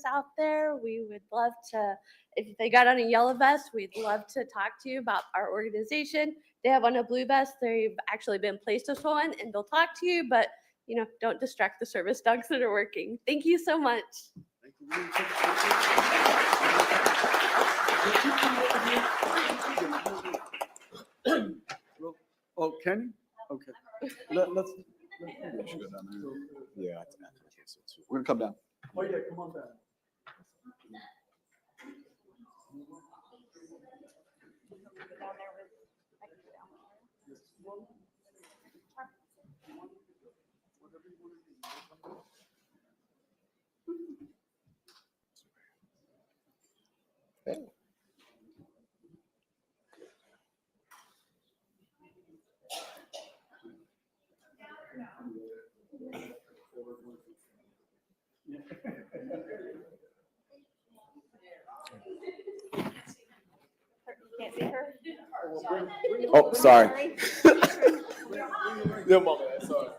out there, we would love to, if they got on a yellow vest, we'd love to talk to you about our organization. They have on a blue vest, they've actually been placed as one, and they'll talk to you, but don't distract the service dogs that are working. Thank you so much. Oh, Kenny? Okay. Let's go down there. Yeah, We're gonna come down. Oh yeah, come on down. Can't see her? Oh, sorry. No, Mama, sorry.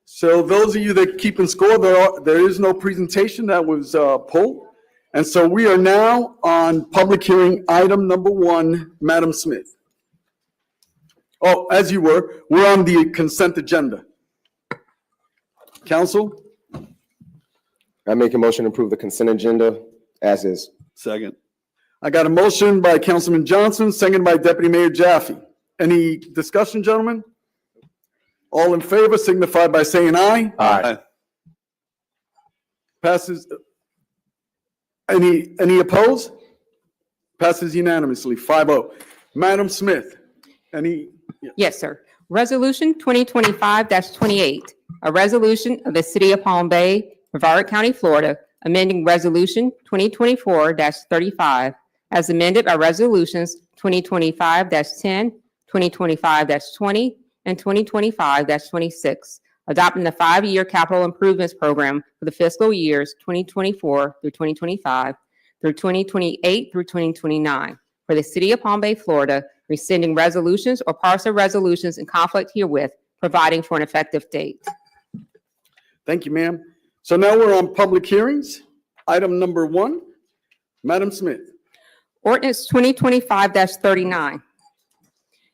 So those of you that keep in score, there is no presentation that was pulled. And so we are now on public hearing item number 1, Madam Smith. Oh, as you were, we're on the consent agenda. Council? I make a motion to approve the consent agenda as is. Second. I got a motion by Councilman Johnson, second by Deputy Mayor Jaffe. Any discussion, gentlemen? All in favor signify by saying aye. Aye. Passes. Any opposed? Passes unanimously, 5-0. Madam Smith, any? Yes, sir. Resolution 2025-28, a resolution of the City of Palm Bay, Brevard County, Florida, amending Resolution 2024-35 as amended by Resolutions 2025-10, 2025-20, and 2025-26, adopting the 5-year capital improvements program for the fiscal years 2024 through 2025 through 2028 through 2029 for the City of Palm Bay, Florida, rescinding resolutions or partial resolutions in conflict herewith, providing for an effective date. Thank you, ma'am. So now we're on public hearings. Item number 1, Madam Smith. Ordinance 2025-39.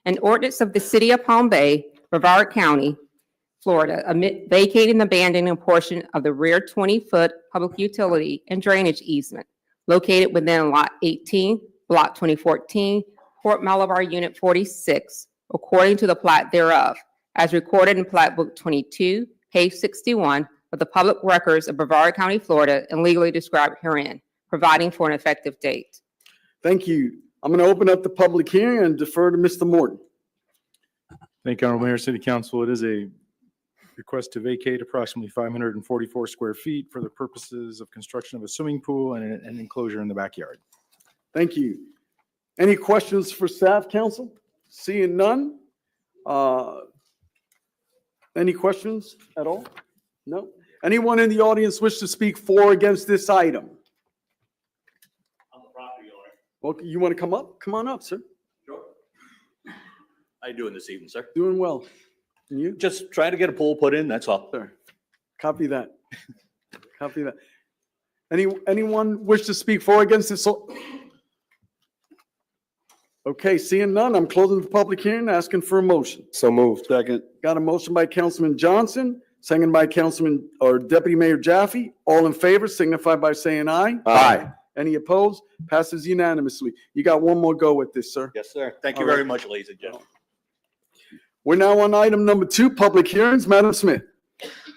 An ordinance of the City of Palm Bay, Brevard County, Florida, vacating and abandoning a portion of the rear 20-foot public utility and drainage easement located within Lot 18, Block 2014, Port Malabar Unit 46, according to the plat thereof, as recorded in Plat Book 22, page 61 of the Public Records of Brevard County, Florida, and legally described herein, providing for an effective date. Thank you. I'm going to open up the public hearing and defer to Mr. Morton. Thank you, Honorable Mayor, City Council. It is a request to vacate approximately 544 square feet for the purposes of construction of a swimming pool and an enclosure in the backyard. Thank you. Any questions for staff, council? Seeing none. Any questions at all? No? Anyone in the audience wish to speak for or against this item? I'm the property owner. Well, you want to come up? Come on up, sir. Sure. How you doing this evening, sir? Doing well. And you? Just trying to get a pool put in, that's all. Sir, copy that. Copy that. Anyone wish to speak for or against this? Okay, seeing none, I'm closing the public hearing, asking for a motion. So moved. Second. Got a motion by Councilman Johnson, second by Councilman or Deputy Mayor Jaffe. All in favor signify by saying aye. Aye. Any opposed? Passes unanimously. You got one more go with this, sir. Yes, sir. Thank you All right. very much, ladies and gentlemen. We're now on item number 2, public hearings. Madam Smith.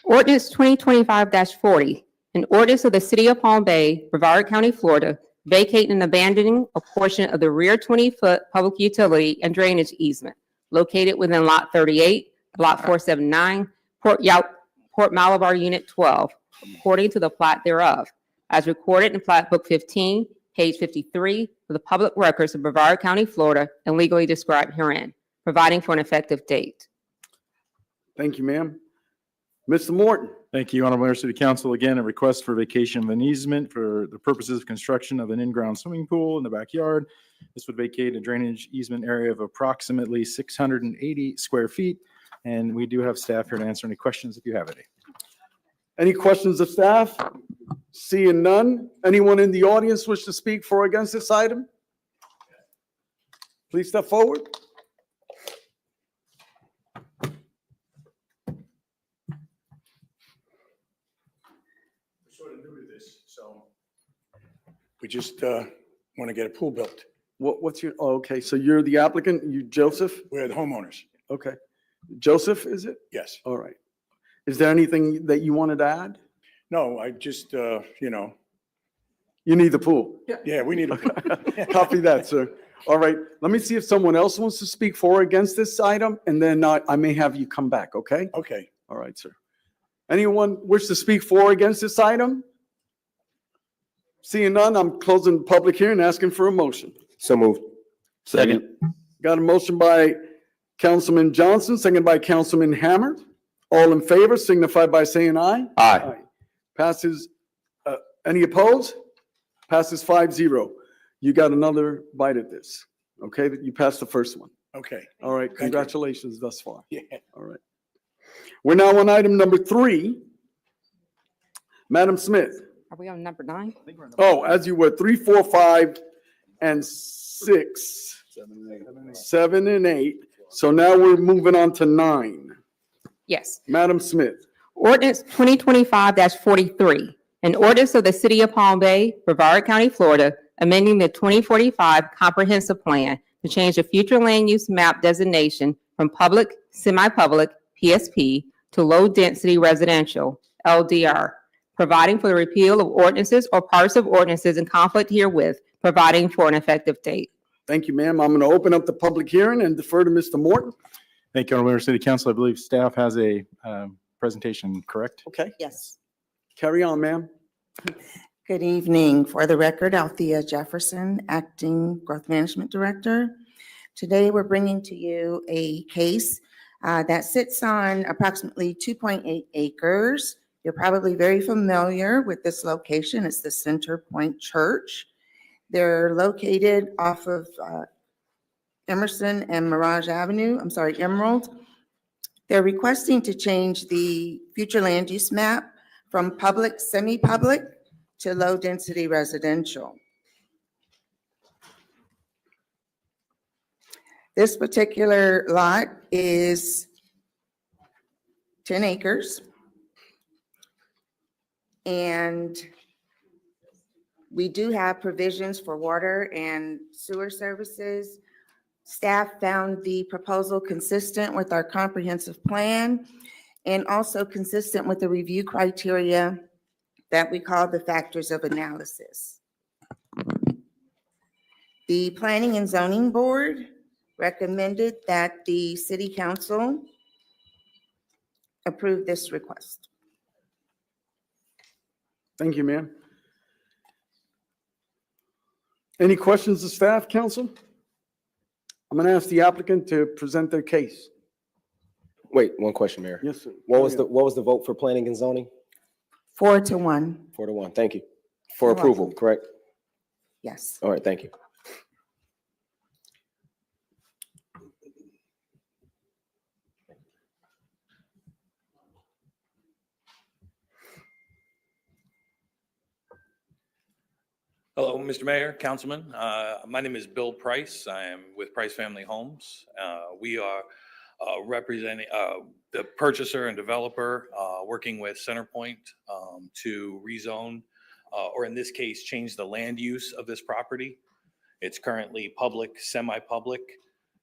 Ordinance 2025-40, An ordinance of the City of Palm Bay, Brevard County, Florida, vacating and abandoning a portion of the rear 20-foot public utility and drainage easement located within Lot 38, Block 479, Port Malabar Unit 12, according to the plat thereof, as recorded in Plat Book 15, page 53 of the public records of Brevard County, Florida, and legally described herein, providing for an effective date. Thank you, ma'am. Mr. Morton. Thank you, Honorable Mayor, City Council. Again, a request for vacation of an easement for the purposes of construction of an in-ground swimming pool in the backyard. This would vacate a drainage easement area of approximately 680 square feet. And we do have staff here to answer any questions if you have any. Any questions of staff? Seeing none. Anyone in the audience wish to speak for or against this item? Please step forward. Sort of new to this, so we just want to get a pool built. What's your, oh, okay, so you're the applicant, you Joseph? We're the homeowners. Okay. Joseph, is it? Yes. All right. Is there anything that you wanted to add? No, I just, you know, You need the pool. yeah, we need a. Copy that, sir. All right, let me see if someone else wants to speak for or against this item, and then I may have you come back, okay? Okay. All right, sir. Anyone wish to speak for or against this item? Seeing none, I'm closing the public hearing, asking for a motion. So moved. Second. Got a motion by Councilman Johnson, second by Councilman Hammer. All in favor signify by saying aye. Aye. Passes, any opposed? Passes 5-0. You got another bite at this, okay? You passed the first one. Okay. All right, you. congratulations thus far. Yeah. All right. We're now on item number 3. Madam Smith. Are we on number 9? Oh, as you were, 3, 4, 5, and 6. 7 and 8. So now we're moving on to 9. Yes. Madam Smith. Ordinance 2025-43, an ordinance of the City of Palm Bay, Brevard County, Florida, amending the 2045 Comprehensive Plan to change the future land use map designation from public, semi-public, PSP, to low-density residential, LDR, providing for the repeal of ordinances or parts of ordinances in conflict herewith, providing for an effective date. Thank you, ma'am. I'm going to open up the public hearing and defer to Mr. Morton. Thank you, Honorable Mayor, City Council. I believe staff has a presentation, correct? Okay, Yes. carry on, ma'am. Good evening. For the record, Althea Jefferson, Acting Growth Management Director. Today, we're bringing to you a case that sits on approximately 2.8 acres. You're probably very familiar with this location. It's the Center Point Church. They're located off of Emerson and Mirage Avenue, Emerald. They're requesting to change the future land use map from public, semi-public to low-density residential. This particular lot is 10 acres. And we do have provisions for water and sewer services. Staff found the proposal consistent with our comprehensive plan and also consistent with the review criteria that we call the factors of analysis. The Planning and Zoning Board recommended that the City Council approve this request. Thank you, ma'am. Any questions of staff, council? I'm going to ask the applicant to present their case. Wait, one question, Mayor. Yes, sir. What was the vote for planning and zoning? 4-1, 4-1. Thank you. For You're approval, welcome. correct? yes. All right, thank you. Hello, Mr. Mayor, Councilman. My name is Bill Price. I am with Price Family Homes. We are representing the purchaser and developer, working with CenterPoint to rezone, or in this case, change the land use of this property. It's currently public, semi-public,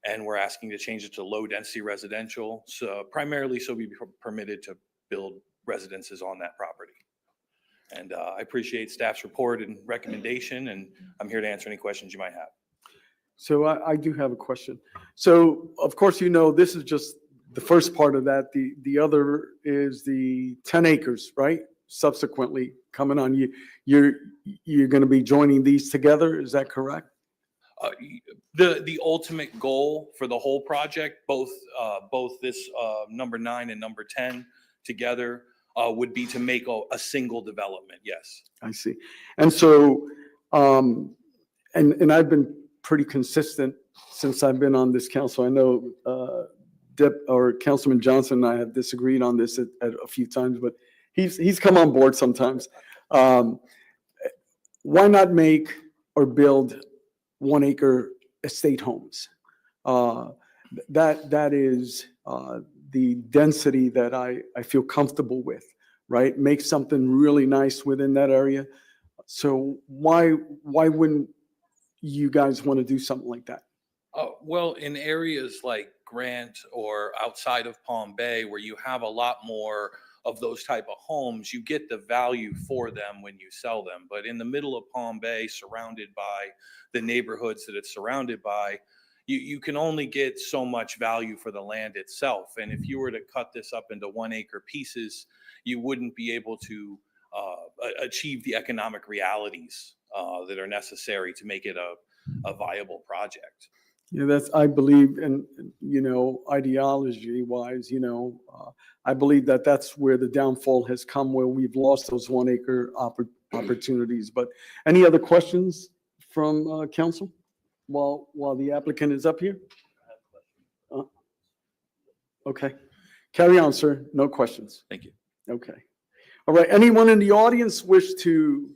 and we're asking to change it to low-density residential, so primarily so we be permitted to build residences on that property. And I appreciate staff's report and recommendation, and I'm here to answer any questions you might have. So I do have a question. So of course, this is just the first part of that. The other is the 10 acres, right? Subsequently coming on. You're going to be joining these together. Is that correct? The ultimate goal for the whole project, both this number 9 and number 10 together, would be to make a single development. Yes. I see. And so, and I've been pretty consistent since I've been on this council. I know Councilman Johnson and I have disagreed on this at a few times, but he's come on board sometimes. Why not make or build 1 acre estate homes? That is the density that I feel comfortable with, right? Make something really nice within that area. So why wouldn't you guys want to do something like that? Well, in areas like Grant or outside of Palm Bay, where you have a lot more of those type of homes, you get the value for them when you sell them. But in the middle of Palm Bay, surrounded by the neighborhoods that it's surrounded by, you can only get so much value for the land itself. And if you were to cut this up into 1 acre pieces, you wouldn't be able to achieve the economic realities that are necessary to make it a viable project. Yeah, I believe, and ideology wise, I believe that's where the downfall has come, where we've lost those 1 acre opportunities. But any other questions from council while the applicant is up here? Okay, carry on, sir. No questions. Thank you. Okay. All right. Anyone in the audience wish to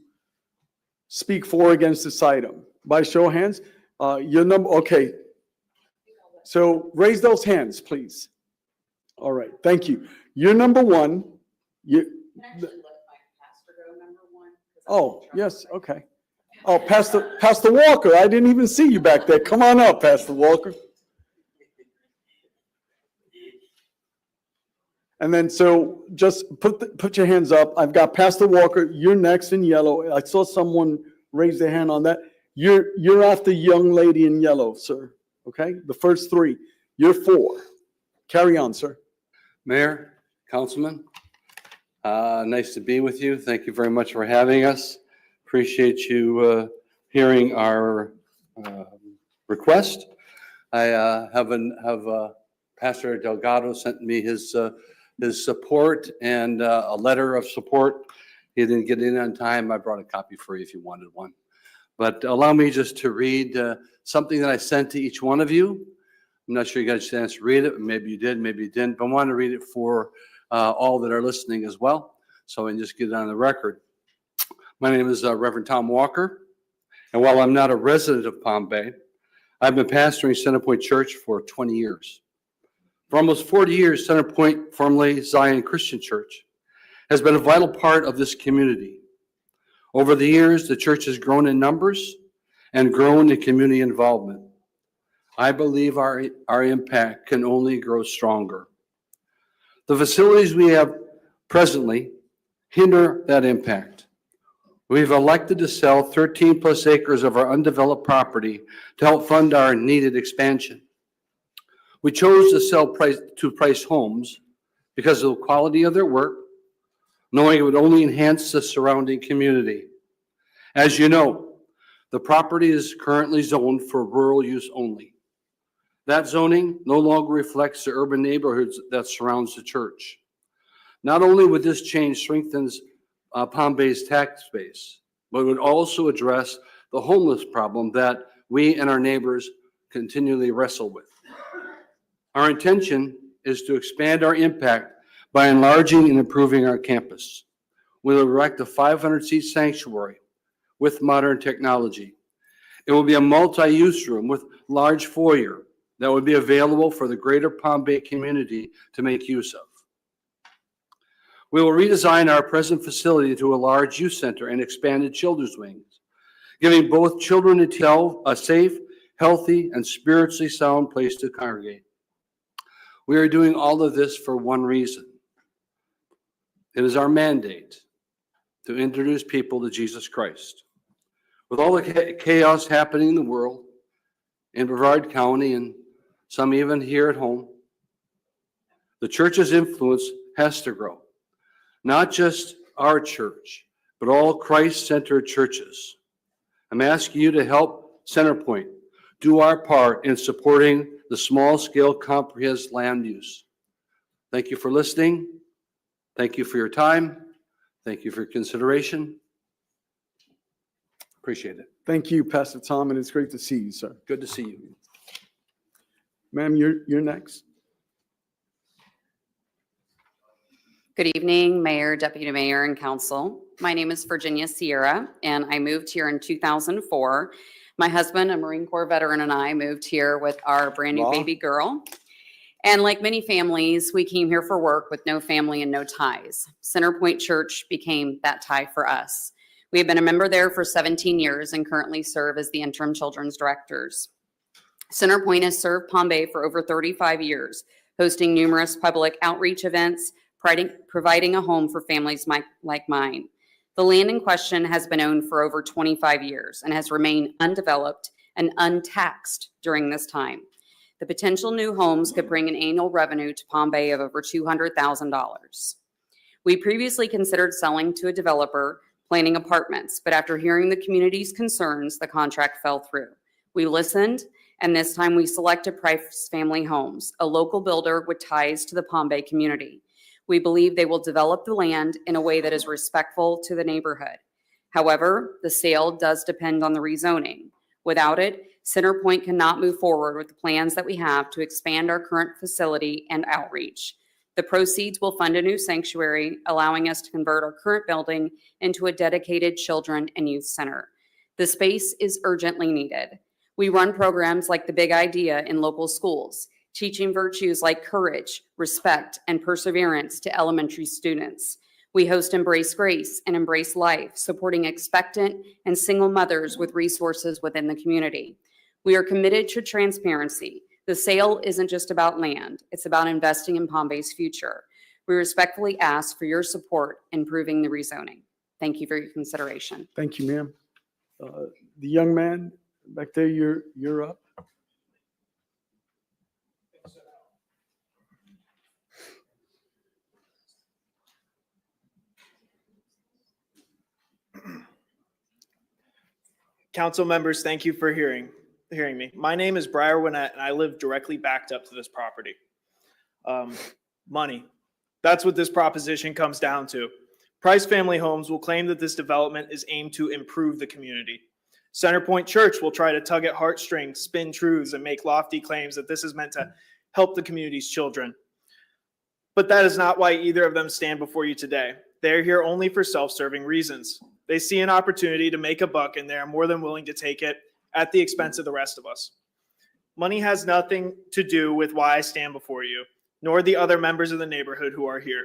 speak for or against this item? By show of hands, your number. Okay. So raise those hands, please. All right. Thank you. You're number 1. Oh, yes. Okay. Oh, Pastor Walker. I didn't even see you back there. Come on up, Pastor Walker. And then, so just put your hands up. I've got Pastor Walker. You're next in yellow. I saw someone raise their hand on that. You're after young lady in yellow, sir. Okay, the first 3. You're 4. Carry on, sir. Mayor, Councilman, nice to be with you. Thank you very much for having us. Appreciate you hearing our request. I have Pastor Delgado sent me his support and a letter of support. He didn't get in on time. I brought a copy for you if you wanted one. But allow me just to read something that I sent to each one of you. I'm not sure you got a chance to read it. Maybe you did, maybe you didn't, but I want to read it for all that are listening as well, so I can just get it on the record. My name is Reverend Tom Walker, and while I'm not a resident of Palm Bay, I've been pastoring Centerpoint Church for 20 years. For almost 40 years, Centerpoint, formerly Zion Christian Church, has been a vital part of this community. Over the years, the church has grown in numbers and grown in community involvement. I believe our impact can only grow stronger. The facilities we have presently hinder that impact. We've elected to sell 13 plus acres of our undeveloped property to help fund our needed expansion. We chose to sell price homes because of the quality of their work, knowing it would only enhance the surrounding community. As you know, the property is currently zoned for rural use only. That zoning no longer reflects the urban neighborhoods that surrounds the church. Not only would this change strengthen Palm Bay's tax base, but would also address the homeless problem that we and our neighbors continually wrestle with. Our intention is to expand our impact by enlarging and improving our campus. We'll erect a 500-seat sanctuary with modern technology. It will be a multi-use room with large foyer that would be available for the greater Palm Bay community to make use of. We will redesign our present facility to a large youth center and expanded children's wings, giving both children a safe, healthy, and spiritually sound place to congregate. We are doing all of this for one reason. It is our mandate to introduce people to Jesus Christ. With all the chaos happening in the world, in Brevard County, and some even here at home, the church's influence has to grow. Not just our church, but all Christ-centered churches. I'm asking you to help Centerpoint do our part in supporting the small-scale comprehensive land use. Thank you for listening. Thank you for your time. Thank you for your consideration. Appreciate it. Thank you, Pastor Tom, and it's great to see you, sir. Good to see you. Ma'am, you're next. Good evening, Mayor, Deputy Mayor, and Council. My name is Virginia Sierra, and I moved here in 2004. My husband, a Marine Corps veteran, and I moved here with our brand-new Wow. baby girl. And like many families, we came here for work with no family and no ties. Centerpoint Church became that tie for us. We have been a member there for 17 years and currently serve as the interim children's directors. Centerpoint has served Palm Bay for over 35 years, hosting numerous public outreach events, providing a home for families like mine. The land in question has been owned for over 25 years and has remained undeveloped and untaxed during this time. The potential new homes could bring an annual revenue to Palm Bay of over $200,000. We previously considered selling to a developer planning apartments, but after hearing the community's concerns, the contract fell through. We listened, and this time we selected Price Family Homes, a local builder with ties to the Palm Bay community. We believe they will develop the land in a way that is respectful to the neighborhood. However, the sale does depend on the rezoning. Without it, Centerpoint cannot move forward with the plans that we have to expand our current facility and outreach. The proceeds will fund a new sanctuary, allowing us to convert our current building into a dedicated children and youth center. The space is urgently needed. We run programs like The Big Idea in local schools, teaching virtues like courage, respect, and perseverance to elementary students. We host Embrace Grace and Embrace Life, supporting expectant and single mothers with resources within the community. We are committed to transparency. The sale isn't just about land, it's about investing in Palm Bay's future. We respectfully ask for your support in improving the rezoning. Thank you for your consideration. Thank you, ma'am. The young man back there, you're up. Council members, thank you for hearing me. My name is Briar Winnett, and I live directly backed up to this property. Money. That's what this proposition comes down to. Price Family Homes will claim that this development is aimed to improve the community. Centerpoint Church will try to tug at heartstrings, spin truths, and make lofty claims that this is meant to help the community's children. But that is not why either of them stand before you today. They are here only for self-serving reasons. They see an opportunity to make a buck, and they are more than willing to take it at the expense of the rest of us. Money has nothing to do with why I stand before you, nor the other members of the neighborhood who are here.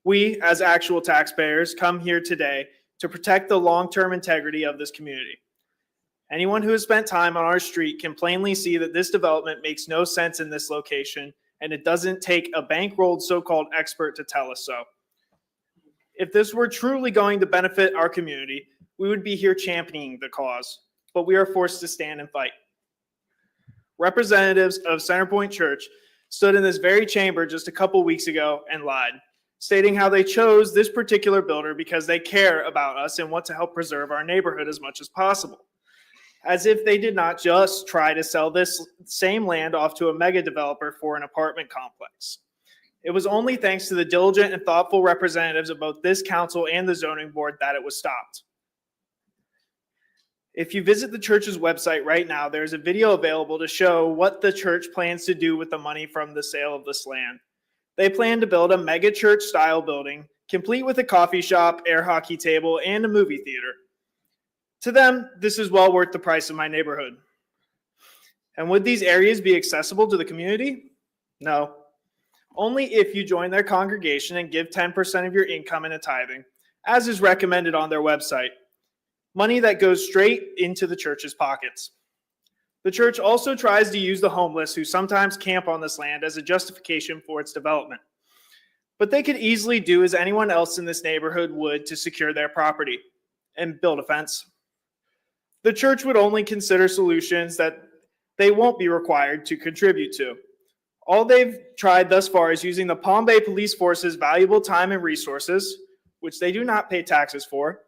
We, as actual taxpayers, come here today to protect the long-term integrity of this community. Anyone who has spent time on our street can plainly see that this development makes no sense in this location, and it doesn't take a bankrolled so-called expert to tell us so. If this were truly going to benefit our community, we would be here championing the cause, but we are forced to stand and fight. Representatives of Centerpoint Church stood in this very chamber just a couple weeks ago and lied, stating how they chose this particular builder because they care about us and want to help preserve our neighborhood as much as possible. As if they did not just try to sell this same land off to a mega developer for an apartment complex. It was only thanks to the diligent and thoughtful representatives of both this council and the zoning board that it was stopped. If you visit the church's website right now, there's a video available to show what the church plans to do with the money from the sale of this land. They plan to build a mega church style building, complete with a coffee shop, air hockey table, and a movie theater. To them, this is well worth the price of my neighborhood. And would these areas be accessible to the community? No. Only if you join their congregation and give 10% of your income in a tithing, as is recommended on their website. Money that goes straight into the church's pockets. The church also tries to use the homeless who sometimes camp on this land as a justification for its development. but they could easily do as anyone else in this neighborhood would to secure their property and build a fence. The church would only consider solutions that they won't be required to contribute to. All they've tried thus far is using the Palm Bay Police Force's valuable time and resources, which they do not pay taxes for,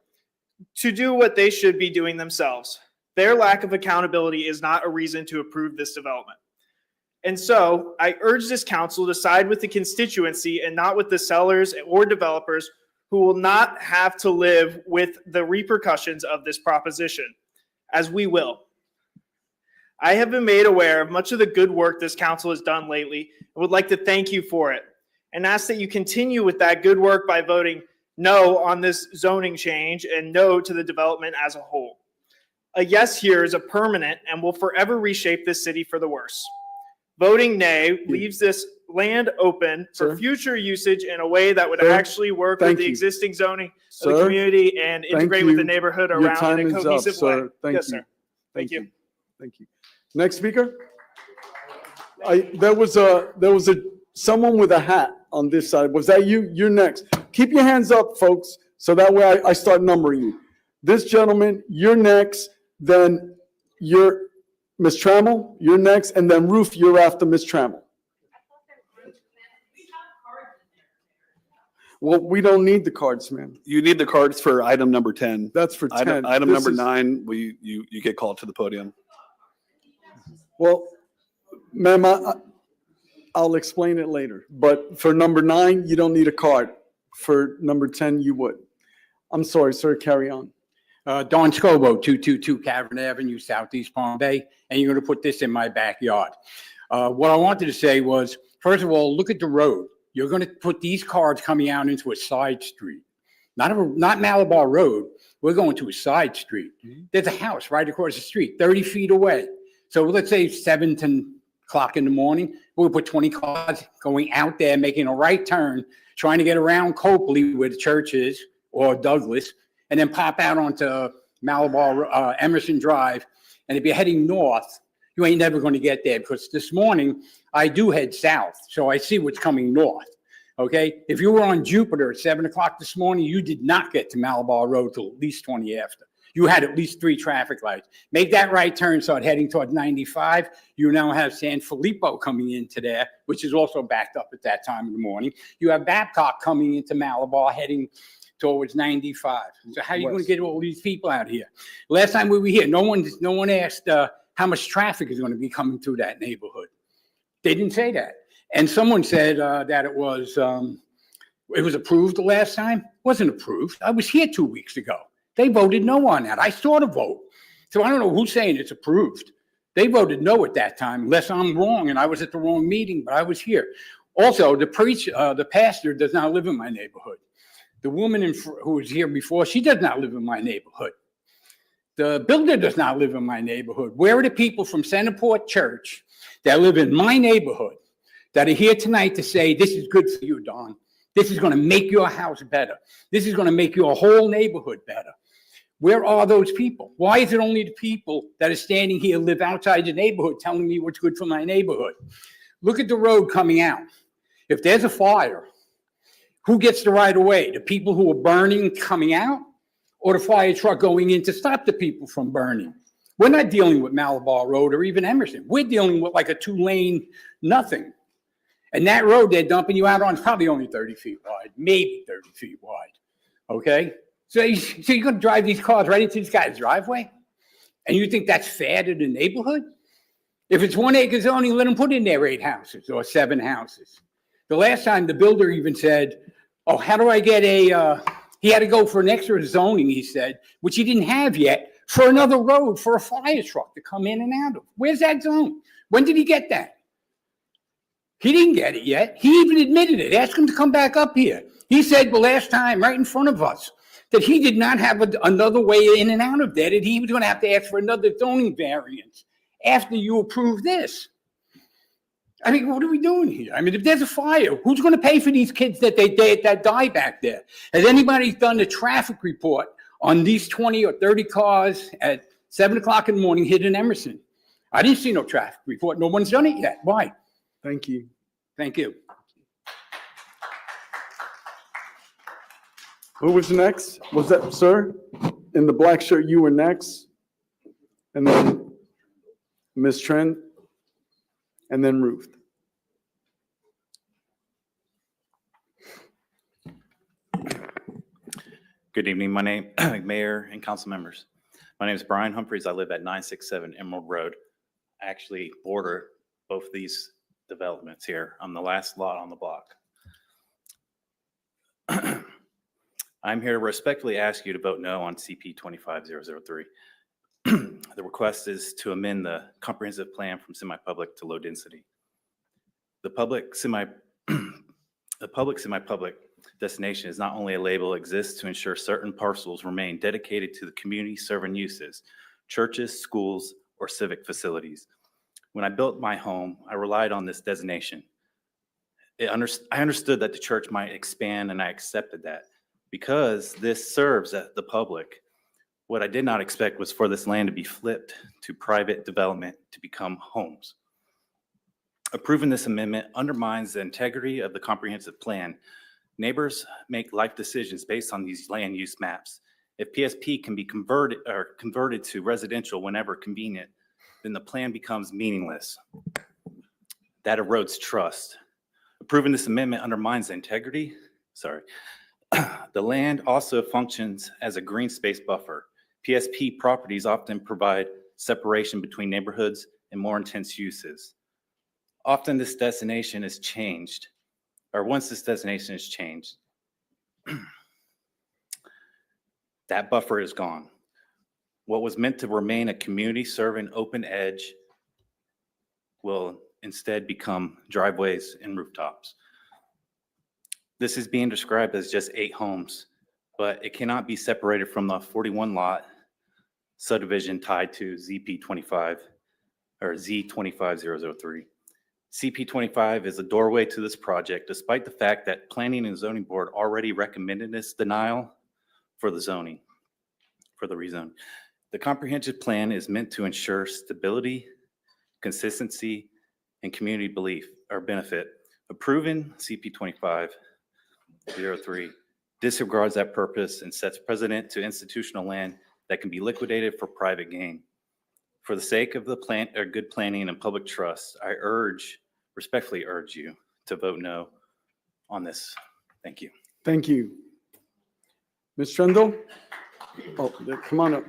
to do what they should be doing themselves. Their lack of accountability is not a reason to approve this development. And so I urge this council to side with the constituency and not with the sellers or developers who will not have to live with the repercussions of this proposition, as we will. I have been made aware of much of the good work this council has done lately and would like to thank you for it and ask that you continue with that good work by voting no on this zoning change and no to the development as a whole. A yes here is a permanent and will forever reshape this city for the worse. Voting nay leaves this land open for Sir? future usage in a way that would Sir? actually work Thank with the you. existing zoning of the Sir? community and Thank integrate with the you. neighborhood Your around time in a is up, cohesive way. sir. Thank Yes, you. sir. Thank you. Thank you. Next speaker? There was someone with a hat on this side. Was that you? You're next. Keep your hands up, folks, so that way I start numbering you. This gentleman, you're next, then you're Ms. Trammell, you're next, and then Ruth, you're after Ms. Trammell. Well, we don't need the cards, man. You need the cards for item number 10. That's for 10. Item This number is- 9, you get called to the podium. Well, ma'am, I'll explain it later. But for number 9, you don't need a card. For number 10, you would. I'm sorry, sir, carry on. Don Scobo, 222 Cavern Avenue, Southeast Palm Bay, and you're going to put this in my backyard. What I wanted to say was, first of all, look at the road. You're going to put these cars coming out into a side street, not Malabar Road. We're going to a side street. There's a house right across the street, 30 feet away. So let's say 7 o'clock in the morning, we'll put 20 cars going out there, making a right turn, trying to get around Copley where the church is, or Douglas, and then pop out onto Malabar, Emerson Drive. And if you're heading north, you ain't never going to get there, because this morning I do head south, so I see what's coming north. Okay, if you were on Jupiter at 7 o'clock this morning, you did not get to Malabar Road till at least 20 after. You had at least 3 traffic lights. Make that right turn, start heading toward 95. You now have San Filippo coming into there, which is also backed up at that time in the morning. You have Babcock coming into Malabar, heading towards 95. So how are you going to get all these people out here? Last time we were here, no one asked how much traffic is going to be coming through that neighborhood. They didn't say that. And someone said that it was approved the last time. It wasn't approved. I was here 2 weeks ago. They voted no on that. I saw the vote. So I don't know who's saying it's approved. They voted no at that time, unless I'm wrong and I was at the wrong meeting, but I was here. Also, the pastor does not live in my neighborhood. The woman who was here before, she does not live in my neighborhood. The builder does not live in my neighborhood. Where are the people from Centerport Church that live in my neighborhood that are here tonight to say, this is good for you, Don? This is going to make your house better. This is going to make your whole neighborhood better. Where are those people? Why is it only the people that are standing here live outside the neighborhood telling me what's good for my neighborhood? Look at the road coming out. If there's a fire, who gets the right of way? The people who are burning coming out, or the fire truck going in to stop the people from burning? We're not dealing with Malabar Road or even Emerson. We're dealing with like a 2-lane nothing. And that road they're dumping you out on is probably only 30 feet wide, maybe 30 feet wide. Okay? So you're going to drive these cars right into this guy's driveway? And you think that's fair to the neighborhood? If it's 1 acre zoning, let them put in their 8 houses or 7 houses. The last time the builder even said, oh, how do I get he had to go for an extra zoning, he said, which he didn't have yet, for another road for a fire truck to come in and out of. Where's that zone? When did he get that? He didn't get it yet. He even admitted it. Ask him to come back up here. He said the last time, right in front of us, that he did not have another way in and out of there, that he was going to have to ask for another zoning variance after you approve this. I mean, what are we doing here? I mean, if there's a fire, who's going to pay for these kids that die back there? Has anybody done a traffic report on these 20 or 30 cars at 7 o'clock in the morning hit in Emerson? I didn't see no traffic report. No one's done it yet. Why? Thank you. Thank you. Who was next? Was that, sir? In the black shirt, you were next? And then Ms. Trent? And then Ruth. Good evening, my name, Mayor and council members. My name is Brian Humphreys. I live at 967 Emerald Road. I actually border both these developments here. I'm the last lot on the block. I'm here to respectfully ask you to vote no on CP 25003. The request is to amend the comprehensive plan from semi-public to low density. The public semi-public destination is not only a label, it exists to ensure certain parcels remain dedicated to the community serving uses, churches, schools, or civic facilities. When I built my home, I relied on this designation. I understood that the church might expand, and I accepted that because this serves the public. What I did not expect was for this land to be flipped to private development to become homes. Approving this amendment undermines the integrity of the comprehensive plan. Neighbors make life decisions based on these land use maps. If PSP can be converted to residential whenever convenient, then the plan becomes meaningless. That erodes trust. Approving this amendment undermines the integrity. The land also functions as a green space buffer. PSP properties often provide separation between neighborhoods and more intense uses. Often this destination is changed, or once this destination is changed, that buffer is gone. What was meant to remain a community serving open edge will instead become driveways and rooftops. This is being described as just 8 homes, but it cannot be separated from the 41 lot subdivision tied to ZP25 or Z25003. CP25 is a doorway to this project, despite the fact that Planning and Zoning Board already recommended this denial for the zoning, for the rezone. The comprehensive plan is meant to ensure stability, consistency, and community belief or benefit. Approving CP2503 disregards that purpose and sets precedent to institutional land that can be liquidated for private gain. For the sake of the good planning and public trust, I respectfully urge you to vote no on this. Thank you. Thank you. Ms. Trendle? Oh, come on up.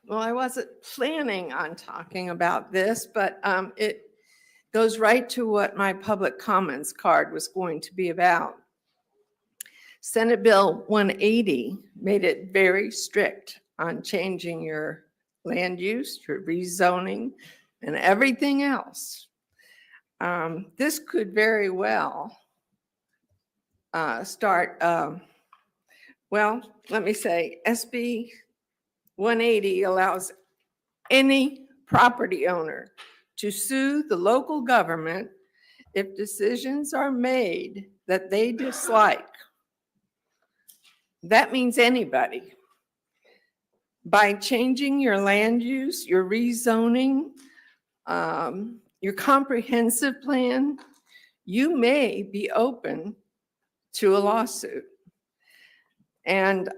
Well, I wasn't planning on talking about this, but it goes right to what my public comments card was going to be about. Senate Bill 180 made it very strict on changing your land use, your rezoning, and everything else. This could very well start, well, let me say, SB 180 allows any property owner to sue the local government if decisions are made that they dislike. That means anybody. By changing your land use, your rezoning, your comprehensive plan, you may be open to a lawsuit. And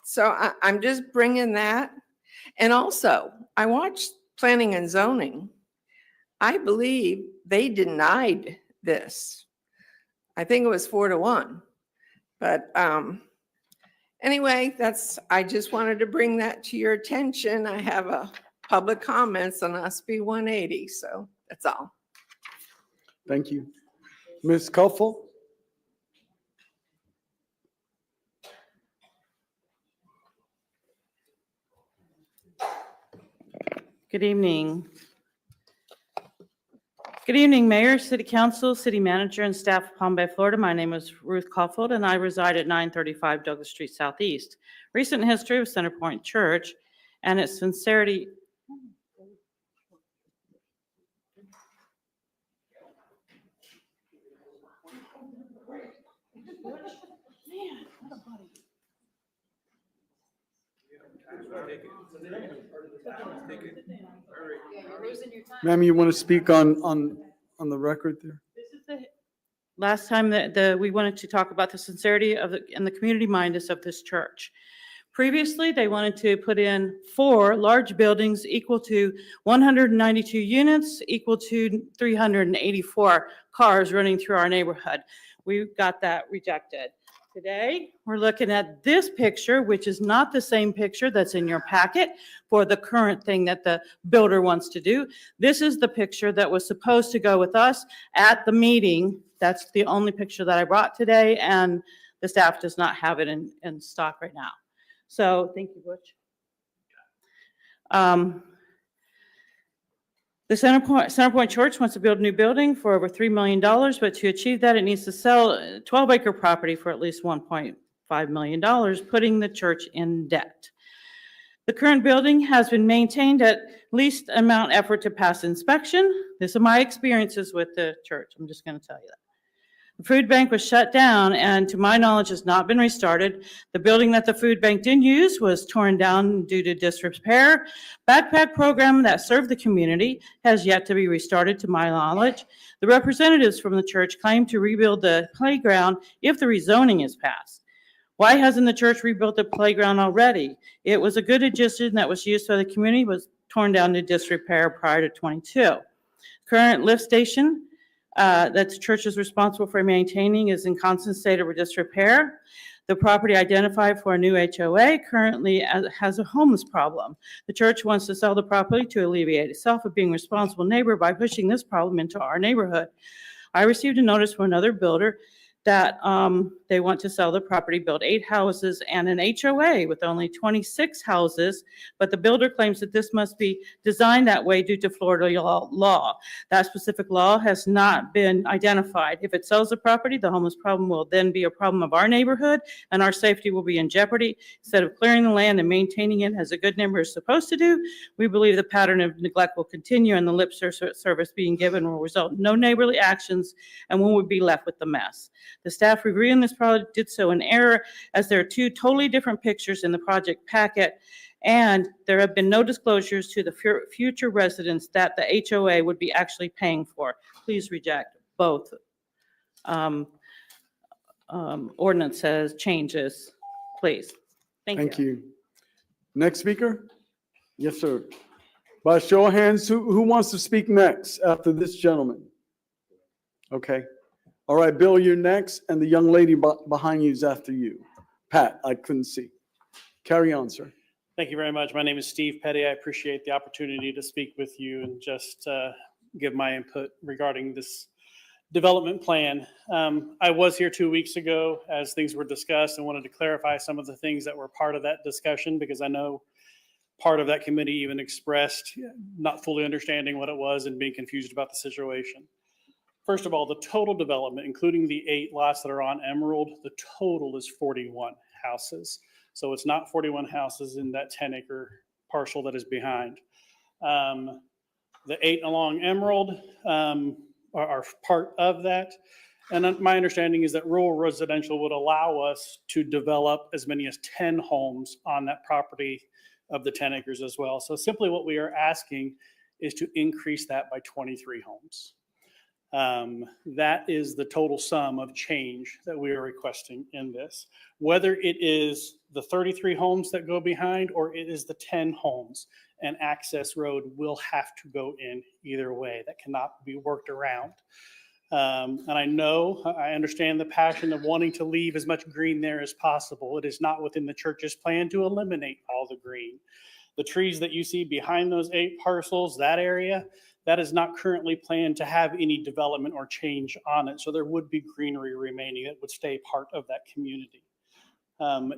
so I'm just bringing that. And also, I watched Planning and Zoning. I believe they denied this. I think it was 4-1. But anyway, I just wanted to bring that to your attention. I have a public comments on SB 180, so that's all. Thank you. Ms. Koffel? Good evening. Good evening, Mayor, City Council, City Manager, and staff of Palm Bay, Florida. My name is Ruth Caulfield, and I reside at 935 Douglas Street Southeast. Recent history of Center Point Church and its sincerity. Man, what a buddy. Ma'am, you want to speak on the record there? Last time we wanted to talk about the sincerity of and the community mindedness of this church. Previously, they wanted to put in 4 large buildings equal to 192 units, equal to 384 cars running through our neighborhood. We got that rejected. Today, we're looking at this picture, which is not the same picture that's in your packet for the current thing that the builder wants to do. This is the picture that was supposed to go with us at the meeting. That's the only picture that I brought today, and the staff does not have it in stock right now. So, thank you, Butch. The Centerpoint Church wants to build a new building for over $3 million, but to achieve that, it needs to sell a 12-acre property for at least $1.5 million, putting the church in debt. The current building has been maintained at least amount effort to pass inspection. These are my experiences with the church. I'm just going to tell you that. The food bank was shut down and to my knowledge has not been restarted. The building that the food bank did use was torn down due to disrepair. Backpack program that served the community has yet to be restarted to my knowledge. The representatives from the church claim to rebuild the playground if the rezoning is passed. Why hasn't the church rebuilt the playground already? It was a good addition that was used by the community, was torn down to disrepair prior to 22. Current lift station that the church is responsible for maintaining is in constant state of disrepair. The property identified for a new HOA currently has a homeless problem. The church wants to sell the property to alleviate itself of being a responsible neighbor by pushing this problem into our neighborhood. I received a notice from another builder that they want to sell the property, build 8 houses and an HOA with only 26 houses, but the builder claims that this must be designed that way due to Florida law. That specific law has not been identified. If it sells the property, the homeless problem will then be a problem of our neighborhood and our safety will be in jeopardy. Instead of clearing the land and maintaining it as a good neighbor is supposed to do, we believe the pattern of neglect will continue and the lip service being given will result in no neighborly actions and we will be left with the mess. The staff reviewing this project did so in error as there are 2 totally different pictures in the project packet and there have been no disclosures to the future residents that the HOA would be actually paying for. Please reject both ordinances changes, please. Thank you. Next speaker? Yes, sir. By show of hands, who wants to speak next after this gentleman? Okay. All right, Bill, you're next, and the young lady behind you is after you. Pat, I couldn't see. Carry on, sir. Thank you very much. My name is Steve Petty. I appreciate the opportunity to speak with you and just give my input regarding this development plan. I was here 2 weeks ago as things were discussed and wanted to clarify some of the things that were part of that discussion because I know part of that committee even expressed not fully understanding what it was and being confused about the situation. First of all, the total development, including the 8 lots that are on Emerald, the total is 41 houses. So it's not 41 houses in that 10-acre parcel that is behind. The 8 along Emerald are part of that. And my understanding is that rural residential would allow us to develop as many as 10 homes on that property of the 10 acres as well. So simply what we are asking is to increase that by 23 homes. That is the total sum of change that we are requesting in this. Whether it is the 33 homes that go behind or it is the 10 homes, an access road will have to go in either way. That cannot be worked around. And I understand the passion of wanting to leave as much green there as possible. It is not within the church's plan to eliminate all the green. The trees that you see behind those 8 parcels, that area, that is not currently planned to have any development or change on it. So there would be greenery remaining that would stay part of that community.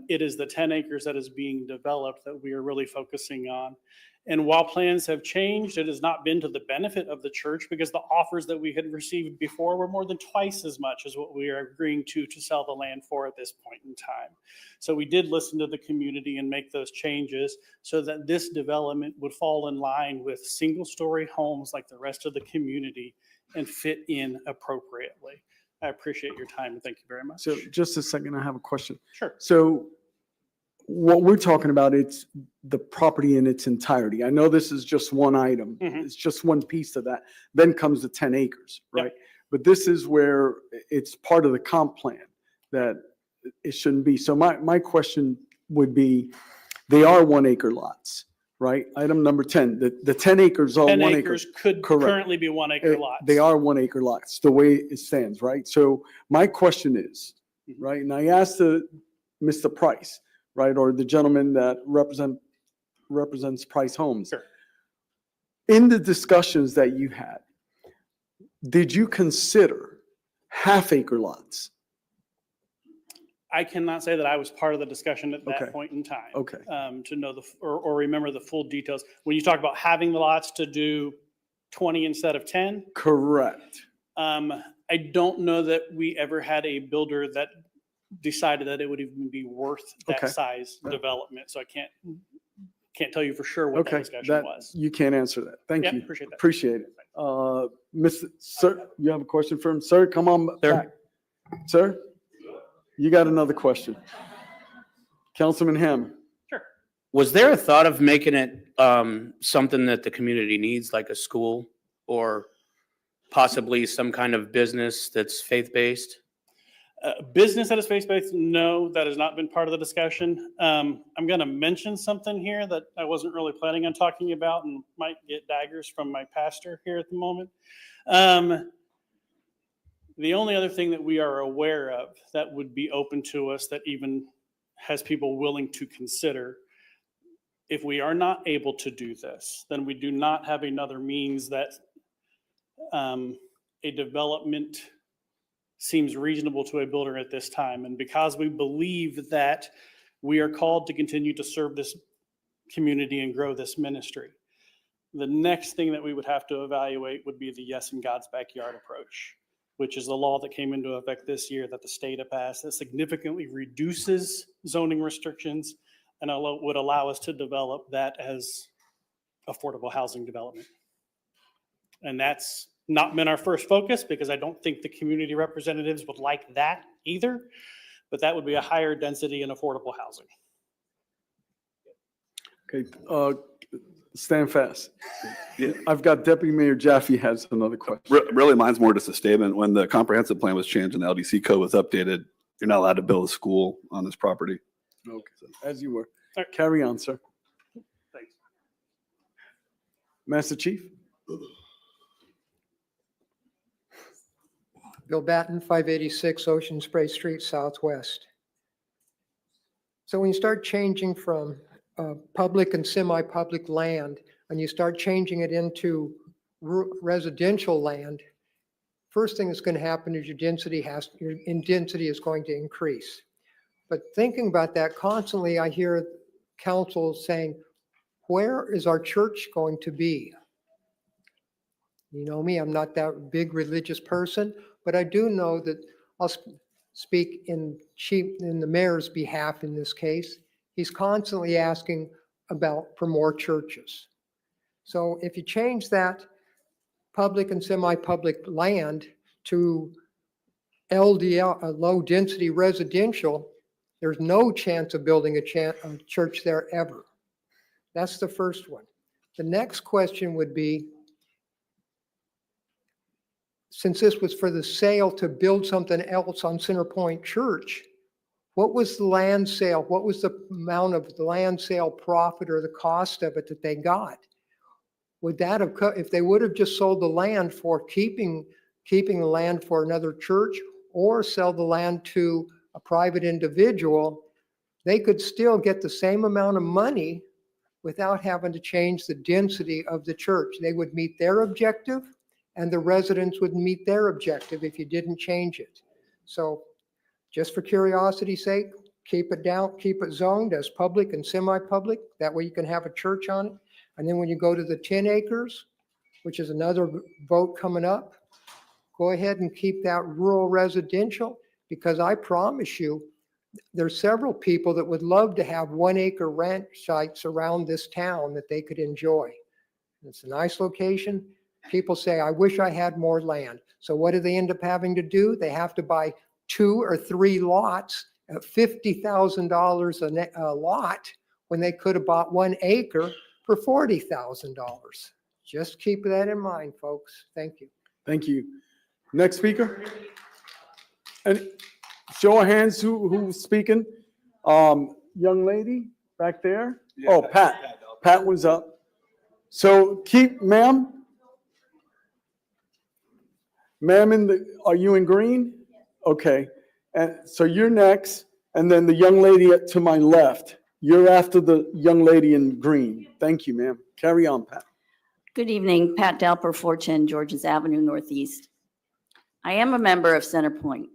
It is the 10 acres that is being developed that we are really focusing on. And while plans have changed, it has not been to the benefit of the church because the offers that we had received before were more than twice as much as what we are agreeing to sell the land for at this point in time. So we did listen to the community and make those changes so that this development would fall in line with single-story homes like the rest of the community and fit in appropriately. I appreciate your time and thank you very much. So just a second, I have a question. Sure. So what we're talking about, it's the property in its entirety. I know this is just one item. Mhm. It's just one piece of that. Then comes the 10 acres, Yep. right? But this is where it's part of the comp plan that it shouldn't be. So my question would be, they are 1 acre lots, right? Item number 10, the 10 acres are 10 1 acre. acres could Correct. currently be 1 acre lots. They are 1 acre lots, the way it stands, right? So my question is, Mhm. right, and I asked Mr. Price, right, or the gentleman that represents Price Homes. Sure. In the discussions that you had, did you consider half acre lots? I cannot say that I was part of the discussion at Okay. that point in time. Okay. To know or remember the full details. When you talk about having the lots to do 20 instead of 10, Correct. I don't know that we ever had a builder that decided that it would even be worth that Okay. size development. So I can't tell you for sure what that Okay, discussion was. you can't answer that. Thank Yep, you. appreciate that. Appreciate it. Sir, you have a question for him? Sir, come on back. Sir, you got another question. Councilman Hammond. Was there a thought of making it something that the community needs, like a school or possibly some kind of business that's faith-based? Business that is faith-based, no, that has not been part of the discussion. I'm going to mention something here that I wasn't really planning on talking about and might get daggers from my pastor here at the moment. The only other thing that we are aware of that would be open to us that even has people willing to consider, if we are not able to do this, then we do not have another means that a development seems reasonable to a builder at this time. And because we believe that we are called to continue to serve this community and grow this ministry, the next thing that we would have to evaluate would be the Yes in God's Backyard approach, which is the law that came into effect this year that the state had passed that significantly reduces zoning restrictions and would allow us to develop that as affordable housing development. And that's not been our first focus because I don't think the community representatives would like that either, but that would be a higher density and affordable housing. Okay, stand fast. I've got Deputy Mayor Jaffe has another question. Really, mine's more just a statement. When the comprehensive plan was changed and the LDC code was updated, you're not allowed to build a school on this property. Okay, as you were. Carry on, sir. Thanks. Master Chief? Bill Batten, 586 Ocean Spray Street, Southwest. So when you start changing from public and semi-public land, and you start changing it into residential land, first thing that's going to happen is your density is going to increase. But thinking about that constantly, I hear council saying, where is our church going to be? You know me, I'm not that big religious person, but I do know that I'll speak in the mayor's behalf in this case. He's constantly asking for more churches. So if you change that public and semi-public land to LDL, a low density residential, there's no chance of building a church there ever. That's the first one. The next question would be, since this was for the sale to build something else on Center Point Church, what was the land sale? What was the amount of the land sale profit or the cost of it that they got? Would that have, if they would have just sold the land for keeping the land for another church or sell the land to a private individual, they could still get the same amount of money without having to change the density of the church. They would meet their objective and the residents would meet their objective if you didn't change it. So just for curiosity's sake, keep it down, keep it zoned as public and semi-public. That way you can have a church on it. And then when you go to the 10 acres, which is another vote coming up, go ahead and keep that rural residential, because I promise you, there's several people that would love to have 1 acre ranch sites around this town that they could enjoy. It's a nice location. People say, I wish I had more land. So what do they end up having to do? They have to buy 2 or 3 lots at $50,000 a lot when they could have bought 1 acre for $40,000. Just keep that in mind, folks. Thank you. Thank you. Next speaker. And show of hands who's speaking. Young lady back there. Oh, Pat. Pat was up. So ma'am. Ma'am, are you in green? Okay. And so you're next. And then the young lady to my left. You're after the young lady in green. Thank you, ma'am. Carry on, Pat. Good evening, Pat Dalper, 410 Georges Avenue Northeast. I am a member of Centerpoint.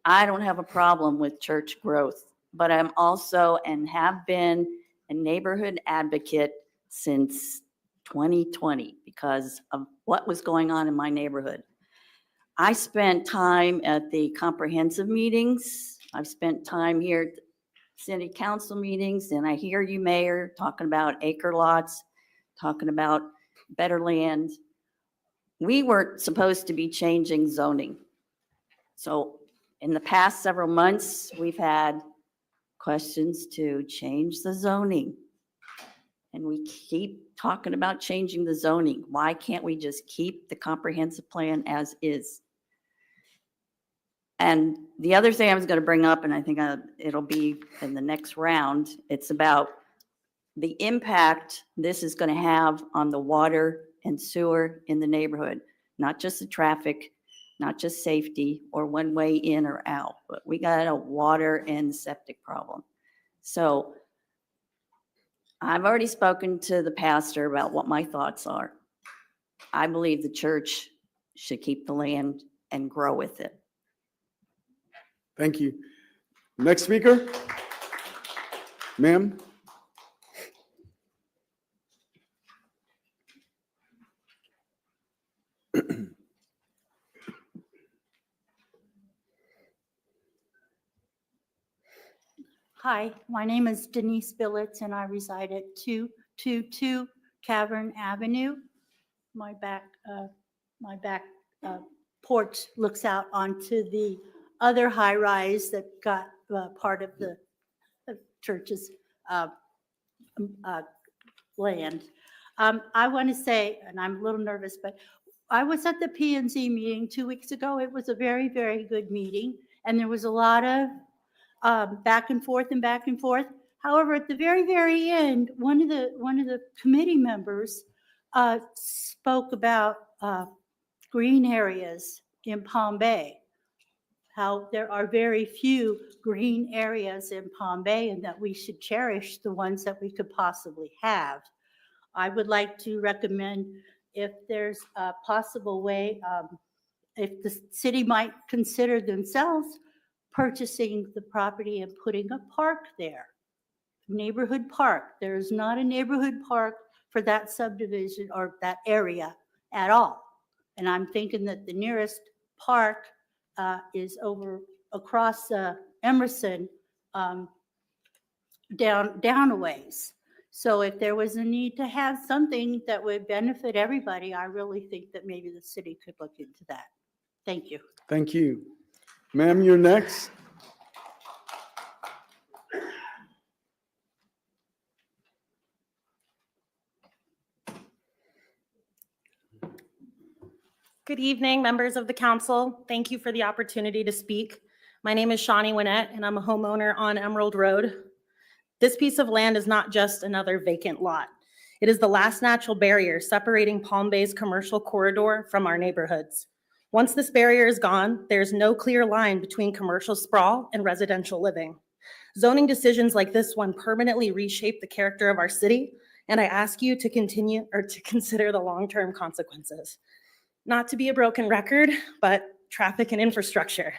I don't have a problem with church growth, but I'm also and have been a neighborhood advocate since 2020 because of what was going on in my neighborhood. I spent time at the comprehensive meetings. I've spent time here at city council meetings, and I hear you, Mayor, talking about acre lots, talking about better land. We weren't supposed to be changing zoning. So in the past several months, we've had questions to change the zoning. And we keep talking about changing the zoning. Why can't we just keep the comprehensive plan as is? And the other thing I was going to bring up, and I think it'll be in the next round, it's about the impact this is going to have on the water and sewer in the neighborhood, not just the traffic, not just safety or one way in or out, but we got a water and septic problem. So I've already spoken to the pastor about what my thoughts are. I believe the church should keep the land and grow with it. Thank you. Next speaker. Ma'am. Hi, my name is Denise Billets and I reside at 222 Cavern Avenue. My back porch looks out onto the other high rise that got part of the church's land. I want to say, and I'm a little nervous, but I was at the P&Z meeting 2 weeks ago. It was a very, very good meeting, and there was a lot of back and forth and back and forth. However, at the very, very end, one of the committee members spoke about green areas in Palm Bay, how there are very few green areas in Palm Bay and that we should cherish the ones that we could possibly have. I would like to recommend, if there's a possible way, if the city might consider themselves purchasing the property and putting a park there, neighborhood park. There's not a neighborhood park for that subdivision or that area at all. And I'm thinking that the nearest park is over across Emerson, down a ways. So if there was a need to have something that would benefit everybody, I really think that maybe the city could look into that. Thank you. Thank you. Ma'am, you're next. Good evening, members of the council. Thank you for the opportunity to speak. My name is Shawnee Winnett, and I'm a homeowner on Emerald Road. This piece of land is not just another vacant lot. It is the last natural barrier separating Palm Bay's commercial corridor from our neighborhoods. Once this barrier is gone, there's no clear line between commercial sprawl and residential living. Zoning decisions like this one permanently reshape the character of our city, and I ask you to consider the long-term consequences. Not to be a broken record, but traffic and infrastructure.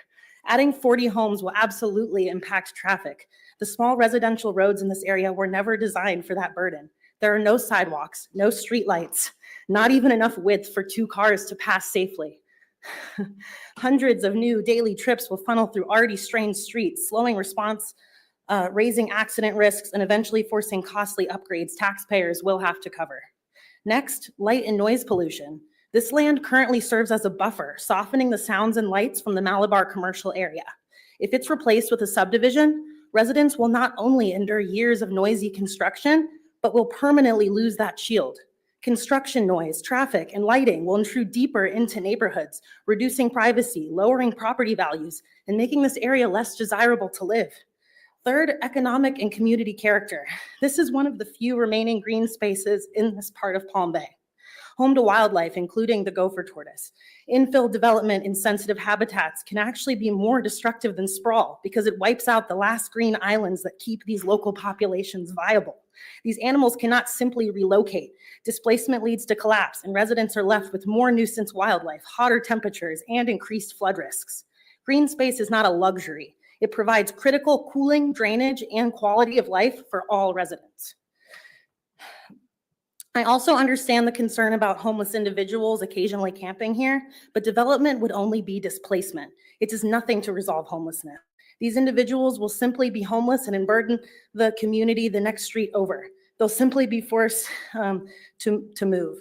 Adding 40 homes will absolutely impact traffic. The small residential roads in this area were never designed for that burden. There are no sidewalks, no streetlights, not even enough width for 2 cars to pass safely. Hundreds of new daily trips will funnel through already strained streets, slowing response, raising accident risks, and eventually forcing costly upgrades taxpayers will have to cover. Next, light and noise pollution. This land currently serves as a buffer, softening the sounds and lights from the Malabar commercial area. If it's replaced with a subdivision, residents will not only endure years of noisy construction, but will permanently lose that shield. Construction noise, traffic, and lighting will intrude deeper into neighborhoods, reducing privacy, lowering property values, and making this area less desirable to live. Third, economic and community character. This is one of the few remaining green spaces in this part of Palm Bay. Home to wildlife, including the gopher tortoise. Infill development in sensitive habitats can actually be more destructive than sprawl because it wipes out the last green islands that keep these local populations viable. These animals cannot simply relocate. Displacement leads to collapse, and residents are left with more nuisance wildlife, hotter temperatures, and increased flood risks. Green space is not a luxury. It provides critical cooling, drainage, and quality of life for all residents. I also understand the concern about homeless individuals occasionally camping here, but development would only be displacement. It does nothing to resolve homelessness. These individuals will simply be homeless and burden the community the next street over. They'll simply be forced to move.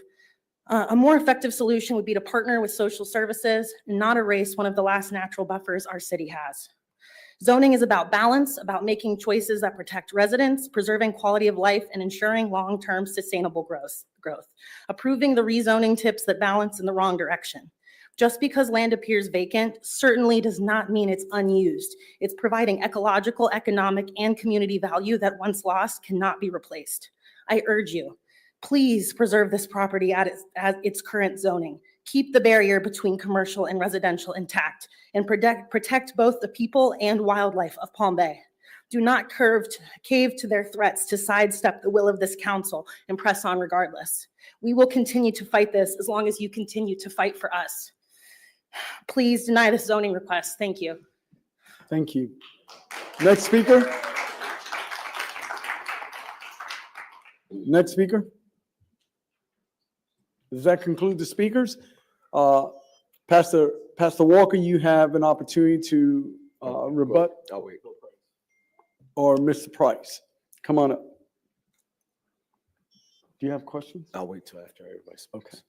A more effective solution would be to partner with social services and not erase one of the last natural buffers our city has. Zoning is about balance, about making choices that protect residents, preserving quality of life, and ensuring long-term sustainable growth. Approving the rezoning tips that balance in the wrong direction. Just because land appears vacant certainly does not mean it's unused. It's providing ecological, economic, and community value that once lost cannot be replaced. I urge you, please preserve this property at its current zoning. Keep the barrier between commercial and residential intact and protect both the people and wildlife of Palm Bay. Do not cave to their threats to sidestep the will of this council and press on regardless. We will continue to fight this as long as you continue to fight for us. Please deny this zoning request. Thank you. Thank you. Next speaker. Next speaker. Does that conclude the speakers? Pastor Walker, you have an opportunity to rebut. I'll wait. Or Mr. Price. Come on up. Do you have questions? I'll wait till after everybody speaks. Okay.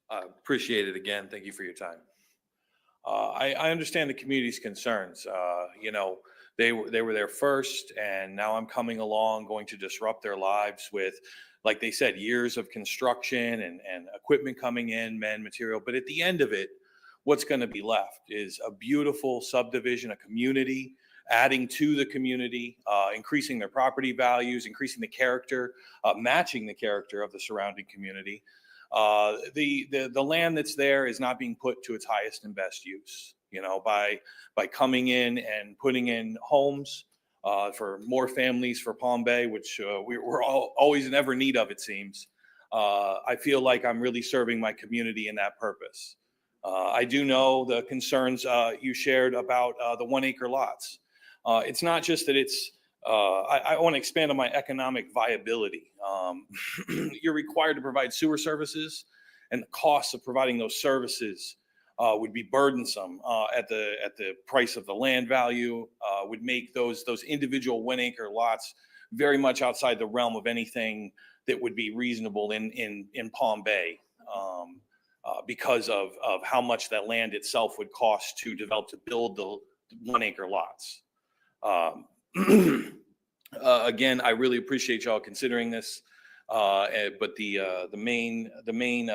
Appreciate it again. Thank you for your time. I understand the community's concerns. You know, they were there first, and now I'm coming along, going to disrupt their lives with, like they said, years of construction and equipment coming in, material. But at the end of it, what's going to be left is a beautiful subdivision, a community, adding to the community, increasing their property values, increasing the character, matching the character of the surrounding community. The land that's there is not being put to its highest and best use. You know, by coming in and putting in homes for more families for Palm Bay, which we're always in ever need of, it seems. I feel like I'm really serving my community in that purpose. I do know the concerns you shared about the 1 acre lots. It's not just that it's, I want to expand on my economic viability. You're required to provide sewer services, and the costs of providing those services would be burdensome at the price of the land value, would make those individual 1 acre lots very much outside the realm of anything that would be reasonable in Palm Bay, because of how much that land itself would cost to develop, to build the 1 acre lots. Again, I really appreciate y'all considering this, but the main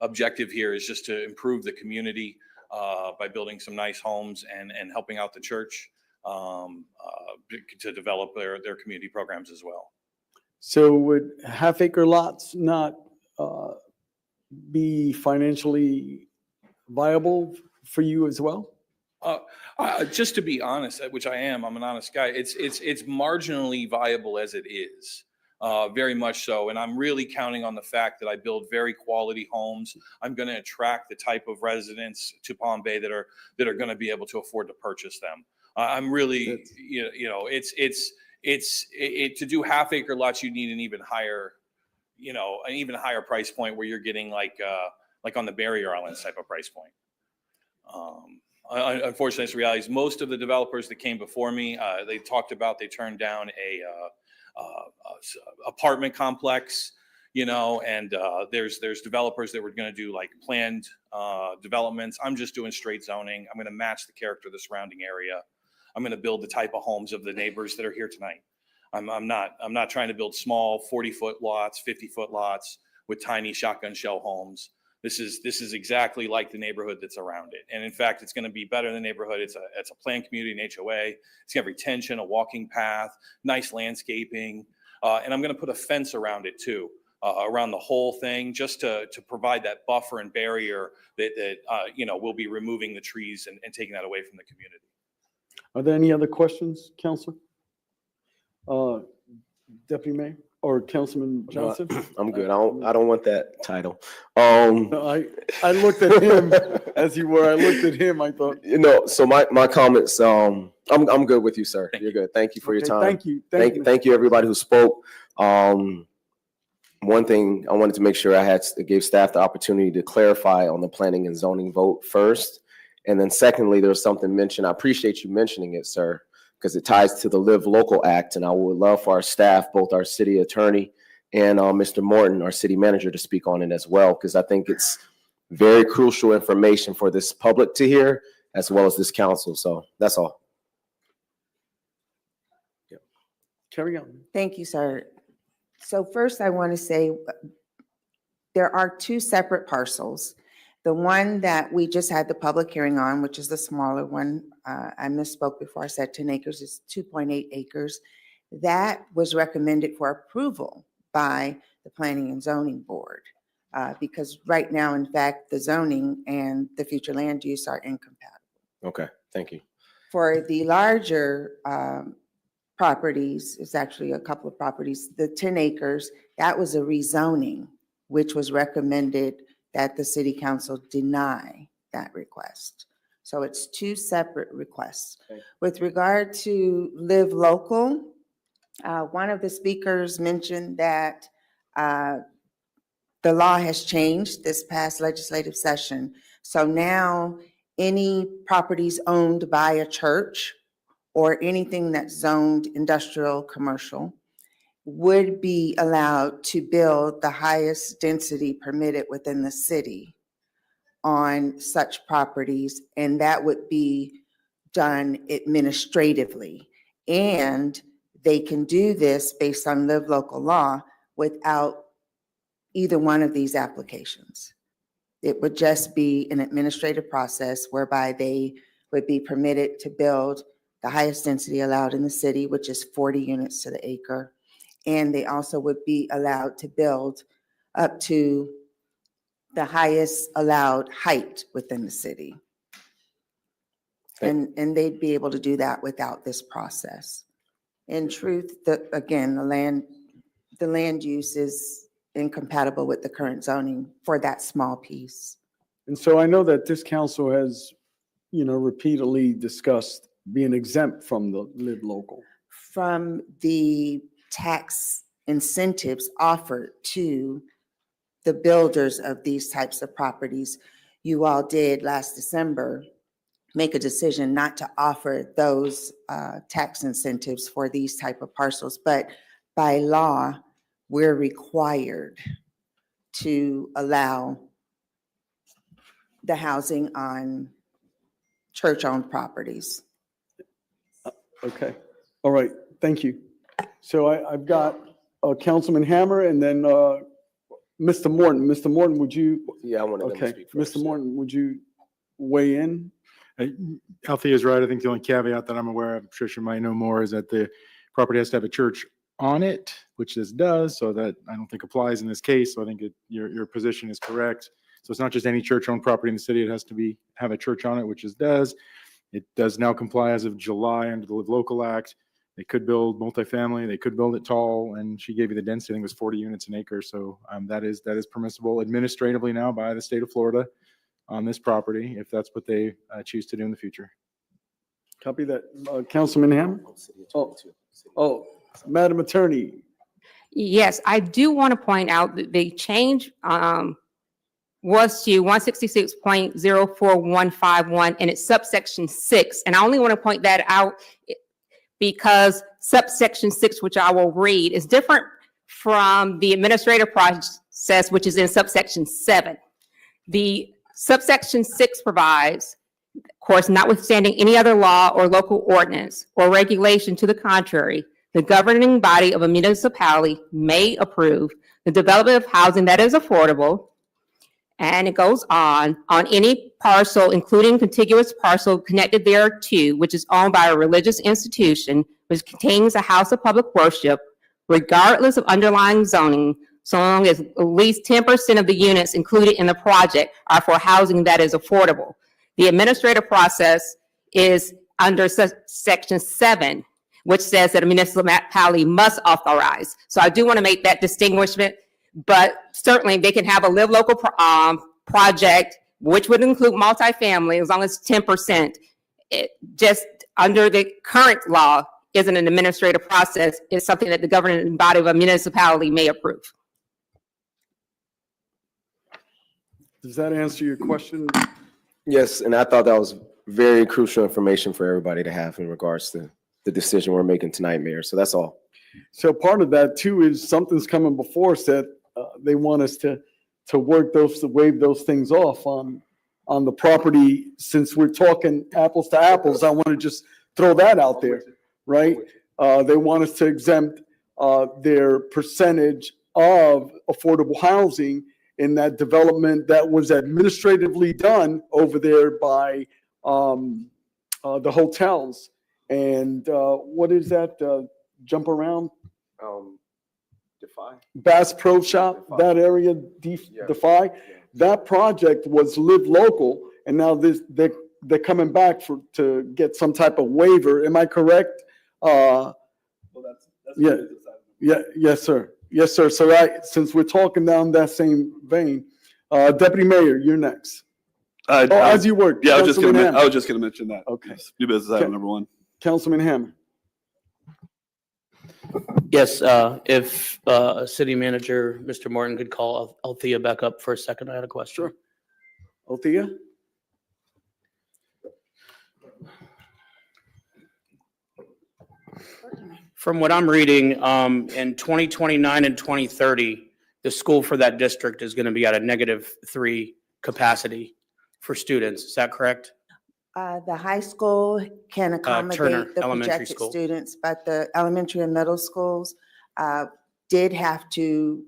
objective here is just to improve the community by building some nice homes and helping out the church to develop their community programs as well. So would half acre lots not be financially viable for you as well? Just to be honest, which I am, I'm an honest guy. It's marginally viable as it is, very much so. And I'm really counting on the fact that I build very quality homes. I'm going to attract the type of residents to Palm Bay that are going to be able to afford to purchase them. I'm really, to do half acre lots, you need an even higher price point, where you're getting like on the barrier islands type of price point. Unfortunately, it's reality. Most of the developers that came before me, they turned down a apartment complex, you know, and there's developers that were going to do like planned developments. I'm just doing straight zoning. I'm going to match the character of the surrounding area. I'm going to build the type of homes of the neighbors that are here tonight. I'm not trying to build small 40-foot lots, 50-foot lots with tiny shotgun shell homes. This is exactly like the neighborhood that's around it. And in fact, it's going to be better than the neighborhood. It's a planned community, an HOA. It's going to have retention, a walking path, nice landscaping. And I'm going to put a fence around it too, around the whole thing, just to provide that buffer and barrier that you know, we'll be removing the trees and taking that away from the community. Are there any other questions, Counselor? Deputy Mayor or Councilman Johnson? I'm good. I don't want that title. No, I looked at him as you were. I looked at him. I thought, You know, so my comments, I'm good with you, sir. You're good. Thank you for your okay, time. thank you. Thank you. Thank you, everybody who spoke. One thing I wanted to make sure I gave staff the opportunity to clarify on the planning and zoning vote first. And then secondly, there was something mentioned. I appreciate you mentioning it, sir, because it ties to the Live Local Act. And I would love for our staff, both our city attorney and Mr. Morton, our city manager, to speak on it as well, because I think it's very crucial information for this public to hear, as well as this council. So that's all. Carry on. Thank you, sir. So first, I want to say there are two separate parcels. The one that we just had the public hearing on, which is the smaller one, I misspoke before I said 10 acres, it's 2.8 acres. That was recommended for approval by the Planning and Zoning Board because right now, in fact, the zoning and the future land use are incompatible. Okay, thank you. For the larger properties, it's actually a couple of properties, the 10 acres, that was a rezoning, which was recommended that the city council deny that request. So it's two separate requests. Okay. With regard to Live Local, one of the speakers mentioned that the law has changed this past legislative session. So now any properties owned by a church or anything that's zoned industrial, commercial, would be allowed to build the highest density permitted within the city on such properties, and that would be done administratively. And they can do this based on Live Local law without either one of these applications. It would just be an administrative process whereby they would be permitted to build the highest density allowed in the city, which is 40 units to the acre. And they also would be allowed to build up to the highest allowed height within the city. And they'd be able to do that without this process. In truth, again, the land use is incompatible with the current zoning for that small piece. And so I know that this council has, you know, repeatedly discussed being exempt from the Live Local. From the tax incentives offered to the builders of these types of properties. You all did last December make a decision not to offer those tax incentives for these type of parcels, but by law, we're required to allow the housing on church-owned properties. Okay. All right. Thank you. So I've got Councilman Hammer and then Mr. Morton. Mr. Morton, would you? Yeah, I wanted them to Okay. speak first. Mr. Morton, would you weigh in? Althea is right. I think the only caveat that I'm aware of, Tricia might know more, is that the property has to have a church on it, which this does, so that I don't think applies in this case. So I think your position is correct. So it's not just any church-owned property in the city. It has to have a church on it, which it does. It does now comply as of July under the Live Local Act. They could build multifamily, they could build it tall, and she gave you the density, I think it was 40 units an acre. So that is permissible administratively now by the state of Florida on this property, if that's what they choose to do in the future. Copy that. Councilman Hammer? Oh, Madam Attorney. Yes, I do want to point out that the change was to 166.04151 and it's subsection 6. And I only want to point that out because subsection 6, which I will read, is different from the administrative process, which is in subsection 7. The subsection 6 provides, of course, notwithstanding any other law or local ordinance or regulation to the contrary, the governing body of a municipality may approve the development of housing that is affordable, and it goes on any parcel, including contiguous parcel connected thereto, which is owned by a religious institution, which contains a house of public worship, regardless of underlying zoning, so long as at least 10% of the units included in the project are for housing that is affordable. The administrative process is under section 7, which says that a municipality must authorize. So I do want to make that distinguishment, but certainly they can have a live local project, which would include multifamily, as long as 10%. It just under the current law isn't an administrative process. It's something that the governing body of a municipality may approve. Does that answer your question? Yes, and I thought that was very crucial information for everybody to have in regards to the decision we're making tonight, Mayor. So that's all. So part of that too is something's coming before us that they want us to work those, to waive those things off on the property. Since we're talking apples to apples, I want to just throw that out there, right? They want us to exempt their percentage of affordable housing in that development that was administratively done over there by the hotels. And what is that, jump around? Defy. Bass Pro Shop, that area, Defy. That project was live local, and now they're coming back to get some type of waiver. Am I correct? Yeah. Yes, sir. Yes, sir. So since we're talking down that same vein, Deputy Mayor, you're next. As you were. Yeah, I was Councilman just gonna mention that. Okay. New business item number 1. Councilman Hammer. Yes, if City Manager, Mr. Morton could call Althea back up for a second, I had a question. Sure. Althea? From what I'm reading, in 2029 and 2030, the school for that district is going to be at a -3 capacity for students. Is that correct? The high school can accommodate the Elementary projected School. students, but the elementary and middle schools did have to,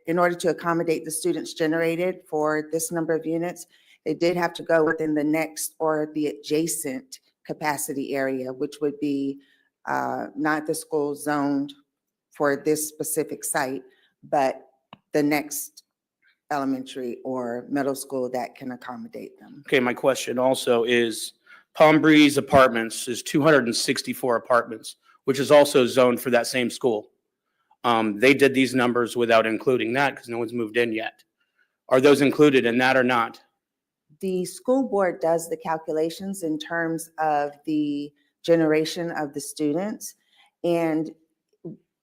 in order to accommodate the students generated for this number of units, they did have to go within the next or the adjacent capacity area, which would be not the school zoned for this specific site, but the next elementary or middle school that can accommodate them. Okay, my question also is Palm Breeze Apartments is 264 apartments, which is also zoned for that same school. They did these numbers without including that because no one's moved in yet. Are those included in that or not? The school board does the calculations in terms of the generation of the students, and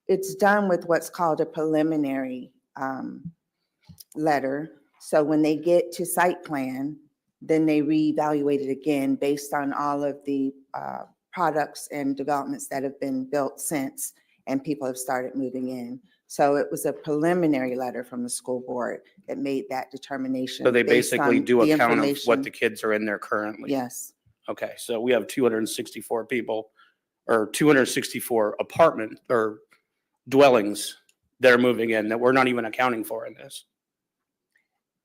it's done with what's called a preliminary letter. So when they get to site plan, then they reevaluate it again based on all of the products and developments that have been built since, and people have started moving in. So it was a preliminary letter from the school board that made that determination. So they based basically on do the a count of what information. the kids are in there currently? Yes. Okay, so we have 264 people or 264 apartment or dwellings that are moving in that we're not even accounting for in this.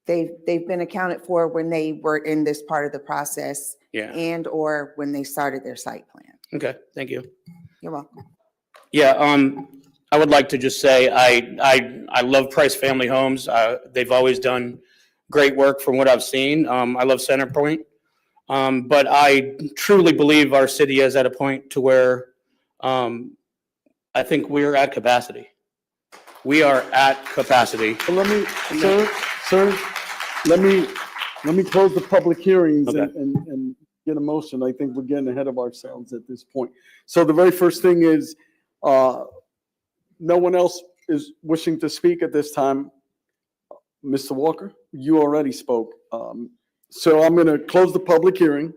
They've been accounted for when they were in this part of the process Yeah. and or when they started their site plan. Okay, thank you. You're welcome. Yeah, I would like to just say I love Price Family Homes. They've always done great work from what I've seen. I love Center Point. But I truly believe our city is at a point to where I think we're at capacity. We are at capacity. Let me, sir, let me close the public hearings Okay. and get a motion. I think we're getting ahead of ourselves at this point. So the very first thing is, no one else is wishing to speak at this time. Mr. Walker, you already spoke. So I'm going to close the public hearing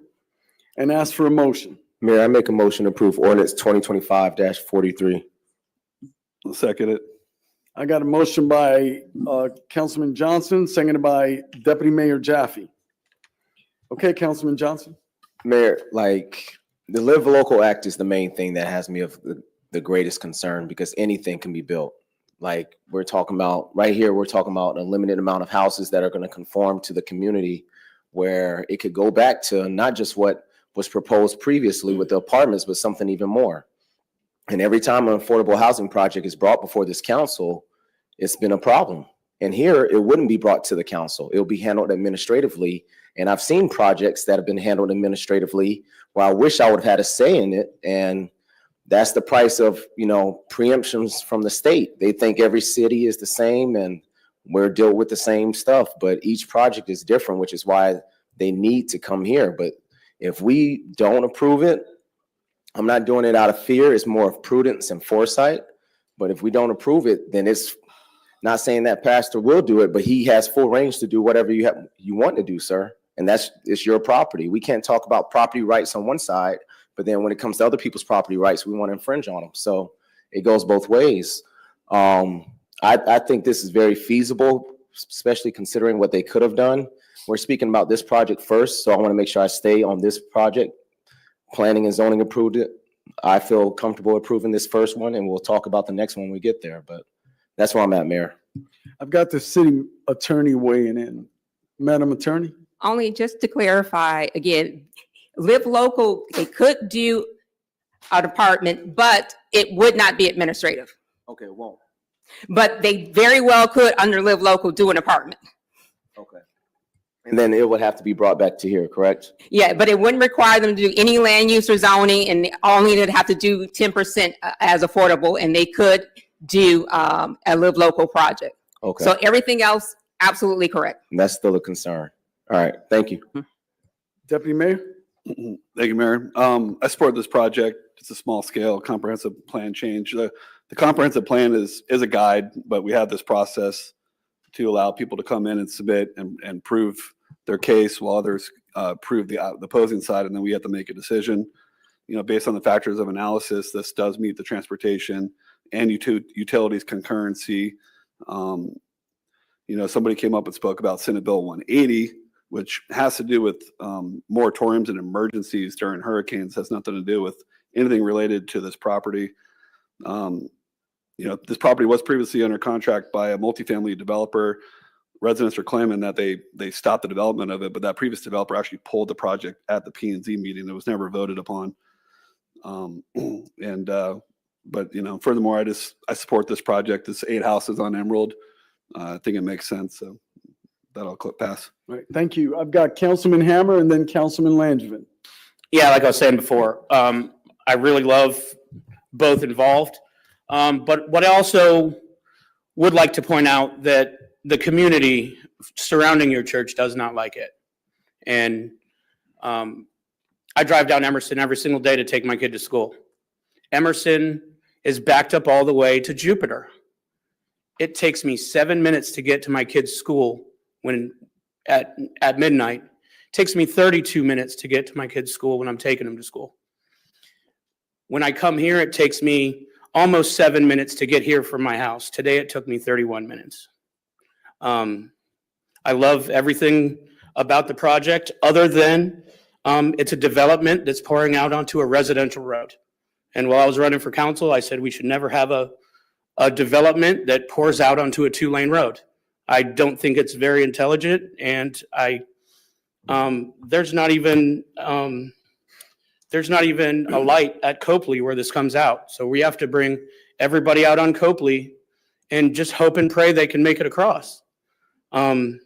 and ask for a motion. Mayor, I make a motion to approve ordinance 2025-43. I'll second it. I got a motion by Councilman Johnson, seconded by Deputy Mayor Jaffe. Okay, Councilman Johnson. Mayor, like, the Live Local Act is the main thing that has me of the greatest concern, because anything can be built. Like, we're talking about, right here, we're talking about a limited amount of houses that are going to conform to the community, where it could go back to not just what was proposed previously with the apartments, but something even more. And every time an affordable housing project is brought before this council, it's been a problem. And here, it wouldn't be brought to the council. It'll be handled administratively. And I've seen projects that have been handled administratively where I wish I would have had a say in it. And that's the price of, preemptions from the state. They think every city is the same and we're dealt with the same stuff, but each project is different, which is why they need to come here. But if we don't approve it, I'm not doing it out of fear. It's more of prudence and foresight. But if we don't approve it, then it's not saying that pastor will do it, but he has full range to do whatever you want to do, sir. And it's your property. We can't talk about property rights on one side, but then when it comes to other people's property rights, we want to infringe on them. So it goes both ways. I think this is very feasible, especially considering what they could have done. We're speaking about this project first, so I want to make sure I stay on this project. Planning and zoning approved it. I feel comfortable approving this first one, and we'll talk about the next one when we get there. But that's where I'm at, Mayor. I've got the city attorney weighing in. Madam Attorney? Only just to clarify, again, Live Local, they could do an apartment, but it would not be administrative. Okay, it won't. But they very well could, under Live Local, do an apartment. Okay. And then it would have to be brought back to here, correct? Yeah, but it wouldn't require them to do any land use or zoning, and only they'd have to do 10% as affordable, and they could do a Live Local project. Okay. So everything else, absolutely correct. And that's still a concern. All right, thank you. Deputy Mayor? Thank you, Mayor. I support this project. It's a small scale comprehensive plan change. The comprehensive plan is a guide, but we have this process to allow people to come in and submit and prove their case while others prove the opposing side, and then we have to make a decision. Based on the factors of analysis, this does meet the transportation and utilities concurrency. Somebody came up and spoke about Senate Bill 180, which has to do with moratoriums and emergencies during hurricanes. Has nothing to do with anything related to this property. This property was previously under contract by a multifamily developer. Residents are claiming that they stopped the development of it, but that previous developer actually pulled the project at the P&Z meeting. It was never voted upon. But furthermore, I support this project. It's 8 houses on Emerald. I think it makes sense. So that'll pass. All right, thank you. I've got Councilman Hammer and then Councilman Langevin. Yeah, like I was saying before, I really love both involved. But what I also would like to point out that the community surrounding your church does not like it. And I drive down Emerson every single day to take my kid to school. Emerson is backed up all the way to Jupiter. It takes me 7 minutes to get to my kid's school when at midnight. It takes me 32 minutes to get to my kid's school when I'm taking him to school. When I come here, it takes me almost 7 minutes to get here from my house. Today, it took me 31 minutes. I love everything about the project other than it's a development that's pouring out onto a residential road. And while I was running for council, I said we should never have a development that pours out onto a 2-lane road. I don't think it's very intelligent, and there's not even a light at Copley where this comes out. So we have to bring everybody out on Copley and just hope and pray they can make it across. I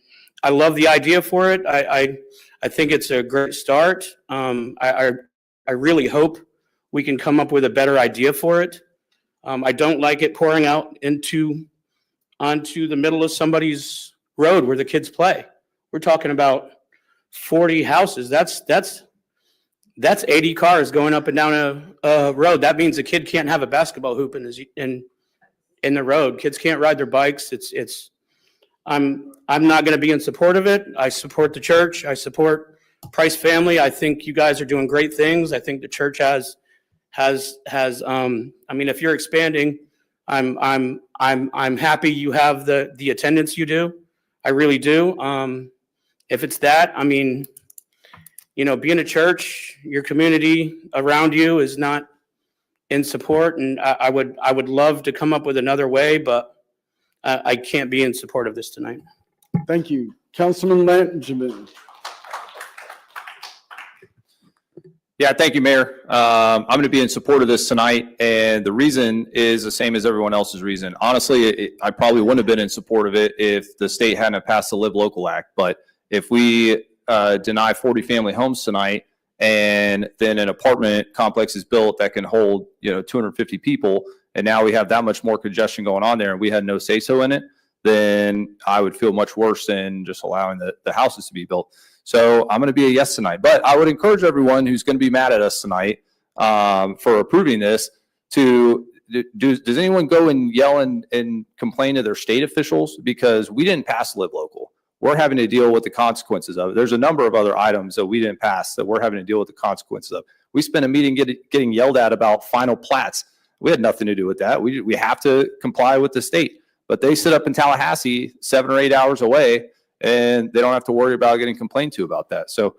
love the idea for it. I think it's a great start. I really hope we can come up with a better idea for it. I don't like it pouring out onto the middle of somebody's road where the kids play. We're talking about 40 houses. That's 80 cars going up and down a road. That means a kid can't have a basketball hoop in the road. Kids can't ride their bikes. I'm not going to be in support of it. I support the church. I support Price family. I think you guys are doing great things. I think the church has I mean, if you're expanding I'm happy you have the attendance you do. I really do. If it's that, I mean, you know, being a church, your community around you is not in support, and I would love to come up with another way, but I can't be in support of this tonight. Thank you. Councilman Langevin. Yeah, thank you, Mayor. I'm going to be in support of this tonight, and the reason is the same as everyone else's reason. Honestly, I probably wouldn't have been in support of it if the state hadn't passed the Live Local Act. But if we deny 40 family homes tonight, and then an apartment complex is built that can hold 250 people, and now we have that much more congestion going on there, and we had no say-so in it, then I would feel much worse than just allowing the houses to be built. So I'm going to be a yes tonight. But I would encourage everyone who's going to be mad at us tonight for approving this to, does anyone go and yell and complain to their state officials? Because we didn't pass Live Local. We're having to deal with the consequences of it. There's a number of other items that we didn't pass that we're having to deal with the consequences of. We spent a meeting getting yelled at about final plats. We had nothing to do with that. We have to comply with the state. But they sit up in Tallahassee 7 or 8 hours away, and they don't have to worry about getting complained to about that. So,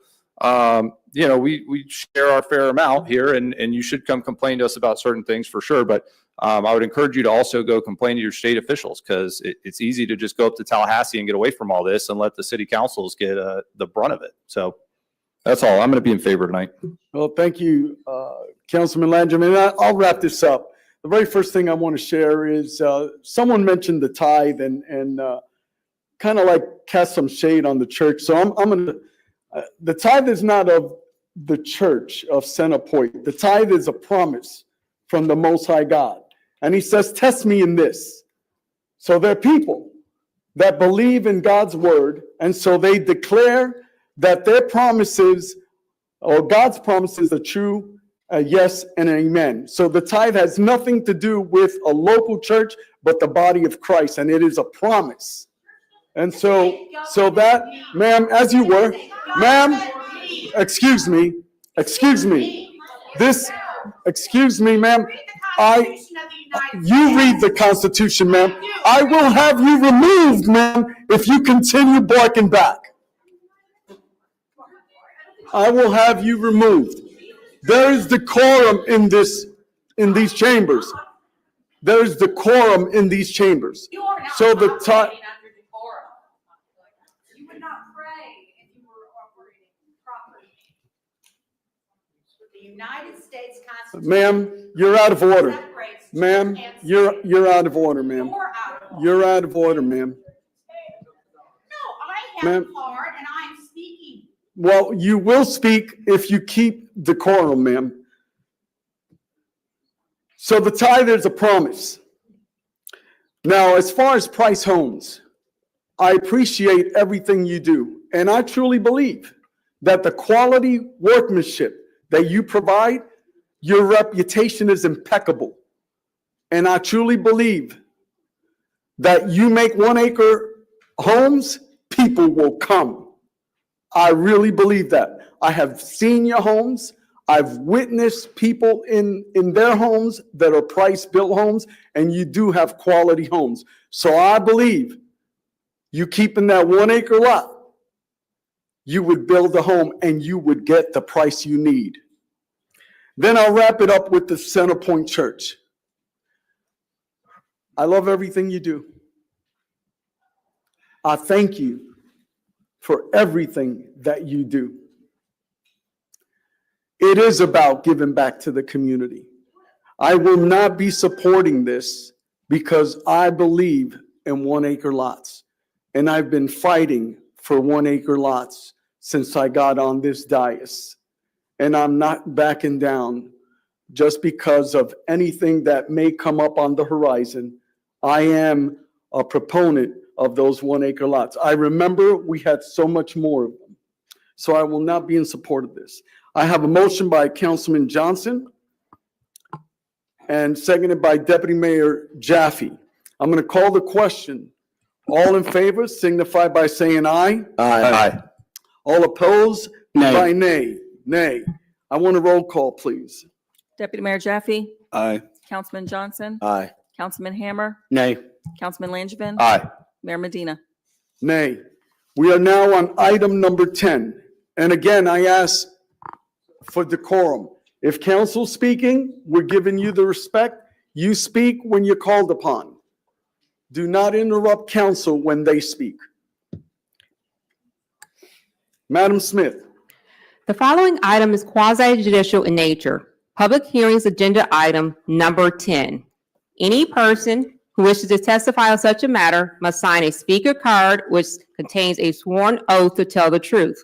we share our fair amount here, and you should come complain to us about certain things for sure. But I would encourage you to also go complain to your state officials, because it's easy to just go up to Tallahassee and get away from all this and let the city councils get the brunt of it. So that's all. I'm going to be in favor tonight. Well, thank you, Councilman Langevin. I'll wrap this up. The very first thing I want to share is someone mentioned the tithe and kind of like cast some shade on the church. So I'm going to, the tithe is not of the church of Center Point. The tithe is a promise from the Most High God. And he says, test me in this. So there are people that believe in God's word, and so they declare that their promises or God's promises are true, a yes and an amen. So the tithe has nothing to do with a local church, but the body of Christ, and it is a promise. And so that, ma'am, as you were, ma'am, excuse me, ma'am, you read the Constitution, ma'am. I will have you removed, ma'am, if you continue barking back. I will have you removed. There is decorum in these chambers. There is decorum in these chambers. So the time. You would not pray if you were operating properly. The United States Constitution. Ma'am, you're out of order. Ma'am, you're out of order, ma'am. You're out of order, ma'am. No, I have a card and I'm speaking. Well, you will speak if you keep decorum, ma'am. So the tithe is a promise. Now, as far as Price Homes, I appreciate everything you do. And I truly believe that the quality workmanship that you provide, your reputation is impeccable. And I truly believe that you make 1 acre homes, people will come. I really believe that. I have seen your homes. I've witnessed people in their homes that are Price built homes, and you do have quality homes. So I believe you keeping that 1 acre lot, you would build a home and you would get the price you need. Then I'll wrap it up with the Center Point Church. I love everything you do. I thank you for everything that you do. It is about giving back to the community. I will not be supporting this because I believe in 1 acre lots. And I've been fighting for 1 acre lots since I got on this dais. And I'm not backing down just because of anything that may come up on the horizon. I am a proponent of those 1 acre lots. I remember we had so much more of them. So I will not be in support of this. I have a motion by Councilman Johnson and seconded by Deputy Mayor Jaffe. I'm going to call the question. All in favor signify by saying aye. Aye. All opposed Nay. by nay. Nay. I want a roll call, please. Deputy Mayor Jaffe? Aye. Councilman Johnson? Aye. Councilman Hammer, Nay. Councilman Langevin. Aye. Mayor Medina. Nay. We are now on item number 10. And again, I ask for decorum. If council's speaking, we're giving you the respect. You speak when you're called upon. Do not interrupt council when they speak. Madam Smith. The following item is quasi-judicial in nature. Public hearings agenda item number 10. Any person who wishes to testify on such a matter must sign a speaker card which contains a sworn oath to tell the truth.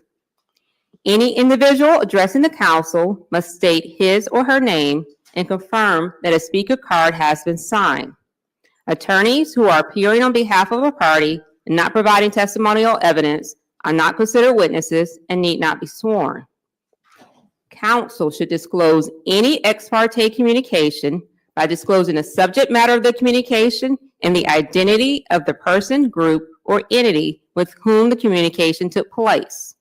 Any individual addressing the council must state his or her name and confirm that a speaker card has been signed. Attorneys who are appearing on behalf of a party and not providing testimonial evidence are not considered witnesses and need not be sworn. Council should disclose any ex parte communication by disclosing the subject matter of the communication and the identity of the person, group, or entity with whom the communication took place.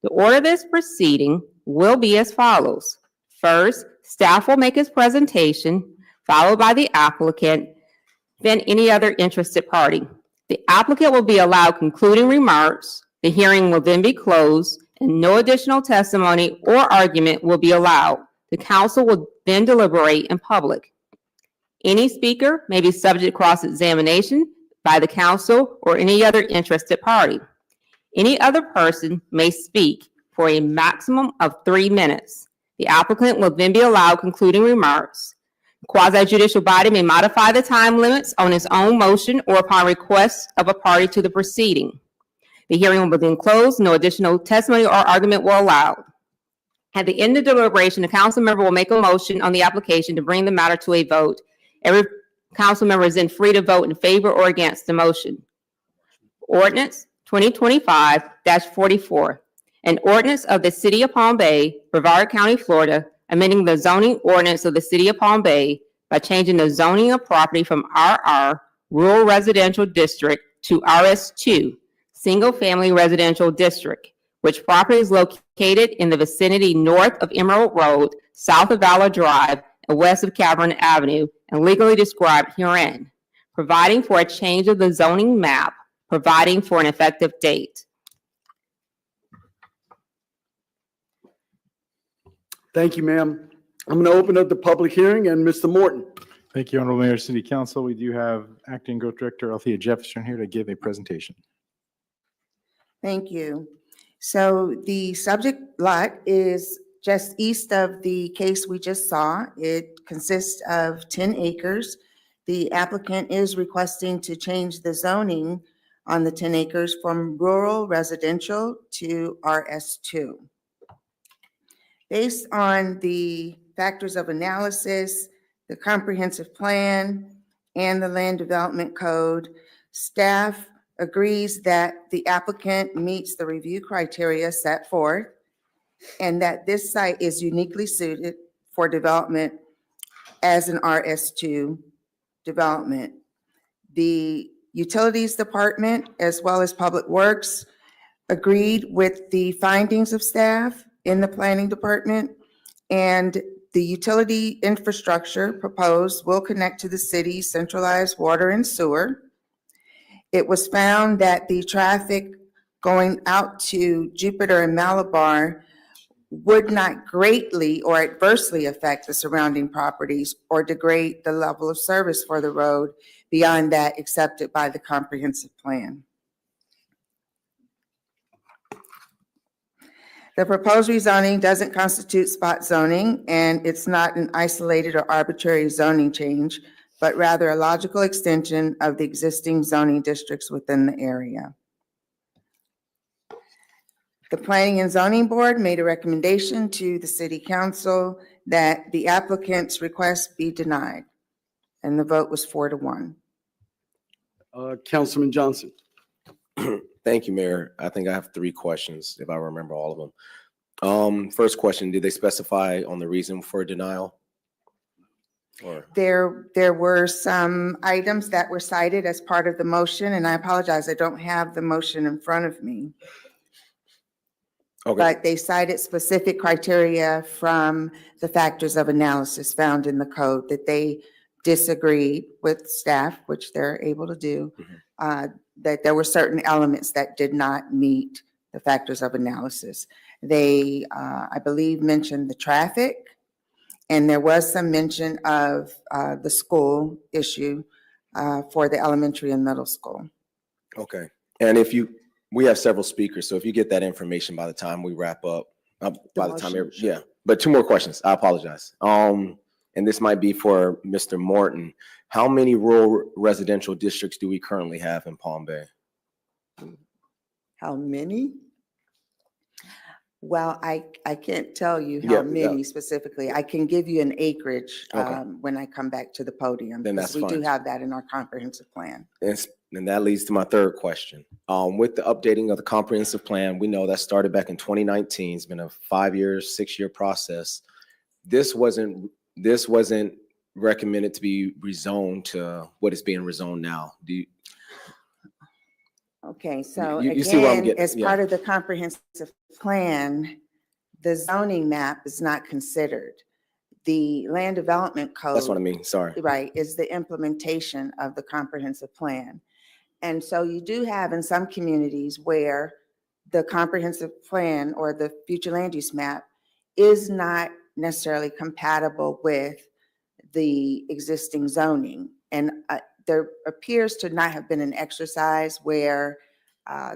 The order of this proceeding will be as follows. First, staff will make its presentation, followed by the applicant, then any other interested party. The applicant will be allowed concluding remarks. The hearing will then be closed, and no additional testimony or argument will be allowed. The council will then deliberate in public. Any speaker may be subject to cross-examination by the council or any other interested party. Any other person may speak for a maximum of 3 minutes. The applicant will then be allowed concluding remarks. The quasi-judicial body may modify the time limits on its own motion or upon request of a party to the proceeding. The hearing will then close. No additional testimony or argument will allow. At the end of deliberation, the council member will make a motion on the application to bring the matter to a vote. Every council member is then free to vote in favor or against the motion. Ordinance 2025-44, an ordinance of the City of Palm Bay, Brevard County, Florida, amending the zoning ordinance of the City of Palm Bay by changing the zoning of property from RR, Rural Residential District, to RS2, Single Family Residential District, which property is located in the vicinity north of Emerald Road, south of Valor Drive, and west of Cavern Avenue, and legally described herein, providing for a change of the zoning map, providing for an effective date. Thank you, ma'am. I'm going to open up the public hearing, and Mr. Morton. Thank you, Honorable Mayor, City Council. We do have Acting Growth Director Althea Jefferson here to give a presentation. Thank you. So the subject lot is just east of the case we just saw. It consists of 10 acres. The applicant is requesting to change the zoning on the 10 acres from rural residential to RS2. Based on the factors of analysis, the comprehensive plan, and the land development code, staff agrees that the applicant meets the review criteria set forth and that this site is uniquely suited for development as an RS2 development. The Utilities Department, as well as Public Works, agreed with the findings of staff in the Planning Department, and the utility infrastructure proposed will connect to the city's centralized water and sewer. It was found that the traffic going out to Jupiter and Malabar would not greatly or adversely affect the surrounding properties or degrade the level of service for the road beyond that accepted by the comprehensive plan. The proposed rezoning doesn't constitute spot zoning, and it's not an isolated or arbitrary zoning change, but rather a logical extension of the existing zoning districts within the area. The Planning and Zoning Board made a recommendation to the City Council that the applicant's request be denied, and the vote was 4-1. Councilman Johnson. Thank you, Mayor. I think I have 3 questions, if I remember all of them. First question, did they specify on the reason for denial? Or There were some items that were cited as part of the motion, and I apologize, I don't have the motion in front of me. Okay. But they cited specific criteria from the factors of analysis found in the code that they disagreed with staff, which they're able to do, that there were certain elements that did not meet the factors of analysis. They, I believe, mentioned the traffic, and there was some mention of the school issue for the elementary and middle school. Okay. And we have several speakers, so if you get that information by the time we wrap up, yeah. But two more questions. I apologize. And this might be for Mr. Morton. How many rural residential districts do we currently have in Palm Bay? How many? Well, I can't tell you how many specifically. I can give you an acreage when I come back to the podium. Then that's because we do fine. have that in our comprehensive plan. And that leads to my third question. With the updating of the comprehensive plan, we know that started back in 2019. It's been a 5-year, 6-year process. This wasn't recommended to be rezoned to what is being rezoned now. Okay, so You see where I'm again, getting- as yeah. part of the comprehensive plan, the zoning map is not considered. The land development code. That's what I mean, sorry. Right, is the implementation of the comprehensive plan. And so you do have in some communities where the comprehensive plan or the future land use map is not necessarily compatible with the existing zoning. And there appears to not have been an exercise where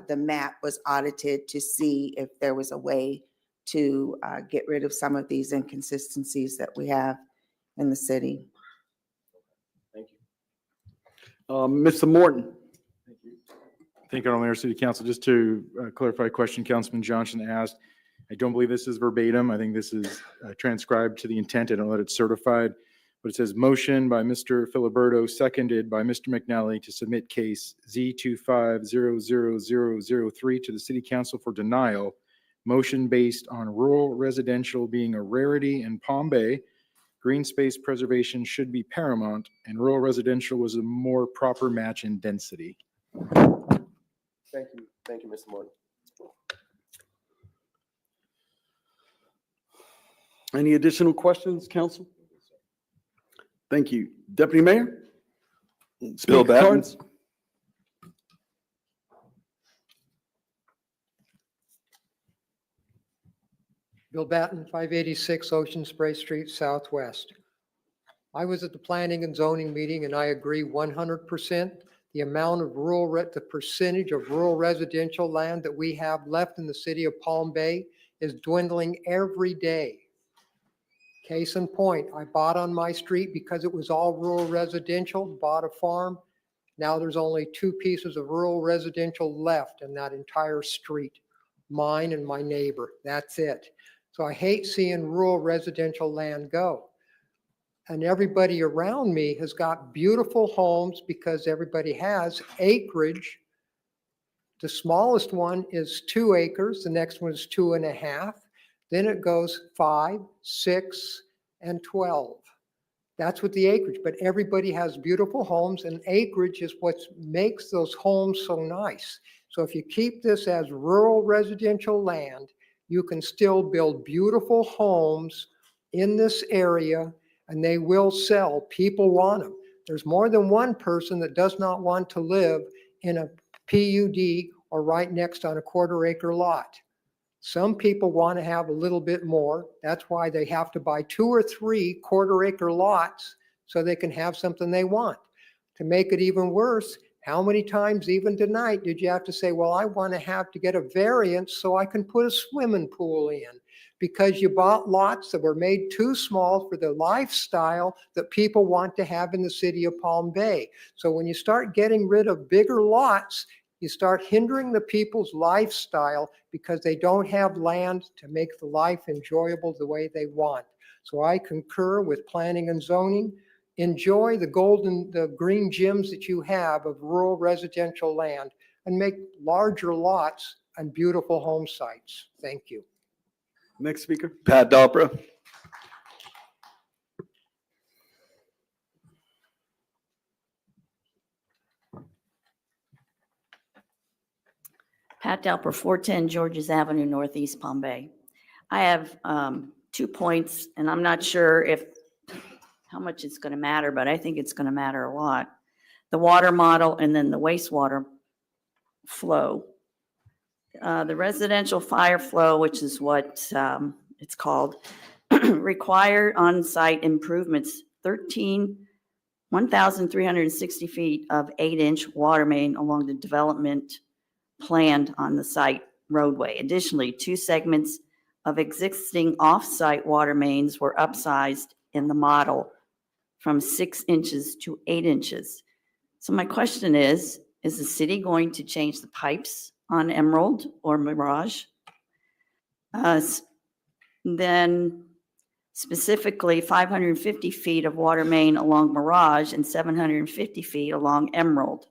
the map was audited to see if there was a way to get rid of some of these inconsistencies that we have in the city. Thank you. Mr. Morton. Thank you, Mayor, City Council. Just to clarify a question Councilman Johnson asked, I don't believe this is verbatim. I think this is transcribed to the intent. I don't know that it's certified, but it says motion by Mr. Filiberto, seconded by Mr. McNally to submit case Z2500003 to the City Council for denial. Motion based on rural residential being a rarity in Palm Bay. Green space preservation should be paramount, and rural residential was a more proper match in density. Thank you, Mr. Morton. Any additional questions, council? Thank you. Deputy Mayor? Bill Speaker Batten. cards? Bill Batten, 586 Ocean Spray Street, Southwest. I was at the planning and zoning meeting and I agree 100%. The amount of the percentage of rural residential land that we have left in the city of Palm Bay is dwindling every day. Case in point, I bought on my street because it was all rural residential, bought a farm. Now there's only 2 pieces of rural residential left in that entire street, mine and my neighbor. That's it. So I hate seeing rural residential land go. And everybody around me has got beautiful homes because everybody has acreage. The smallest one is 2 acres. The next one is 2.5. Then it goes 5, 6, and 12. That's what the acreage, but everybody has beautiful homes and acreage is what makes those homes so nice. So if you keep this as rural residential land, you can still build beautiful homes in this area and they will sell. People want them. There's more than one person that does not want to live in a PUD or right next on a 1/4 acre lot. Some people want to have a little bit more. That's why they have to buy 2 or 3 1/4 acre lots so they can have something they want. To make it even worse, how many times even tonight did you have to say, well, I want to have to get a variance so I can put a swimming pool in? Because you bought lots that were made too small for the lifestyle that people want to have in the city of Palm Bay. So when you start getting rid of bigger lots, you start hindering the people's lifestyle because they don't have land to make the life enjoyable the way they want. So I concur with planning and zoning. Enjoy the green gems that you have of rural residential land and make larger lots and beautiful home sites. Thank you. Next speaker. Pat Dalpra. Pat Dalper, 410 Georges Avenue, Northeast Palm Bay. I have 2 points, and I'm not sure if how much it's going to matter, but I think it's going to matter a lot. The water model and then the wastewater flow. The residential fire flow, which is what it's called, require on-site improvements, 1,360 feet of 8-inch water main along the development planned on the site roadway. Additionally, 2 segments of existing off-site water mains were upsized in the model from 6 inches to 8 inches. So my question is the city going to change the pipes on Emerald or Mirage? Then specifically 550 feet of water main along Mirage and 750 feet along Emerald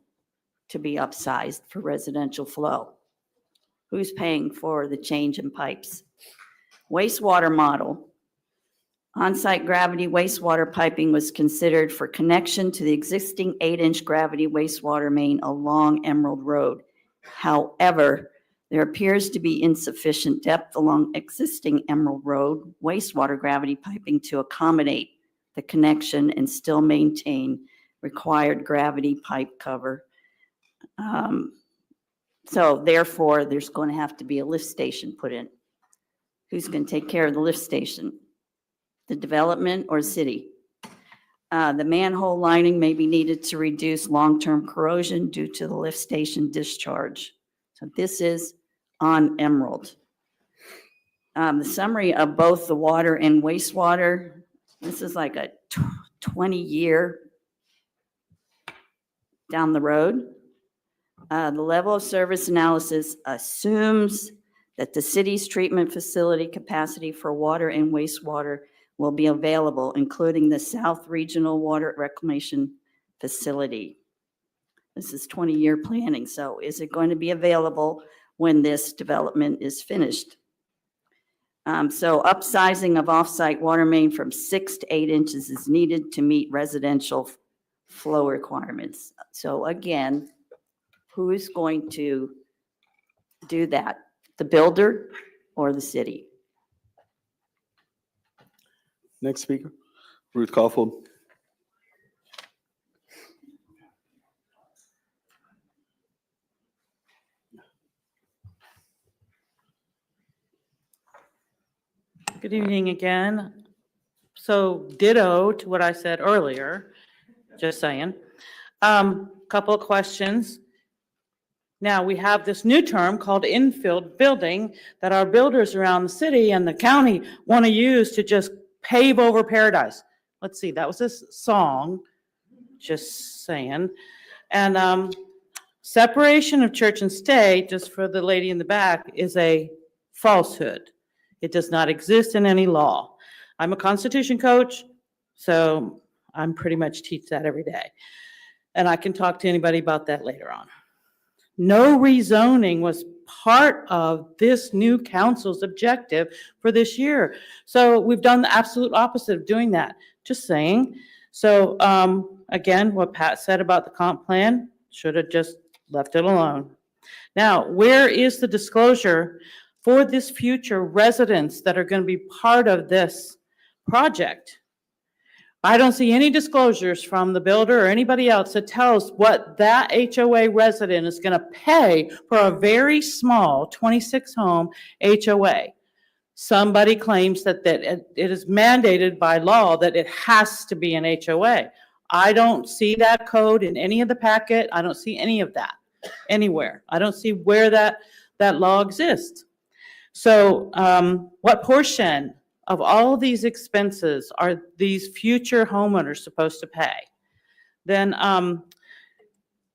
to be upsized for residential flow. Who's paying for the change in pipes? Wastewater model. On-site gravity wastewater piping was considered for connection to the existing 8-inch gravity wastewater main along Emerald Road. However, there appears to be insufficient depth along existing Emerald Road wastewater gravity piping to accommodate the connection and still maintain required gravity pipe cover. So therefore, there's going to have to be a lift station put in. Who's going to take care of the lift station? The development or city? The manhole lining may be needed to reduce long-term corrosion due to the lift station discharge. So this is on Emerald. The summary of both the water and wastewater, this is like a 20-year down the road. The level of service analysis assumes that the city's treatment facility capacity for water and wastewater will be available, including the South Regional Water Reclamation Facility. This is 20-year planning, so is it going to be available when this development is finished? So upsizing of off-site water main from 6 to 8 inches is needed to meet residential flow requirements. So again, who is going to do that? The builder or the city? Next speaker. Ruth Caulfield. Good evening again. So ditto to what I said earlier, just saying. Couple of questions. Now, we have this new term called infill building that our builders around the city and the county want to use to just pave over paradise. Let's see, that was this song, just saying. And separation of church and state, just for the lady in the back, is a falsehood. It does not exist in any law. I'm a Constitution coach, so I'm pretty much teach that every day. And I can talk to anybody about that later on. No rezoning was part of this new council's objective for this year. So we've done the absolute opposite of doing that, just saying. So again, what Pat said about the comp plan, should have just left it alone. Now, where is the disclosure for this future residents that are going to be part of this project? I don't see any disclosures from the builder or anybody else that tells what that HOA resident is going to pay for a very small 26-home HOA. Somebody claims that it is mandated by law that it has to be an HOA. I don't see that code in any of the packet. I don't see any of that anywhere. I don't see where that law exists. So what portion of all these expenses are these future homeowners supposed to pay? Then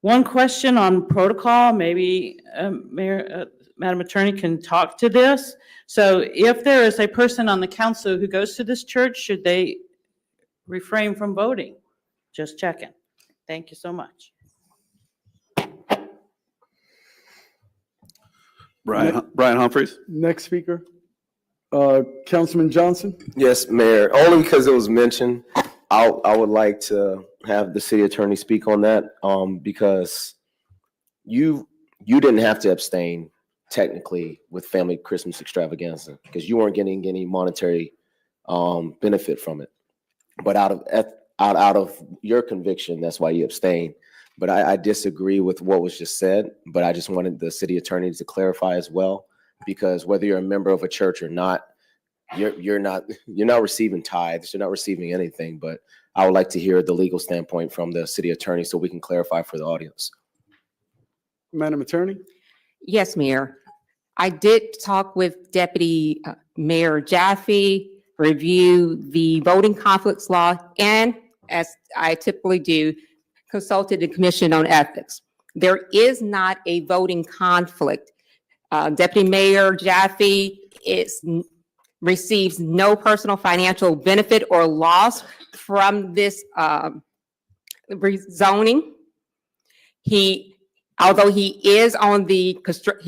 one question on protocol, maybe Madam Attorney can talk to this. So if there is a person on the council who goes to this church, should they refrain from voting? Just checking. Thank you so much. Brian Humphreys. Next speaker. Councilman Johnson. Yes, Mayor, only because it was mentioned, I would like to have the city attorney speak on that, because you didn't have to abstain technically with family Christmas extravaganza because you weren't getting any monetary benefit from it. but out of your conviction, that's why you abstain. But I disagree with what was just said, but I just wanted the city attorney to clarify as well, because whether you're a member of a church or not, you're not receiving tithes, you're not receiving anything. But I would like to hear the legal standpoint from the city attorney so we can clarify for the audience. Madam Attorney? Yes, Mayor. I did talk with Deputy Mayor Jaffe, review the voting conflicts law, and as I typically do, consulted the Commission on Ethics. There is not a voting conflict. Deputy Mayor Jaffe receives no personal financial benefit or loss from this rezoning. Although he is on he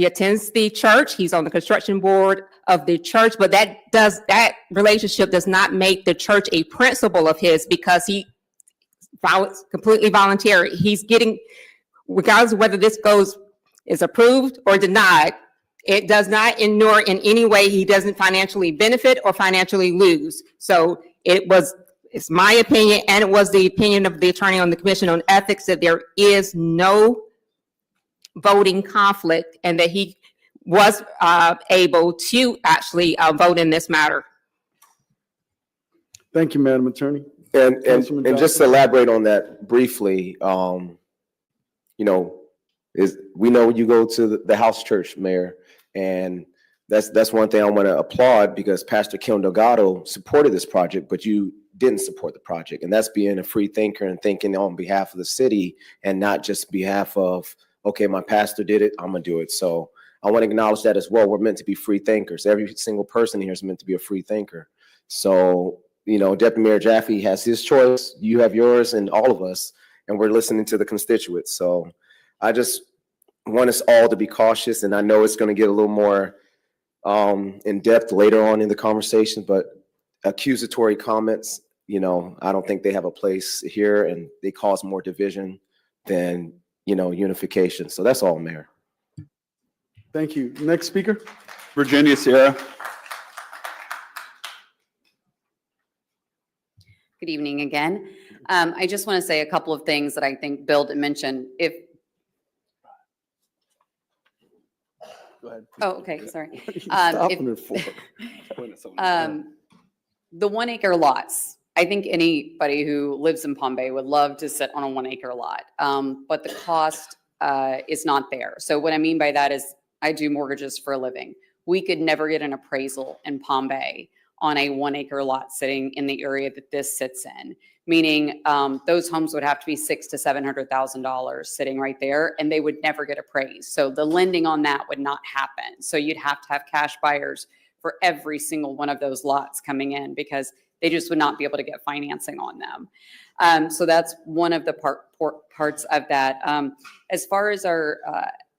attends the church, he's on the construction board of the church, but that relationship does not make the church a principal of his, because he completely voluntary. He's getting, regardless of whether this is approved or denied, it does not inure in any way. He doesn't financially benefit or financially lose. So it's my opinion, and it was the opinion of the attorney on the Commission on Ethics, that there is no voting conflict and that he was able to actually vote in this matter. Thank you, Madam Attorney. And Councilman just to Johnson? elaborate on that briefly, we know you go to the house church, Mayor, and that's one thing I want to applaud, because Pastor Kim Delgado supported this project, but you didn't support the project. And that's being a free thinker and thinking on behalf of the city and not just behalf of, okay, my pastor did it, I'm gonna do it. So I want to acknowledge that as well. We're meant to be free thinkers. Every single person here is meant to be a free thinker. So, Deputy Mayor Jaffe has his choice, you have yours, and all of us, and we're listening to the constituents. So I just want us all to be cautious, and I know it's going to get a little more in depth later on in the conversation, but accusatory comments, I don't think they have a place here, and they cause more division than, unification. So that's all, Mayor. Thank you. Next speaker? Virginia Sierra. Good evening again. I just want to say a couple of things that I think Bill did mention. Go ahead. Oh, okay, sorry. Stopping her for. The 1 acre lots. I think anybody who lives in Palm Bay would love to sit on a 1 acre lot, but the cost is not there. So what I mean by that is I do mortgages for a living. We could never get an appraisal in Palm Bay on a 1 acre lot sitting in the area that this sits in, meaning those homes would have to be $600,000 to $700,000 sitting right there, and they would never get appraised. So the lending on that would not happen. So you'd have to have cash buyers for every single one of those lots coming in, because they just would not be able to get financing on them. So that's one of the parts of that. As far as our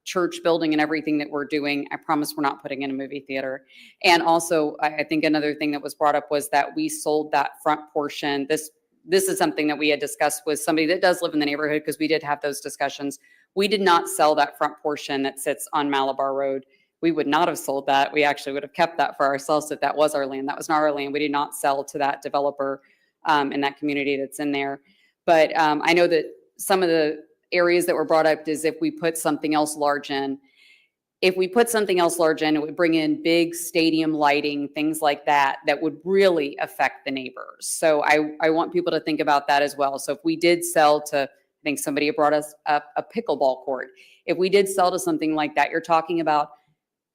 church building and everything that we're doing, I promise we're not putting in a movie theater. And also, I think another thing that was brought up was that we sold that front portion. This is something that we had discussed with somebody that does live in the neighborhood, because we did have those discussions. We did not sell that front portion that sits on Malabar Road. We would not have sold that. We actually would have kept that for ourselves if that was our land. That was not our land. We did not sell to that developer in that community that's in there. But I know that some of the areas that were brought up is if we put something else large in. If we put something else large in, it would bring in big stadium lighting, things like that, that would really affect the neighbors. So I want people to think about that as well. So if we did sell to, I think somebody brought us up a pickleball court. If we did sell to something like that, you're talking about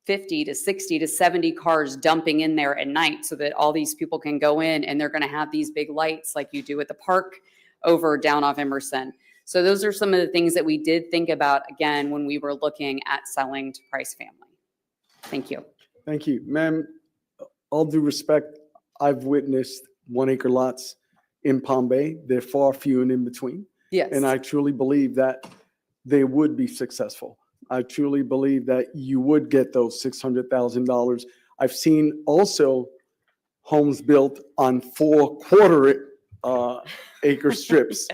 50 to 60 to 70 cars dumping in there at night so that all these people can go in, and they're going to have these big lights like you do at the park over down off Emerson. So those are some of the things that we did think about, again, when we were looking at selling to Price Family. Thank you. Thank you. Ma'am, all due respect, I've witnessed 1 acre lots in Palm Bay. They're far few and in between. Yes. And I truly believe that they would be successful. I truly believe that you would get those $600,000. I've seen also homes built on 4 quarter acre strips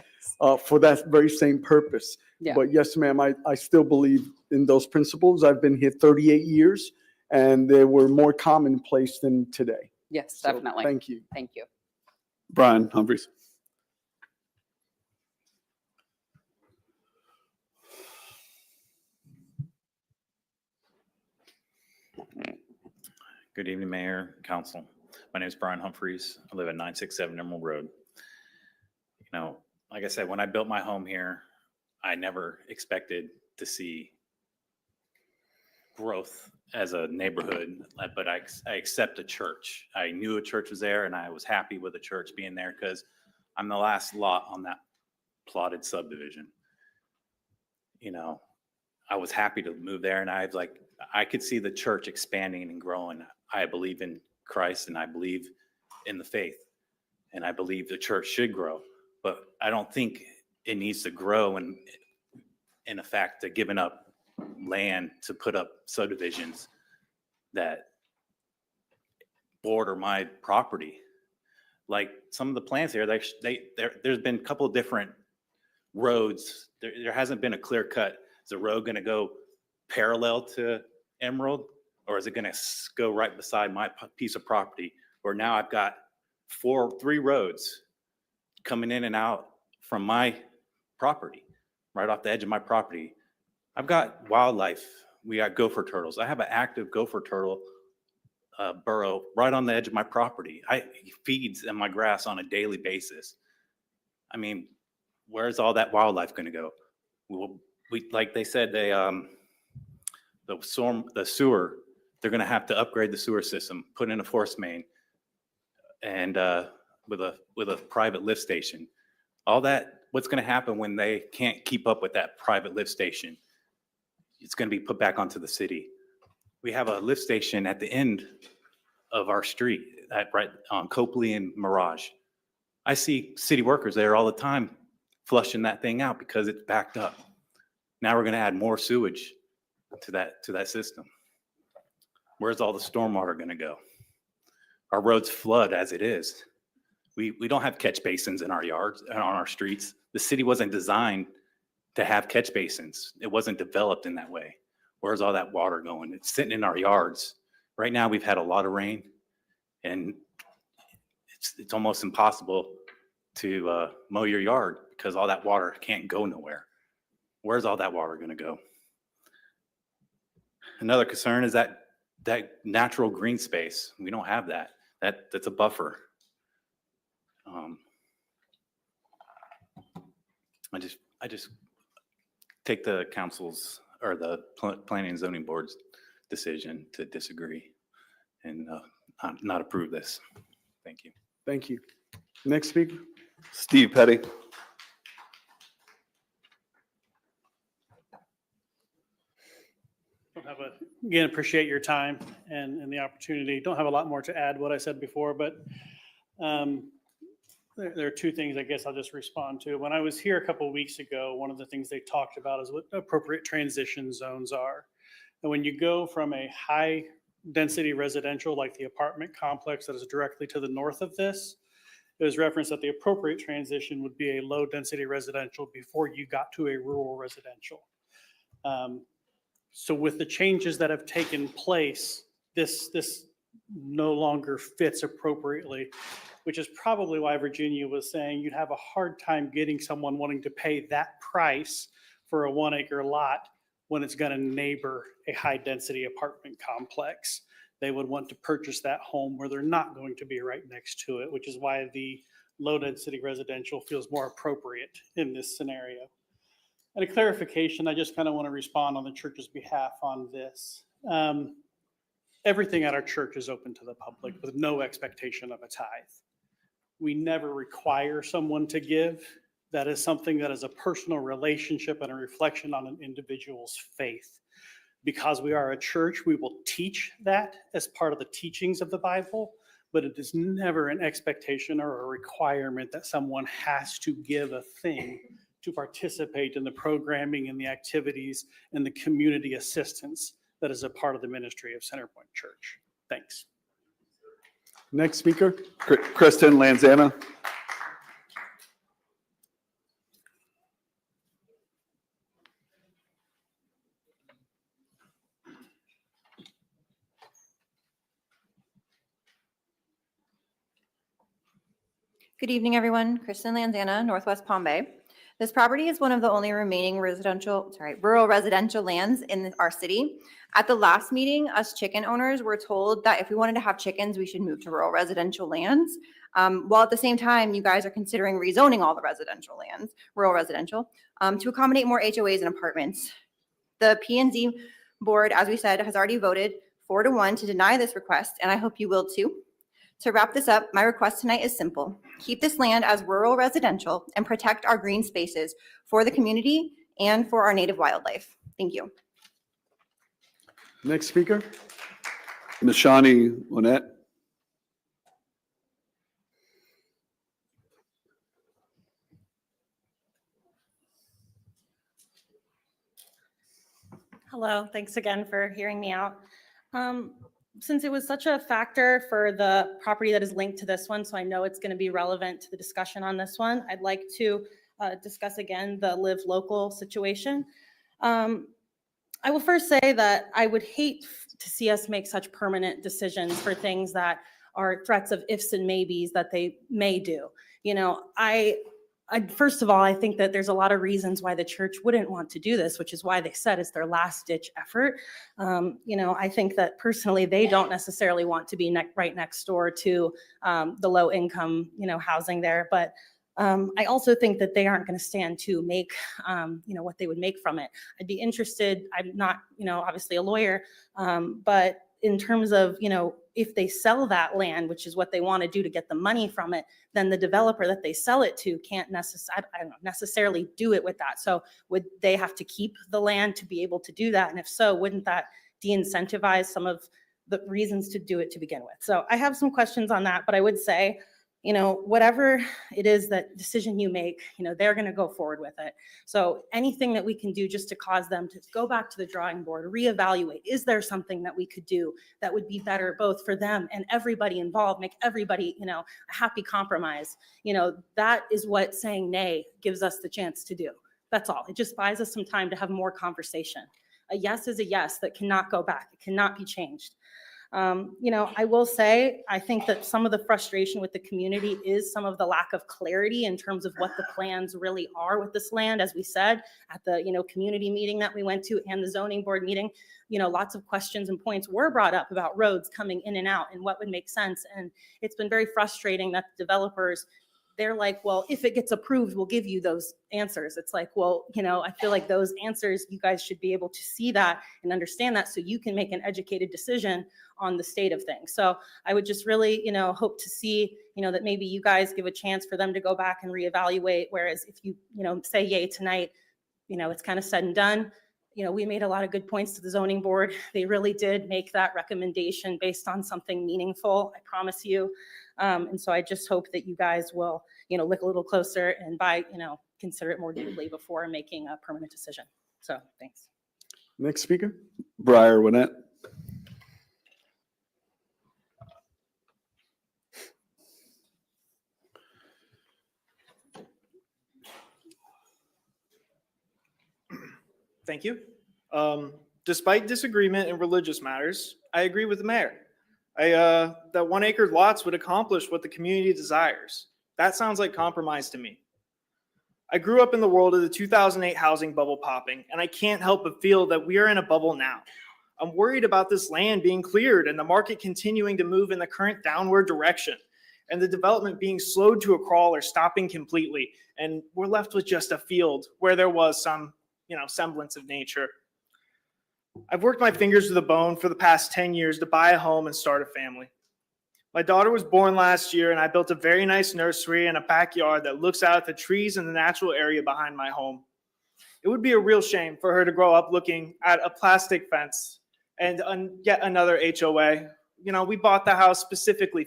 for that very same purpose. Yeah. But yes, ma'am, I still believe in those principles. I've been here 38 years, and they were more commonplace than today. Yes, So, definitely. thank you. Thank you. Brian Humphreys. Good evening, Mayor, Council. My name is Brian Humphreys. I live at 967 Emerald Road. You know, like I said, when I built my home here, I never expected to see growth as a neighborhood, but I accept a church. I knew a church was there, and I was happy with the church being there because I'm the last lot on that plotted subdivision. You know, I was happy to move there, and I could see the church expanding and growing. I believe in Christ, and I believe in the faith, and I believe the church should grow, but I don't think it needs to grow in effect to giving up land to put up subdivisions that border my property. Like some of the plans here, there's been a couple of different roads. There hasn't been a clear cut. Is the road going to go parallel to Emerald, or is it going to go right beside my piece of property? Where now I've got three roads coming in and out from my property, right off the edge of my property. I've got wildlife. We got gopher turtles. I have an active gopher turtle burrow right on the edge of my property. He feeds in my grass on a daily basis. I mean, where's all that wildlife going to go? Like they said, the sewer, they're going to have to upgrade the sewer system, put in a force main, and with a private lift station. All that, what's going to happen when they can't keep up with that private lift station? It's going to be put back onto the city. We have a lift station at the end of our street, right on Copley and Mirage. I see city workers there all the time flushing that thing out because it's backed up. Now we're going to add more sewage to that system. Where's all the stormwater going to go? Our roads flood as it is. We don't have catch basins in our yards and on our streets. The city wasn't designed to have catch basins. It wasn't developed in that way. Where's all that water going? It's sitting in our yards. Right now, we've had a lot of rain, and it's almost impossible to mow your yard because all that water can't go nowhere. Where's all that water going to go? Another concern is that natural green space. We don't have that. That's a buffer. I just take the council's or the planning and zoning board's decision to disagree and not approve this. Thank you. Thank you. Next speaker. Steve Petty. Again, appreciate your time and the opportunity. Don't have a lot more to add what I said before, but there are two things I guess I'll just respond to. When I was here a couple of weeks ago, one of the things they talked about is what appropriate transition zones are. And when you go from a high density residential like the apartment complex that is directly to the north of this, it was referenced that the appropriate transition would be a low density residential before you got to a rural residential. So with the changes that have taken place, this no longer fits appropriately, which is probably why Virginia was saying you'd have a hard time getting someone wanting to pay that price for a 1 acre lot when it's going to neighbor a high density apartment complex. They would want to purchase that home where they're not going to be right next to it, which is why the low density residential feels more appropriate in this scenario. And a clarification, I just kind of want to respond on the church's behalf on this. Everything at our church is open to the public with no expectation of a tithe. We never require someone to give. That is something that is a personal relationship and a reflection on an individual's faith. Because we are a church, we will teach that as part of the teachings of the Bible, but it is never an expectation or a requirement that someone has to give a thing to participate in the programming and the activities and the community assistance that is a part of the ministry of Centerpoint Church. Thanks. Next speaker. Kristen Lanzana. Good evening, everyone. Kristen Lanzana, Northwest Palm Bay. This property is one of the only remaining rural residential lands in our city. At the last meeting, us chicken owners were told that if we wanted to have chickens, we should move to rural residential lands. While at the same time, you guys are considering rezoning all the residential lands, rural residential, to accommodate more HOAs and apartments. The P&Z board, as we said, has already voted 4-1 to deny this request, and I hope you will too. To wrap this up, my request tonight is simple. Keep this land as rural residential and protect our green spaces for the community and for our native wildlife. Thank you. Next speaker. Ms. Shawnee Winnett. Hello, thanks again for hearing me out. Since it was such a factor for the property that is linked to this one, so I know it's going to be relevant to the discussion on this one, I'd like to discuss again the live local situation. I will first say that I would hate to see us make such permanent decisions for things that are threats of ifs and maybes that they may do. You know, first of all, I think that there's a lot of reasons why the church wouldn't want to do this, which is why they said it's their last ditch effort. You know, I think that personally, they don't necessarily want to be right next door to the low income, housing there. But I also think that they aren't going to stand to make, what they would make from it. I'd be interested, I'm not, obviously a lawyer, but in terms of, if they sell that land, which is what they want to do to get the money from it, then the developer that they sell it to can't necessarily do it with that. So would they have to keep the land to be able to do that? And if so, wouldn't that de-incentivize some of the reasons to do it to begin with? So I have some questions on that, but I would say, whatever it is that decision you make, they're going to go forward with it. So anything that we can do just to cause them to go back to the drawing board, reevaluate, is there something that we could do that would be better both for them and everybody involved, make everybody, a happy compromise? That is what saying nay gives us the chance to do. That's all. It just buys us some time to have more conversation. A yes is a yes that cannot go back. It cannot be changed. I will say, I think that some of the frustration with the community is some of the lack of clarity in terms of what the plans really are with this land. As we said, at the, community meeting that we went to and the zoning board meeting, lots of questions and points were brought up about roads coming in and out and what would make sense. And it's been very frustrating that the developers, they're like, well, if it gets approved, we'll give you those answers. It's like, well, I feel like those answers, you guys should be able to see that and understand that so you can make an educated decision on the state of things. So I would just really, hope to see, that maybe you guys give a chance for them to go back and reevaluate. Whereas if you, say yay tonight, it's kind of said and done. We made a lot of good points to the zoning board. They really did make that recommendation based on something meaningful, I promise you. And so I just hope that you guys will, look a little closer and consider it more deeply before making a permanent decision. So thanks. Next speaker. Briar Winnett. Thank you. Despite disagreement in religious matters, I agree with the mayor. That 1 acre lots would accomplish what the community desires. That sounds like compromise to me. I grew up in the world of the 2008 housing bubble popping, and I can't help but feel that we are in a bubble now. I'm worried about this land being cleared and the market continuing to move in the current downward direction, and the development being slowed to a crawl or stopping completely, and we're left with just a field where there was some semblance of nature. I've worked my fingers to the bone for the past 10 years to buy a home and start a family. My daughter was born last year, and I built a very nice nursery and a backyard that looks out at the trees and the natural area behind my home. It would be a real shame for her to grow up looking at a plastic fence and yet another HOA. We bought the house specifically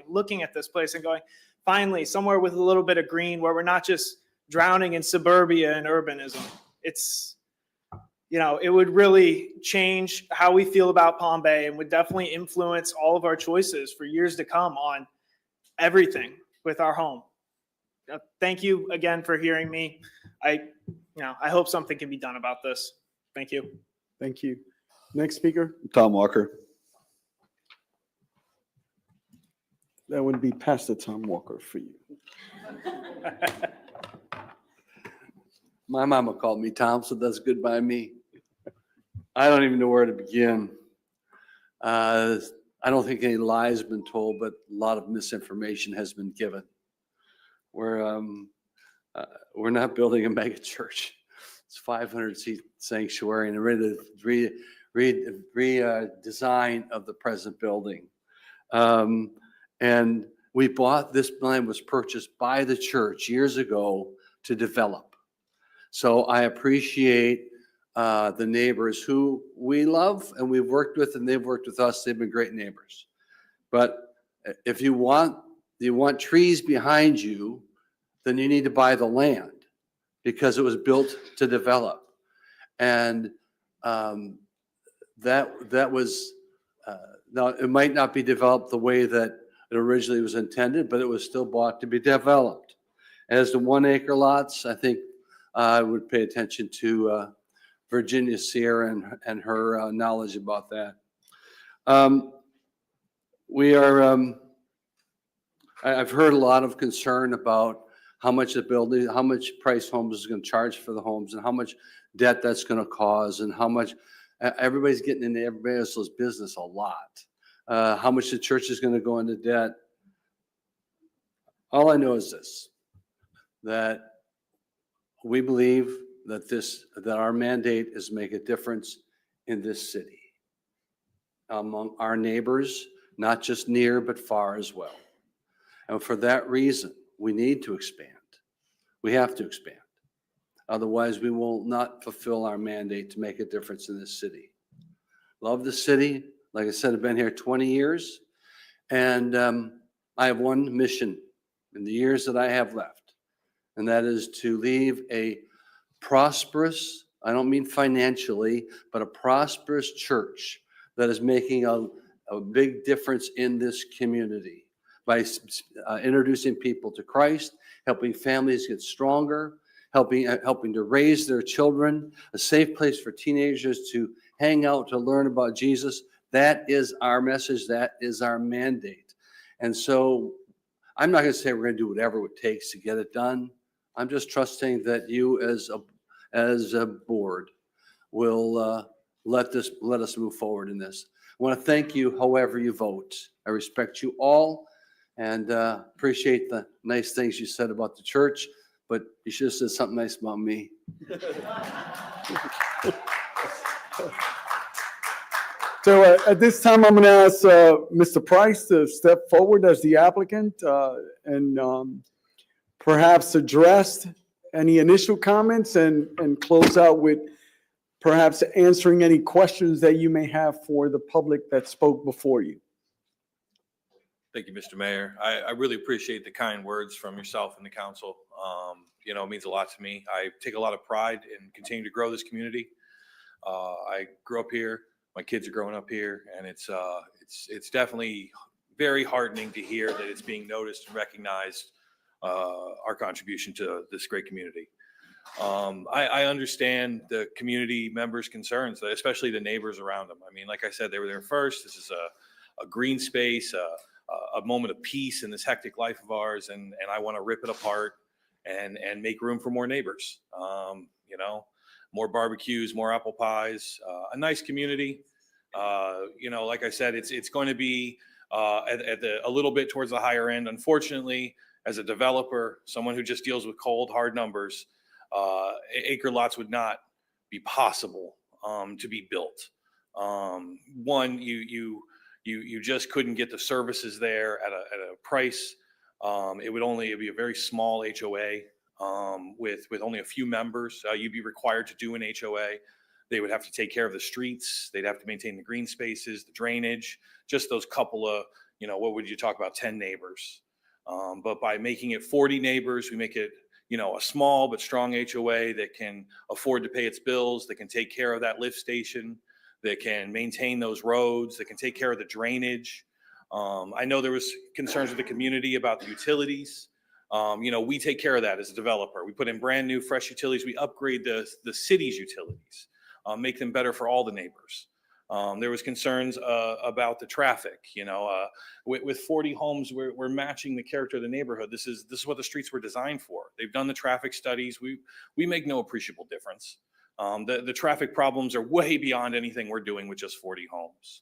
looking at this place and going, finally, somewhere with a little bit of green where we're not just drowning in suburbia and urbanism. It would really change how we feel about Palm Bay and would definitely influence all of our choices for years to come on everything with our home. Thank you again for hearing me. I hope something can be done about this. Thank you. Thank you. Next speaker. Tom Walker. That would be Pastor Tom Walker for you. My mama called me Tom, so that's good by me. I don't even know where to begin. I don't think any lies have been told, but a lot of misinformation has been given. We're not building a mega church. It's 500-seat sanctuary and a redesign of the present building. And we bought, this land was purchased by the church years ago to develop. So I appreciate the neighbors who we love and we've worked with, and they've worked with us. They've been great neighbors. But if you want trees behind you, then you need to buy the land because it was built to develop. And that was, now it might not be developed the way that it originally was intended, but it was still bought to be developed. As the 1 acre lots, I think I would pay attention to Virginia Sierra and her knowledge about that. I've heard a lot of concern about how much how much Price Homes is going to charge for the homes and how much debt that's going to cause and how much everybody's getting into everybody else's business a lot. How much the church is going to go into debt. All I know is this, that we believe that our mandate is to make a difference in this city among our neighbors, not just near, but far as well. And for that reason, we need to expand. We have to expand. Otherwise, we will not fulfill our mandate to make a difference in this city. Love the city. Like I said, I've been here 20 years, and I have one mission in the years that I have left, and that is to leave a prosperous, I don't mean financially, but a prosperous church that is making a big difference in this community by introducing people to Christ, helping families get stronger, helping to raise their children, a safe place for teenagers to hang out, to learn about Jesus. That is our message. That is our mandate. And so I'm not going to say we're going to do whatever it takes to get it done. I'm just trusting that you as a board will let us move forward in this. I want to thank you however you vote. I respect you all and appreciate the nice things you said about the church, but you should have said something nice about me. So at this time, I'm going to ask Mr. Price to step forward as the applicant and perhaps address any initial comments and close out with perhaps answering any questions that you may have for the public that spoke before you. Thank you, Mr. Mayor. I really appreciate the kind words from yourself and the council. It means a lot to me. I take a lot of pride in continuing to grow this community. I grew up here. My kids are growing up here, and it's definitely very heartening to hear that it's being noticed and recognized, our contribution to this great community. I understand the community members' concerns, especially the neighbors around them. I mean, like I said, they were there first. This is a green space, a moment of peace in this hectic life of ours, and I want to rip it apart and make room for more neighbors. More barbecues, more apple pies, a nice community. Like I said, it's going to be a little bit towards the higher end. Unfortunately, as a developer, someone who just deals with cold, hard numbers, acre lots would not be possible to be built. One, you just couldn't get the services there at a price. It would be a very small HOA. With only a few members, you'd be required to do an HOA. They would have to take care of the streets. They'd have to maintain the green spaces, the drainage, just those couple of, what would you talk about, 10 neighbors. But by making it 40 neighbors, we make it, a small but strong HOA that can afford to pay its bills, that can take care of that lift station, that can maintain those roads, that can take care of the drainage. I know there was concerns with the community about the utilities. We take care of that as a developer. We put in brand new fresh utilities. We upgrade the city's utilities, make them better for all the neighbors. There was concerns about the traffic, with 40 homes, we're matching the character of the neighborhood. This is what the streets were designed for. They've done the traffic studies. We make no appreciable difference. The traffic problems are way beyond anything we're doing with just 40 homes.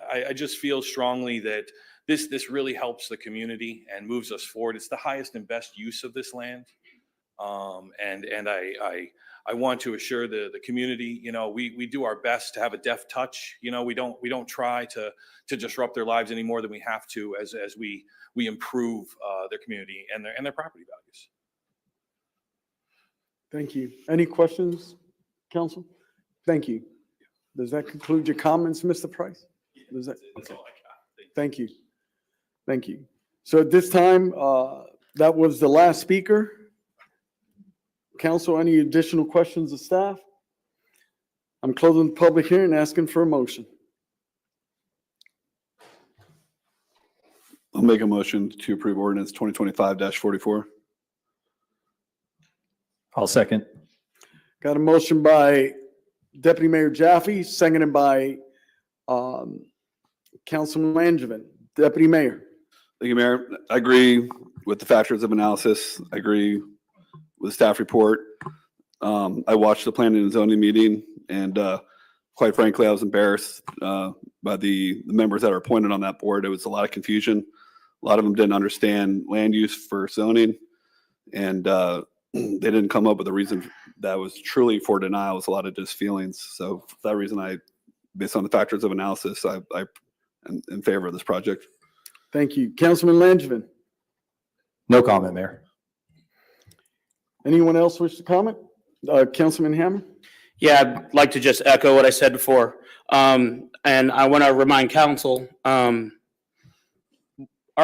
I just feel strongly that this really helps the community and moves us forward. It's the highest and best use of this land. And I want to assure the community, we do our best to have a deft touch. We don't try to disrupt their lives any more than we have to as we improve their community and their property values. Thank you. Any questions, council? Thank you. Does that conclude your comments, Mr. Price? Does that? Okay. Thank you. Thank you. So at this time, that was the last speaker. Council, any additional questions of staff? I'm closing the public hearing and asking for a motion. I'll make a motion to approve ordinance 2025-44. I'll second. Got a motion by Deputy Mayor Jaffe, seconded by Councilman Langevin. Deputy Mayor. Thank you, Mayor. I agree with the factors of analysis. I agree with the staff report. I watched the planning and zoning meeting, and quite frankly, I was embarrassed by the members that are appointed on that board. It was a lot of confusion. A lot of them didn't understand land use for zoning, and they didn't come up with a reason that was truly for denial. It was a lot of just feelings. So for that reason, based on the factors of analysis, I am in favor of this project. Thank you. Councilman Langevin. No comment, Mayor. Anyone else wish to comment? Councilman Hammer? Yeah, I'd like to just echo what I said before. And I want to remind council, our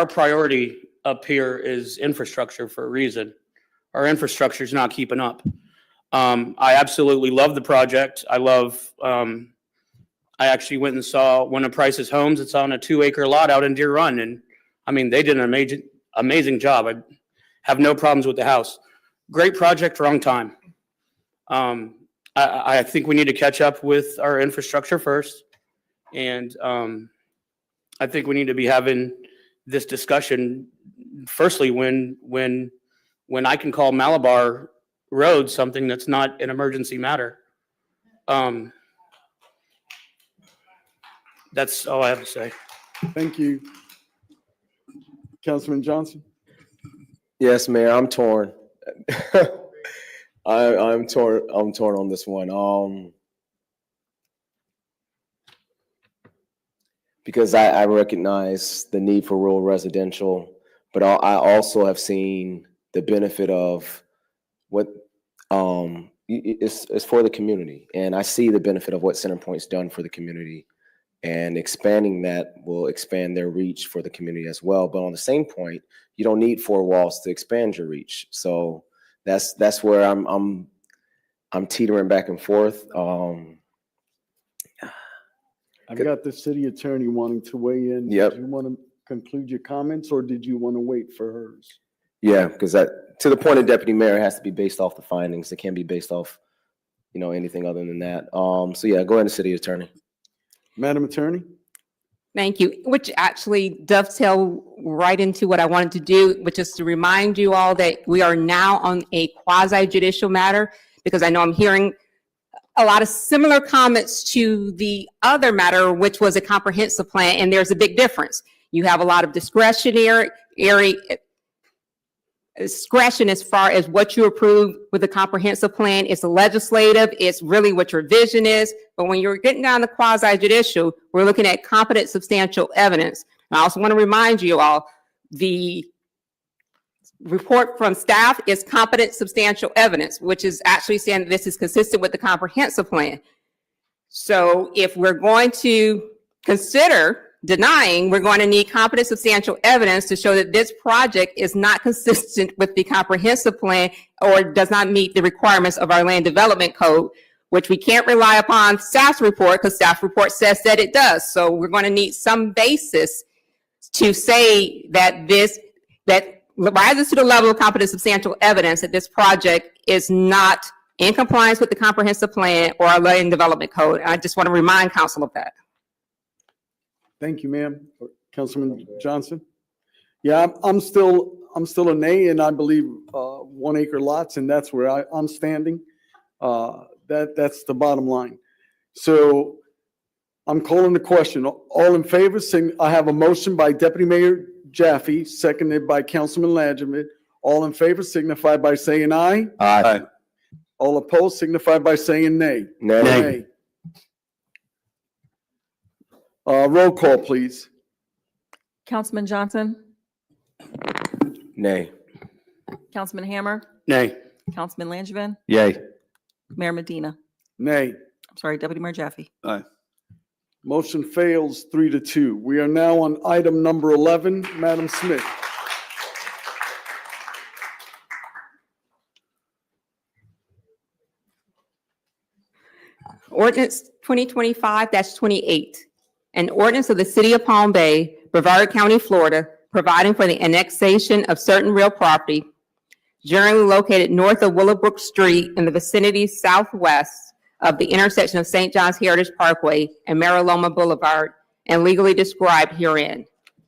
priority up here is infrastructure for a reason. Our infrastructure is not keeping up. I absolutely love the project. I actually went and saw one of Price's homes. It's on a 2-acre lot out in Deer Run. And I mean, they did an amazing job. I have no problems with the house. Great project, wrong time. I think we need to catch up with our infrastructure first. And I think we need to be having this discussion firstly when I can call Malabar Road something that's not an emergency matter. That's all I have to say. Thank you. Councilman Johnson? Yes, Mayor, I'm torn. I'm torn on this one. Because I recognize the need for rural residential, but I also have seen the benefit of what it's for the community, and I see the benefit of what CenterPoint's done for the community, and expanding that will expand their reach for the community as well. But on the same point, you don't need 4 walls to expand your reach. So that's where I'm teetering back and forth. I've got the city attorney wanting to weigh in. Yep. Do you want to conclude your comments, or did you want to wait for hers? Yeah, because to the point of deputy mayor, it has to be based off the findings. It can't be based off, anything other than that. So yeah, go ahead, city attorney. Madam Attorney? Thank you, which actually dovetail right into what I wanted to do, which is to remind you all that we are now on a quasi judicial matter, because I know I'm hearing a lot of similar comments to the other matter, which was a comprehensive plan, and there's a big difference. You have a lot of discretion as far as what you approve with a comprehensive plan. It's legislative, it's really what your vision is. But when you're getting down to quasi judicial, we're looking at competent substantial evidence. And I also want to remind you all, the report from staff is competent substantial evidence, which is actually saying that this is consistent with the comprehensive plan. So if we're going to consider denying, we're going to need competent substantial evidence to show that this project is not consistent with the comprehensive plan or does not meet the requirements of our land development code, which we can't rely upon staff's report because staff report says that it does. So we're going to need some basis to say that that rises to the level of competent substantial evidence that this project is not in compliance with the comprehensive plan or our land development code. I just want to remind council of that. Thank you, ma'am. Councilman Johnson? Yeah, I'm still a nay, and I believe 1 acre lots, and that's where I'm standing. That's the bottom line. So I'm calling the question. All in favor, I have a motion by Deputy Mayor Jaffe, seconded by Councilman Langevin. All in favor signify by saying aye. Aye. All opposed signify by saying nay. Nay. Roll call, please. Councilman Johnson, Nay. Councilman Hammer, Nay. Councilman Langevin, Yay. Mayor Medina. Nay. I'm sorry, Deputy Mayor Jaffe. Aye. Motion fails 3-2. We are now on item number 11. Madam Smith. Ordinance 2025-28, an ordinance of the City of Palm Bay, Brevard County, Florida, providing for the annexation of certain real property generally located north of Willowbrook Street in the vicinity southwest of the intersection of St. John's Heritage Parkway and Mariloma Boulevard, and legally described herein.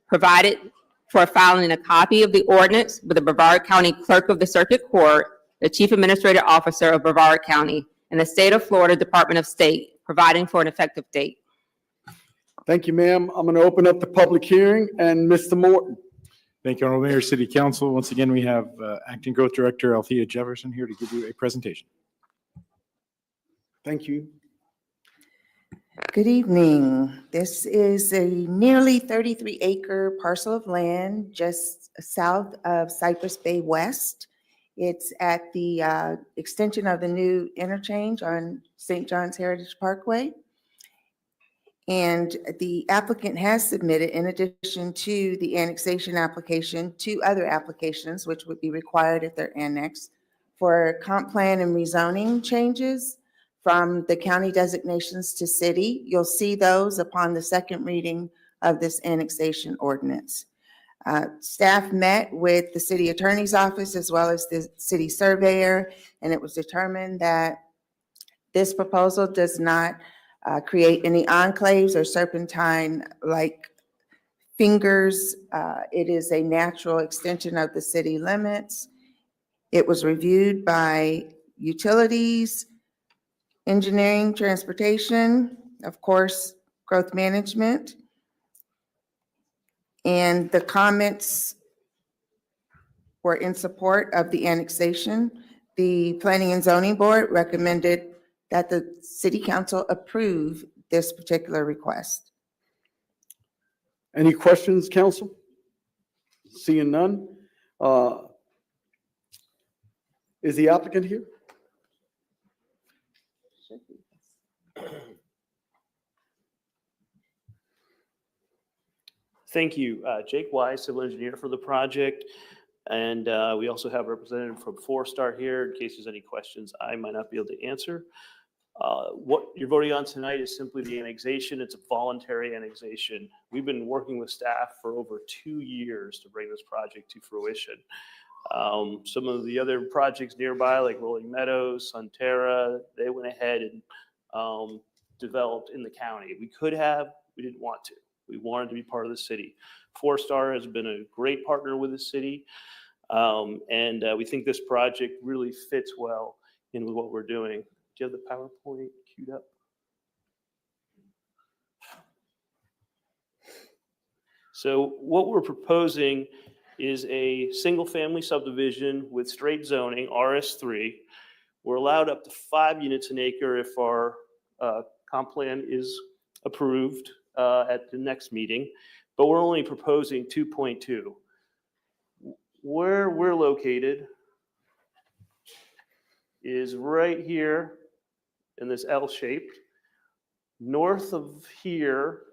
Provided for filing a copy of the ordinance with the Brevard County Clerk of the Circuit Court, the Chief Administrative Officer of Brevard County, and the State of Florida Department of State, providing for an effective date. Thank you, ma'am. I'm going to open up the public hearing, and Mr. Morton. Thank you, Honorable Mayor, City Council. Once again, we have Acting Growth Director Althea Jefferson here to give you a presentation. Thank you. Good evening. This is a nearly 33-acre parcel of land just south of Cypress Bay West. It's at the extension of the new interchange on St. John's Heritage Parkway. And the applicant has submitted, in addition to the annexation application, 2 other applications, which would be required if they're annexed, for comp plan and rezoning changes from the county designations to city. You'll see those upon the second reading of this annexation ordinance. Staff met with the city attorney's office as well as the city surveyor, and it was determined that this proposal does not create any enclaves or serpentine-like fingers. It is a natural extension of the city limits. It was reviewed by utilities, engineering, transportation, of course, growth management. And the comments were in support of the annexation. The Planning and Zoning Board recommended that the City Council approve this particular request. Any questions, council? Seeing none. Is the applicant here? Thank you. Jake Wise, civil engineer for the project. And we also have a representative from 4-Star here in case there's any questions I might not be able to answer. What you're voting on tonight is simply the annexation. It's a voluntary annexation. We've been working with staff for over 2 years to bring this project to fruition. Some of the other projects nearby, like Rolling Meadows, Sunterra, they went ahead and developed in the county. We could have, we didn't want to. We wanted to be part of the city. 4-Star has been a great partner with the city. And we think this project really fits well in with what we're doing. Do you have the PowerPoint queued up? So what we're proposing is a single-family subdivision with straight zoning, RS3. We're allowed up to 5 units an acre if our comp plan is approved at the next meeting, but we're only proposing 2.2. Where we're located is right here in this L shape. North of here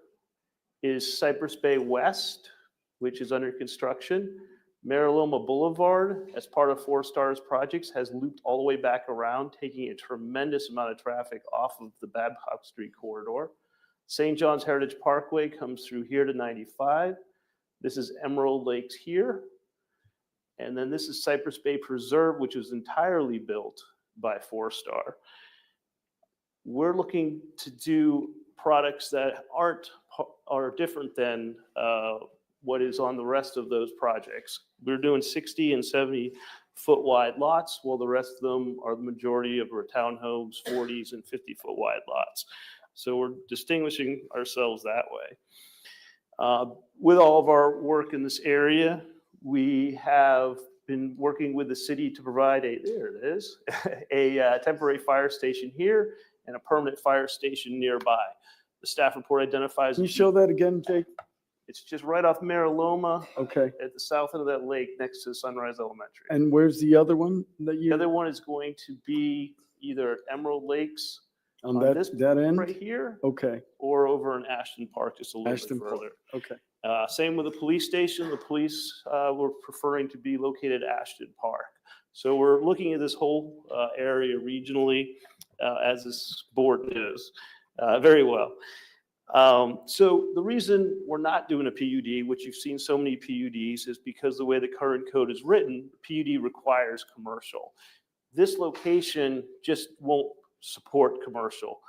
is Cypress Bay West, which is under construction. Mariloma Boulevard, as part of 4-Star's projects, has looped all the way back around, taking a tremendous amount of traffic off of the Babcock Street corridor. St. John's Heritage Parkway comes through here to 95. This is Emerald Lakes here. And then this is Cypress Bay Preserve, which was entirely built by 4-Star. We're looking to do products that are different than what is on the rest of those projects. We're doing 60 and 70 foot wide lots, while the rest of them are the majority of our townhomes, 40s and 50 foot wide lots. So we're distinguishing ourselves that way. With all of our work in this area, we have been working with the city to provide there it is, a temporary fire station here and a permanent fire station nearby. The staff report identifies. Can you show that again, Jake? It's just right off Mariloma. Okay. At the south end of that lake next to Sunrise Elementary. And where's the other one that The other one is going to be either at Emerald Lakes on that, this that end? right here, Okay. or over in Ashton Park, just a little Ashton bit Park. further. Okay. Same with the police station. The police were preferring to be located at Ashton Park. So we're looking at this whole area regionally, as this board knows very well. So the reason we're not doing a PUD, which you've seen so many PUDs, is because the way the current code is written, PUD requires commercial. This location just won't support commercial.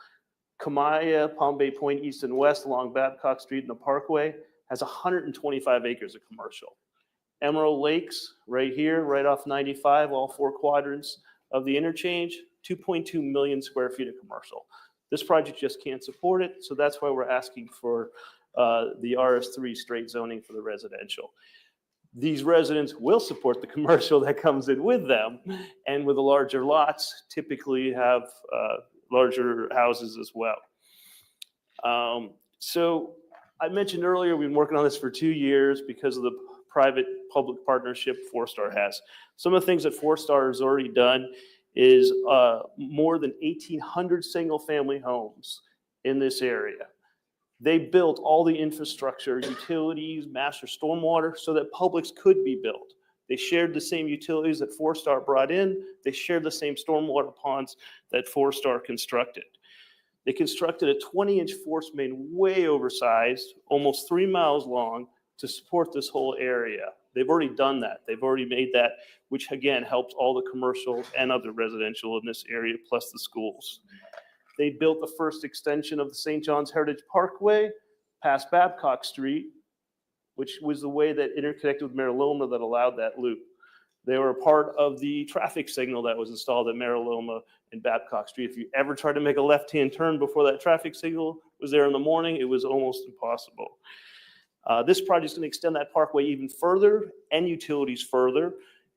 Kamaya, Palm Bay Point East and West along Babcock Street and the Parkway has 125 acres of commercial. Emerald Lakes, right here, right off 95, all 4 quadrants of the interchange, 2.2 million square feet of commercial. This project just can't support it, so that's why we're asking for the RS3 straight zoning for the residential. These residents will support the commercial that comes in with them, and with the larger lots, typically have larger houses as well. So I mentioned earlier, we've been working on this for 2 years because of the private-public partnership 4-Star has. Some of the things that 4-Star has already done is more than 1,800 single-family homes in this area. They built all the infrastructure, utilities, master stormwater, so that Publix could be built. They shared the same utilities that 4-Star brought in. They shared the same stormwater ponds that 4-Star constructed. They constructed a 20-inch force main way oversized, almost 3 miles long, to support this whole area. They've already done that. They've already made that, which again helps all the commercial and other residential in this area, plus the schools. They built the first extension of the St. John's Heritage Parkway past Babcock Street, which was the way that interconnected with Mariloma that allowed that loop. They were a part of the traffic signal that was installed at Mariloma and Babcock Street. If you ever tried to make a left-hand turn before that traffic signal was there in the morning, it was almost impossible. This project is going to extend that parkway even further and utilities further.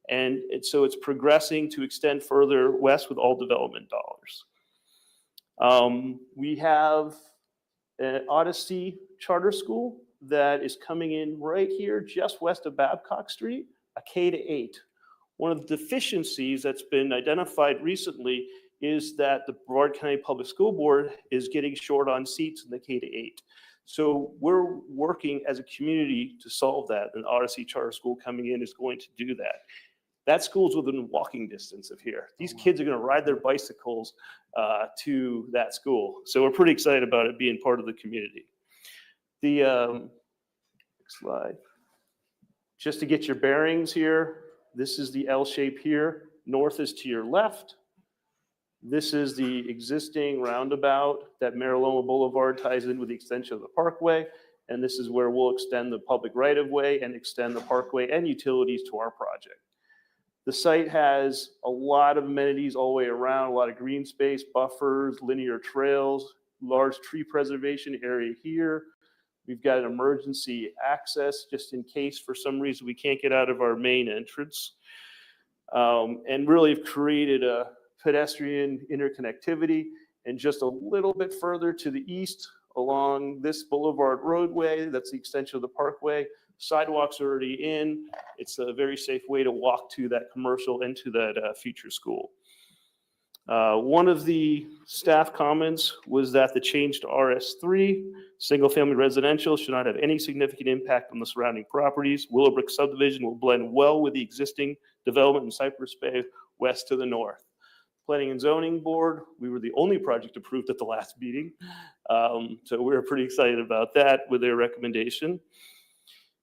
And so it's progressing to extend further west with all development dollars. We have an Odyssey Charter School that is coming in right here just west of Babcock Street, a K-8. One of the deficiencies that's been identified recently is that the Brevard County Public School Board is getting short on seats in the K-8. So we're working as a community to solve that. An Odyssey Charter School coming in is going to do that. That school's within walking distance of here. These kids are going to ride their bicycles to that school. So we're pretty excited about it being part of the community. The next slide. Just to get your bearings here, this is the L shape here. North is to your left. This is the existing roundabout that Mariloma Boulevard ties in with the extension of the parkway. And this is where we'll extend the public right-of-way and extend the parkway and utilities to our project. The site has a lot of amenities all the way around, a lot of green space, buffers, linear trails, large tree preservation area here. We've got an emergency access just in case for some reason we can't get out of our main entrance. And really have created a pedestrian interconnectivity. And just a little bit further to the east along this boulevard roadway, that's the extension of the parkway. Sidewalks are already in. It's a very safe way to walk to that commercial and to that future school. One of the staff comments was that the change to RS3, single-family residential, should not have any significant impact on the surrounding properties. Willowbrook subdivision will blend well with the existing development in Cypress Bay west to the north. Planning and Zoning Board, we were the only project approved at the last meeting. So we were pretty excited about that with their recommendation.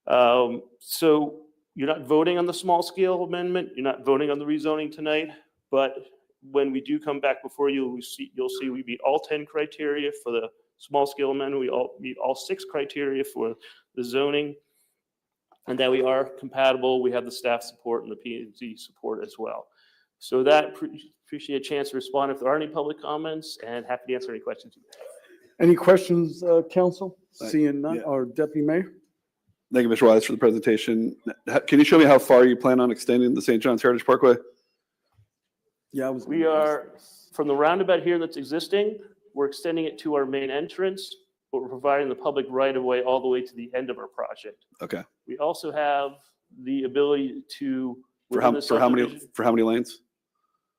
So you're not voting on the small scale amendment. You're not voting on the rezoning tonight, but when we do come back before you, you'll see we meet all 10 criteria for the small scale amendment. We all meet all 6 criteria for the zoning, and that we are compatible. We have the staff support and the P&Z support as well. So that appreciate a chance to respond if there are any public comments, and happy to answer any questions you have. Any questions, council? Seeing none, Yeah. or Deputy Mayor? Thank you, Mr. Wise, for the presentation. Can you show me how far you plan on extending the St. John's Heritage Parkway? Yeah, We are, from the roundabout here that's existing, we're extending it to our main entrance, but we're providing the public right-of-way all the way to the end of our project. Okay. We also have the ability to. For how many lanes?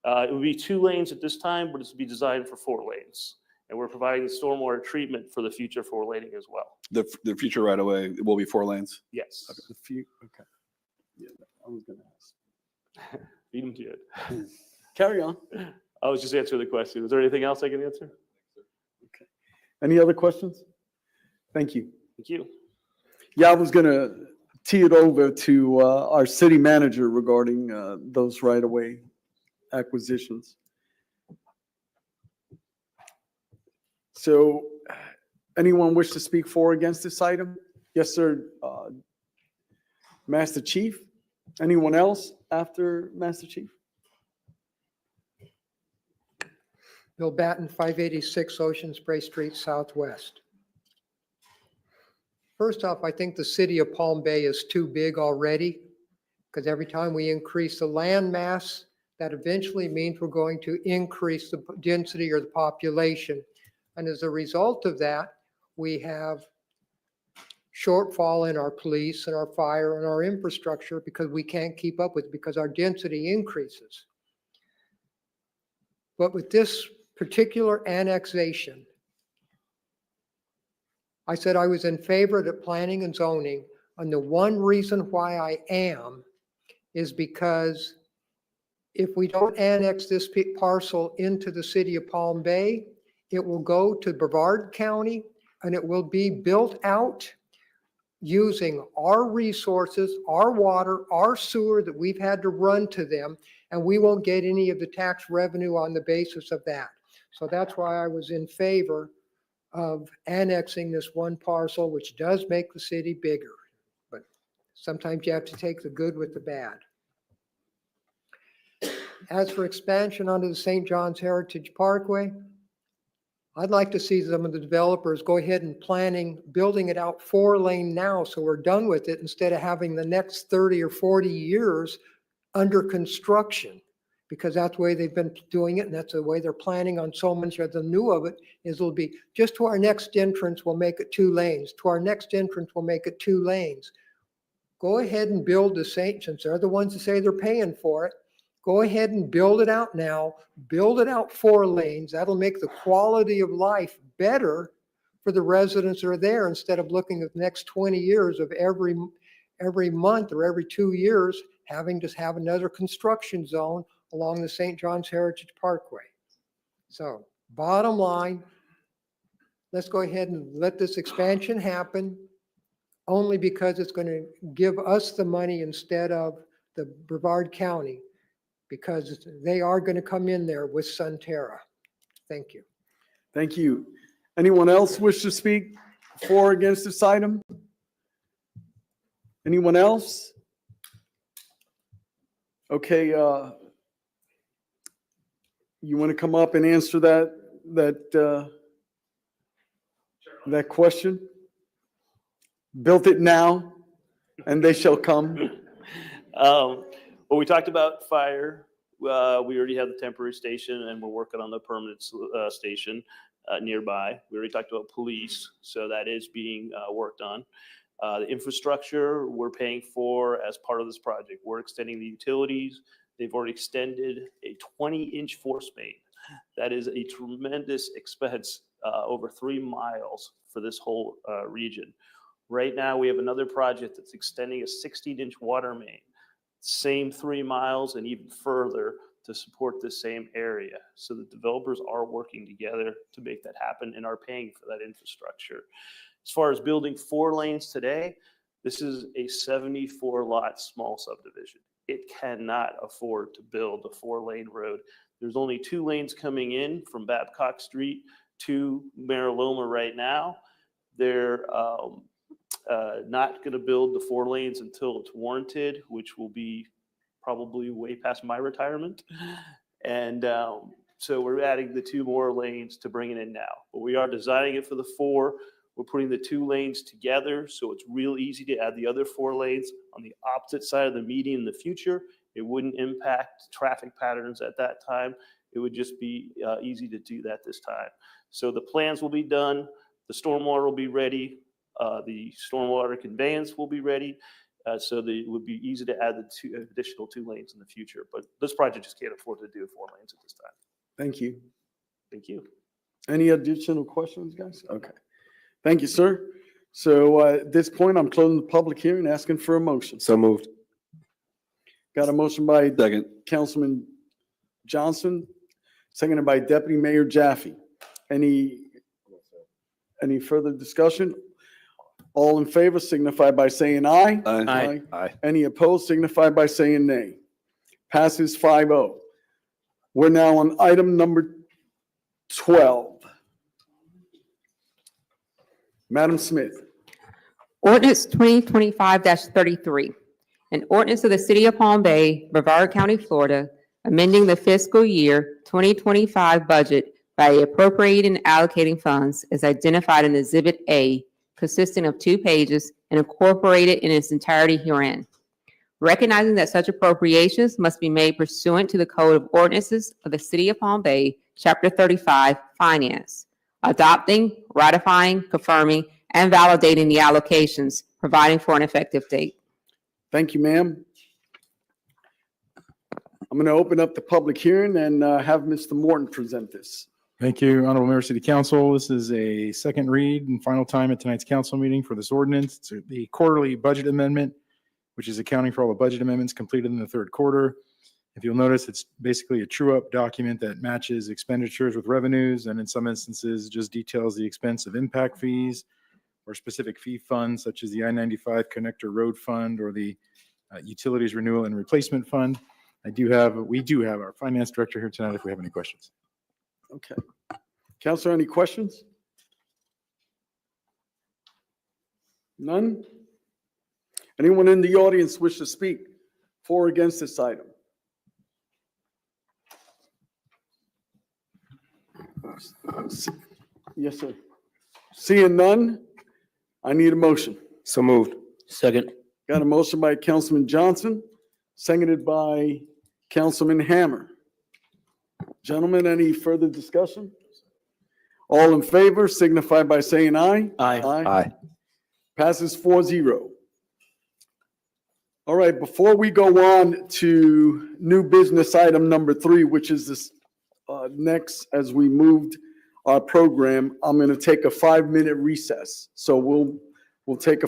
It would be 2 lanes at this time, but it's to be designed for 4 lanes. And we're providing the stormwater treatment for the future 4-laning as well. The future right of way will be 4 lanes? Yes. Okay. Yeah, I was gonna ask. Beat him to it. Carry on. I was just answering the question. Is there anything else I can answer? Any other questions? Thank you. Thank you. Yeah, I was gonna tee it over to our city manager regarding those right-of-way acquisitions. So, anyone wish to speak for or against this item? Yes, sir. Master Chief? Anyone else after Master Chief? Bill Batten, 586 Ocean Spray Street Southwest. First off, I think the city of Palm Bay is too big already, because every time we increase the land mass, that eventually means we're going to increase the density or the population. And as a result of that, we have shortfall in our police and our fire and our infrastructure because we can't keep up with it because our density increases. But with this particular annexation, I said I was in favor of the planning and zoning, and the one reason why I am is because if we don't annex this parcel into the city of Palm Bay, it will go to Brevard County and it will be built out using our resources, our water, our sewer that we've had to run to them, and we won't get any of the tax revenue on the basis of that. So that's why I was in favor of annexing this one parcel, which does make the city bigger. But sometimes you have to take the good with the bad. As for expansion onto the St. John's Heritage Parkway, I'd like to see some of the developers go ahead and building it out 4-lane now, so we're done with it instead of having the next 30 or 40 years under construction, because that's the way they've been doing it, and that's the way they're planning on so much of the new of it, is it'll be just to our next entrance, we'll make it 2 lanes. To our next entrance, we'll make it 2 lanes. Go ahead and build the St. since they're the ones that say they're paying for it. Go ahead and build it out now, build it out 4 lanes. That'll make the quality of life better for the residents that are there instead of looking at the next 20 years of every month or every 2 years having to have another construction zone along the St. John's Heritage Parkway. So bottom line, let's go ahead and let this expansion happen only because it's going to give us the money instead of the Brevard County, because they are going to come in there with Sunterra. Thank you. Thank you. Anyone else wish to speak for or against this item? Anyone else? Okay, you want to come up and answer that question? Built it now, and they shall come. Well, we talked about fire. We already have the temporary station, and we're working on the permanent station nearby. We already talked about police, so that is being worked on. The infrastructure we're paying for as part of this project. We're extending the utilities. They've already extended a 20-inch force main. That is a tremendous expense, over 3 miles for this whole region. Right now, we have another project that's extending a 16-inch water main. Same 3 miles and even further to support the same area. So the developers are working together to make that happen and are paying for that infrastructure. As far as building 4 lanes today, this is a 74-lot small subdivision. It cannot afford to build a 4-lane road There's only 2 lanes coming in from Babcock Street to Mariloma right now. They're not going to build the 4 lanes until it's warranted, which will be probably way past my retirement. And so we're adding the 2 more lanes to bring it in now. But we are designing it for the 4. We're putting the 2 lanes together, so it's real easy to add the other 4 lanes on the opposite side of the median in the future. It wouldn't impact traffic patterns at that time. It would just be easy to do that this time. So the plans will be done, the stormwater will be ready, the stormwater conveyance will be ready, so that it would be easy to add the additional 2 lanes in the future. But this project just can't afford to do 4 lanes at this time. Thank you. Thank you. Any additional questions, guys? Okay. Thank you, sir. So at this point, I'm closing the public hearing, asking for a motion. So moved. Got a motion by Councilman Johnson, seconded by Deputy Mayor Jaffe. Any further discussion? All in favor signify by saying aye. Aye. Aye. Any opposed signify by saying nay. Passes 5-0. We're now on item number 12. Madam Smith. Ordinance 2025-33, an ordinance of the City of Palm Bay, Brevard County, Florida, amending the fiscal year 2025 budget by appropriating and allocating funds as identified in Exhibit A, consisting of 2 pages and incorporated in its entirety herein. Recognizing that such appropriations must be made pursuant to the Code of Ordinances of the City of Palm Bay, Chapter 35, Finance. Adopting, ratifying, confirming, and validating the allocations, providing for an effective date. Thank you, ma'am. I'm going to open up the public hearing and have Mr. Morton present this. Thank you, Honorable Mayor, City Council. This is a second read and final time at tonight's council meeting for this ordinance. It's the quarterly budget amendment, which is accounting for all the budget amendments completed in the 3rd quarter. If you'll notice, it's basically a true-up document that matches expenditures with revenues, and in some instances, just details the expense of impact fees or specific fee funds, such as the I-95 Connector Road Fund or the Utilities Renewal and Replacement Fund. We do have our finance director here tonight if we have any questions. Okay. Counselor, any questions? None? Anyone in the audience wish to speak for or against this item? Yes, sir. Seeing none, I need a motion. So moved. Second. Got a motion by Councilman Johnson, seconded by Councilman Hammer. Gentlemen, any further discussion? All in favor signify by saying aye. Aye. Aye. Passes 4-0. All right, before we go on to new business item number 3, which is this next as we moved our program, I'm going to take a 5-minute recess. So we'll take a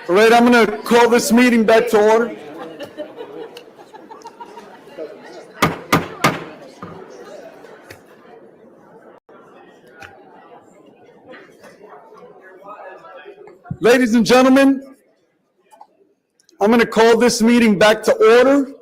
All right, I'm going to call this meeting back to order. Ladies and gentlemen, I'm going to call this meeting back to order.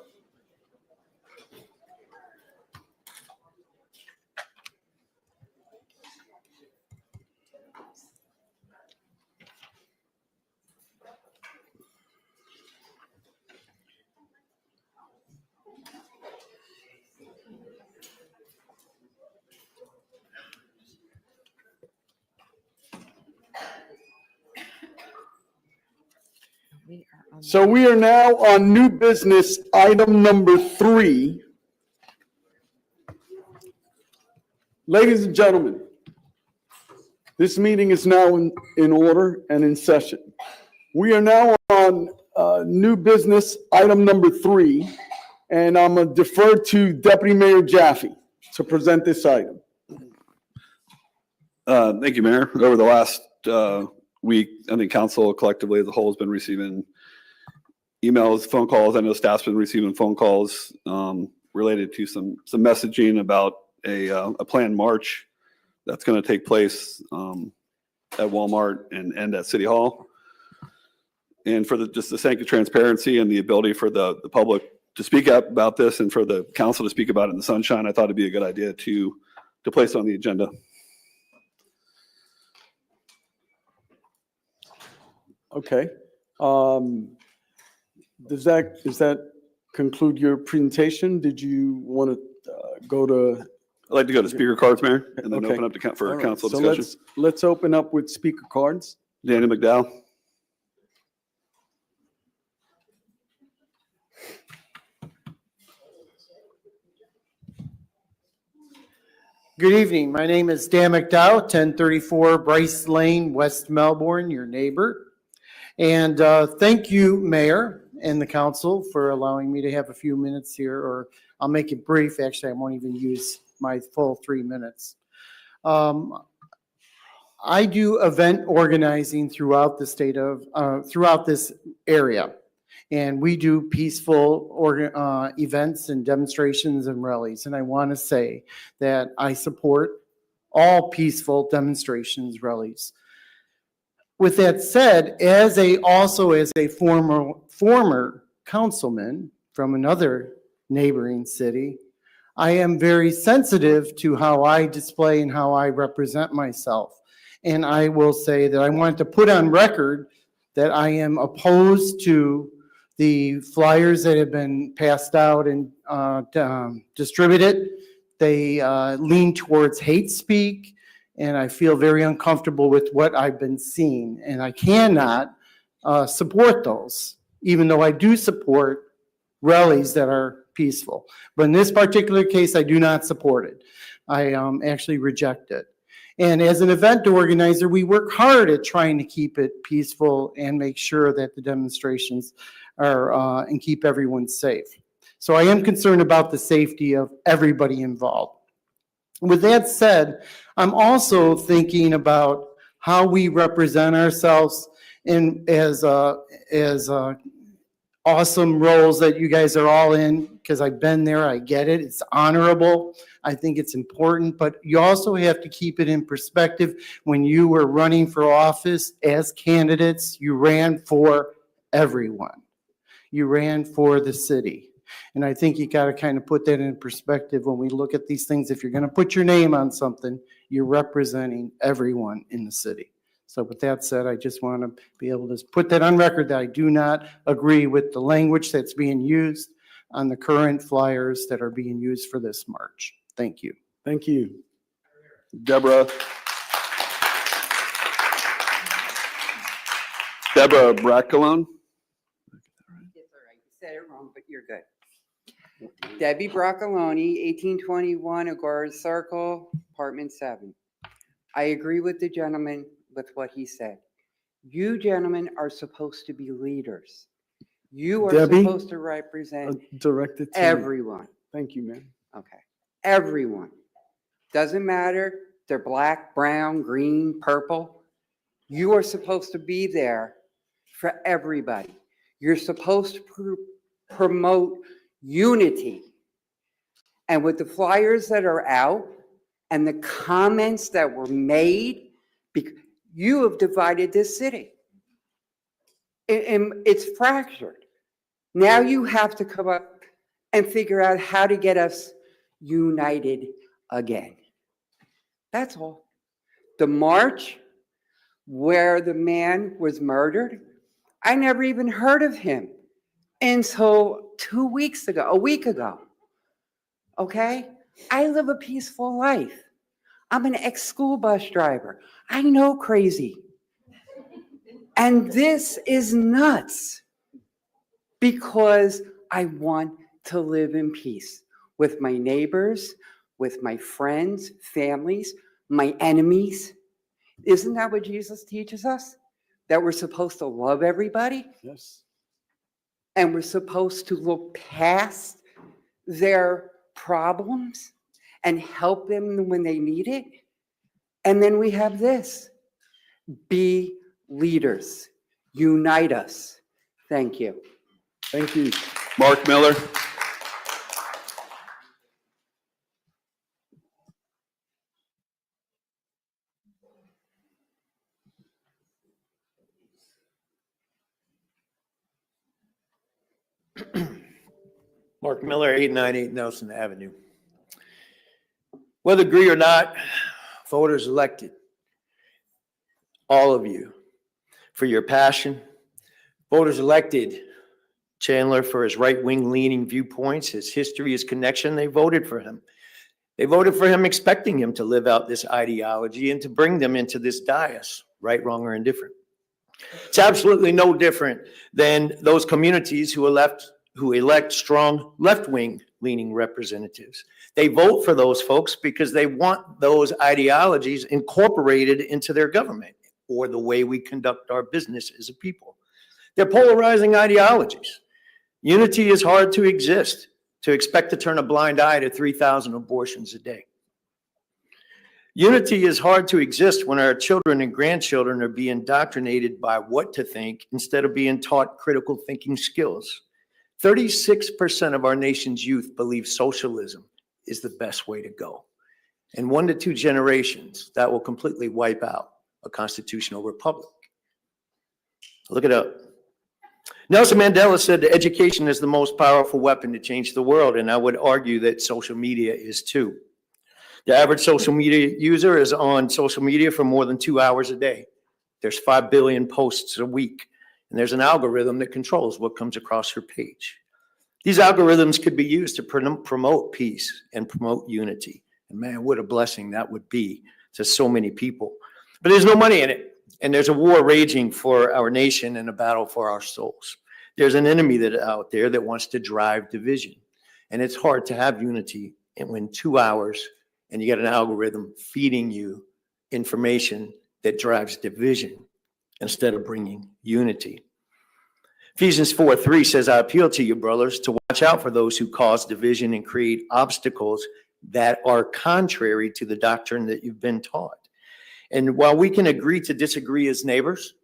So we are now on new business, item number 3. Ladies and gentlemen, this meeting is now in order and in session. We are now on new business, item number 3, and I'm going to defer to Deputy Mayor Jaffe to present this item. Thank you, Mayor. Over the last week, I think council collectively as a whole has been receiving emails, phone calls. I know staff's been receiving phone calls related to some messaging about a planned march that's going to take place at Walmart and end at City Hall. And for just the sake of transparency and the ability for the public to speak up about this and for the council to speak about it in the sunshine, I thought it'd be a good idea to place it on the agenda. Okay. Does that conclude your presentation? Did you want to go to? I'd like to go to speaker cards, Mayor, and then Okay. open up to for All right. council So discussion. let's open up with speaker cards. Danny McDowell. Good evening. My name is Dan McDowell, 1034 Bryce Lane, West Melbourne, your neighbor. And thank you, Mayor and the council, for allowing me to have a few minutes here, or I'll make it brief. Actually, I won't even use my full 3 minutes. I do event organizing throughout the state of, throughout this area. And we do peaceful events and demonstrations and rallies. And I want to say that I support all peaceful demonstrations, rallies. With that said, also as a former councilman from another neighboring city, I am very sensitive to how I display and how I represent myself. And I will say that I want to put on record that I am opposed to the flyers that have been passed out and distributed. They lean towards hate speak, and I feel very uncomfortable with what I've been seeing. And I cannot support those, even though I do support rallies that are peaceful. But in this particular case, I do not support it. I actually reject it. And as an event organizer, we work hard at trying to keep it peaceful and make sure that the demonstrations are and keep everyone safe. So I am concerned about the safety of everybody involved. With that said, I'm also thinking about how we represent ourselves in as awesome roles that you guys are all in, because I've been there, I get it, it's honorable, I think it's important, but you also have to keep it in perspective. When you were running for office as candidates, you ran for everyone. You ran for the city. And I think you got to kind of put that in perspective when we look at these things. If you're going to put your name on something, you're representing everyone in the city. So with that said, I just want to be able to put that on record that I do not agree with the language that's being used on the current flyers that are being used for this march. Thank you. Thank you. Deborah Brackalone. Said it wrong, but you're good. Debbie Broccoloni, 1821 Agora Circle, apartment 7. I agree with the gentleman with what he said. You gentlemen are supposed to be leaders. You are Debbie, supposed to represent directed to me. everyone. Thank you, ma'am. Okay. Everyone. Doesn't matter. They're black, brown, green, purple. You are supposed to be there for everybody. You're supposed to promote unity. And with the flyers that are out and the comments that were made, you have divided this city. And it's fractured. Now you have to come up and figure out how to get us united again. That's all. The march where the man was murdered, I never even heard of him until 2 weeks ago, a week ago. Okay? I live a peaceful life. I'm an ex-school bus driver. I know crazy. And this is nuts because I want to live in peace with my neighbors, with my friends, families, my enemies. Isn't that what Jesus teaches us? That we're supposed to love everybody? Yes. And we're supposed to look past their problems and help them when they need it. And then we have this: be leaders, unite us. Thank you. Thank you. Mark Miller. Mark Miller, 898 Nelson Avenue. Whether agree or not, voters elected all of you for your passion. Voters elected Chandler for his right-wing leaning viewpoints, his history, his connection. They voted for him. They voted for him expecting him to live out this ideology and to bring them into this dais, right, wrong, or indifferent. It's absolutely no different than those communities who elect strong left-wing leaning representatives. They vote for those folks because they want those ideologies incorporated into their government or the way we conduct our business as a people. They're polarizing ideologies. Unity is hard to exist, to expect to turn a blind eye to 3,000 abortions a day. Unity is hard to exist when our children and grandchildren are being indoctrinated by what to think instead of being taught critical thinking skills. 36% of our nation's youth believe socialism is the best way to go. In 1 to 2 generations, that will completely wipe out a constitutional republic. Look it up. Nelson Mandela said that education is the most powerful weapon to change the world, and I would argue that social media is too. The average social media user is on social media for more than 2 hours a day. There's 5 billion posts a week, and there's an algorithm that controls what comes across your page. These algorithms could be used to promote peace and promote unity. And man, what a blessing that would be to so many people. But there's no money in it, and there's a war raging for our nation and a battle for our souls. There's an enemy that out there that wants to drive division, and it's hard to have unity when 2 hours and you get an algorithm feeding you information that drives division instead of bringing unity. Ephesians 4:3 says, I appeal to you, brothers, to watch out for those who cause division and create obstacles that are contrary to the doctrine that you've been taught. And while we can agree to disagree as neighbors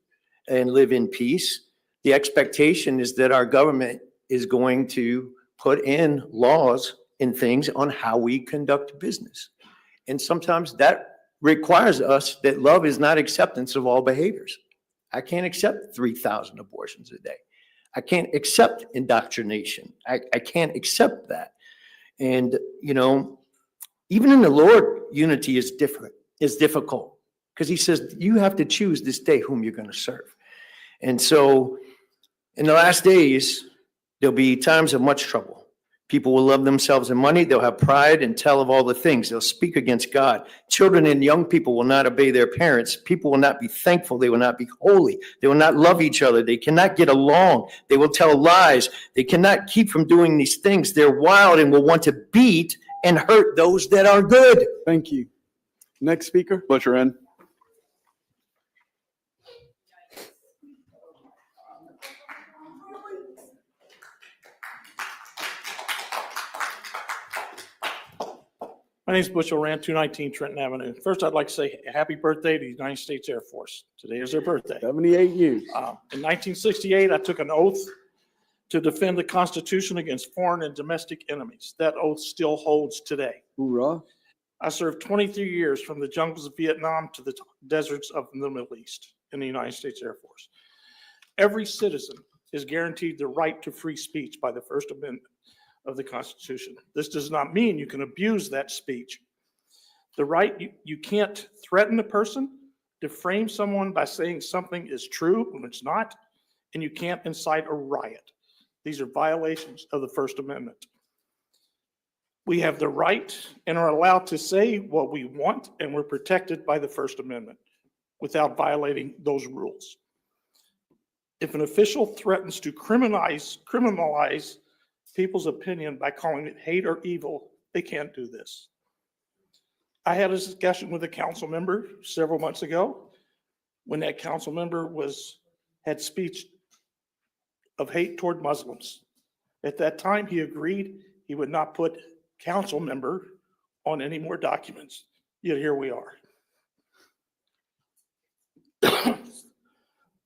and live in peace, the expectation is that our government is going to put in laws and things on how we conduct business. And sometimes that requires us that love is not acceptance of all behaviors. I can't accept 3,000 abortions a day. I can't accept indoctrination. I can't accept that. And, you know, even in the Lord, unity is difficult because he says you have to choose this day whom you're going to serve. And so in the last days, there'll be times of much trouble. People will love themselves and money. They'll have pride and tell of all the things. They'll speak against God. Children and young people will not obey their parents. People will not be thankful. They will not be holy. They will not love each other. They cannot get along. They will tell lies. They cannot keep from doing these things. They're wild and will want to beat and hurt those that are good. Thank you. Next speaker. Butcher in. My name is Butch Oran, 219 Trenton Avenue. First, I'd like to say happy birthday to the United States Air Force. Today is their birthday. 78 years. In 1968, I took an oath to defend the Constitution against foreign and domestic enemies. That oath still holds today. Hoorah. I served 23 years from the jungles of Vietnam to the deserts of the Middle East in the United States Air Force. Every citizen is guaranteed the right to free speech by the First Amendment of the Constitution. This does not mean you can abuse that speech. The right, you can't threaten a person, defame someone by saying something is true when it's not, and you can't incite a riot. These are violations of the First Amendment. We have the right and are allowed to say what we want, and we're protected by the First Amendment without violating those rules. If an official threatens to criminalize people's opinion by calling it hate or evil, they can't do this. I had a discussion with a council member several months ago when that council member had speech of hate toward Muslims. At that time, he agreed he would not put council member on any more documents. Yet here we are.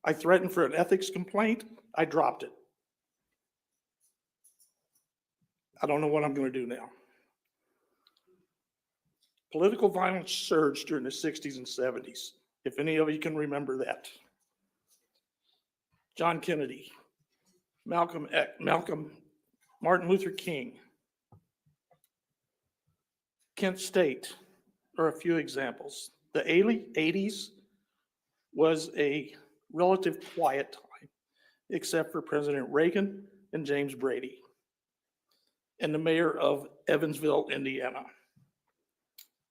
I threatened for an ethics complaint. I dropped it. I don't know what I'm going to do now. Political violence surged during the 60s and 70s, if any of you can remember that. John Kennedy, Malcolm, Martin Luther King, Kent State are a few examples. The 80s was a relative quiet time, except for President Reagan and James Brady, and the mayor of Evansville, Indiana.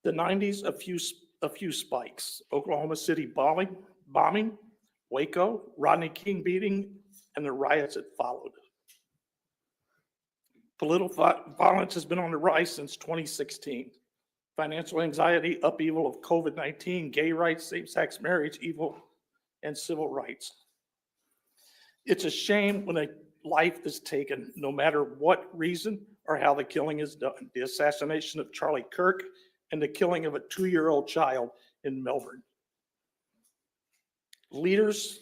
The 90s, a few spikes: Oklahoma City bombing, Waco, Rodney King beating, and the riots that followed. Political violence has been on the rise since 2016. Financial anxiety, upheaval of COVID-19, gay rights, same-sex marriage, evil, and civil rights. It's a shame when a life is taken, no matter what reason or how the killing is done. The assassination of Charlie Kirk and the killing of a 2-year-old child in Melbourne. Leaders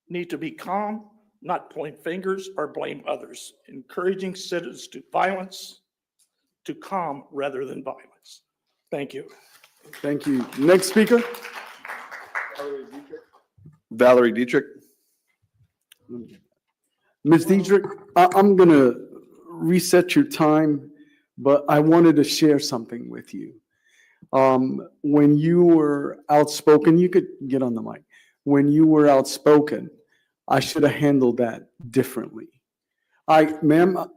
need to be calm, not point fingers or blame others, encouraging citizens to calm rather than violence. Thank you. Thank you. Next speaker. Valerie Dietrich. Ms. Dietrich, I'm going to reset your time, but I wanted to share something with you. When you were outspoken, you could get on the mic. When you were outspoken, I should have handled that differently. Ma'am,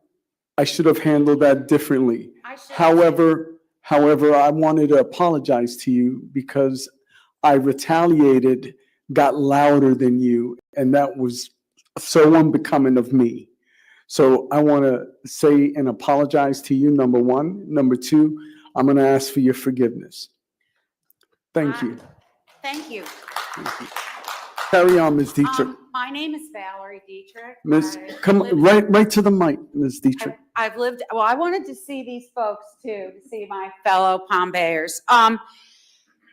I should have handled that differently. However, I wanted to apologize to you because I retaliated, got louder than you, and that was so unbecoming of me. So I want to say and apologize to you, number one. Number two, I'm going to ask for your forgiveness. Thank you. Thank you. Carry on, Ms. Dietrich. My name is Valerie Dietrich. Miss, come right to the mic, Ms. Dietrich. I've lived, well, I wanted to see these folks too, to see my fellow Palm Bayers.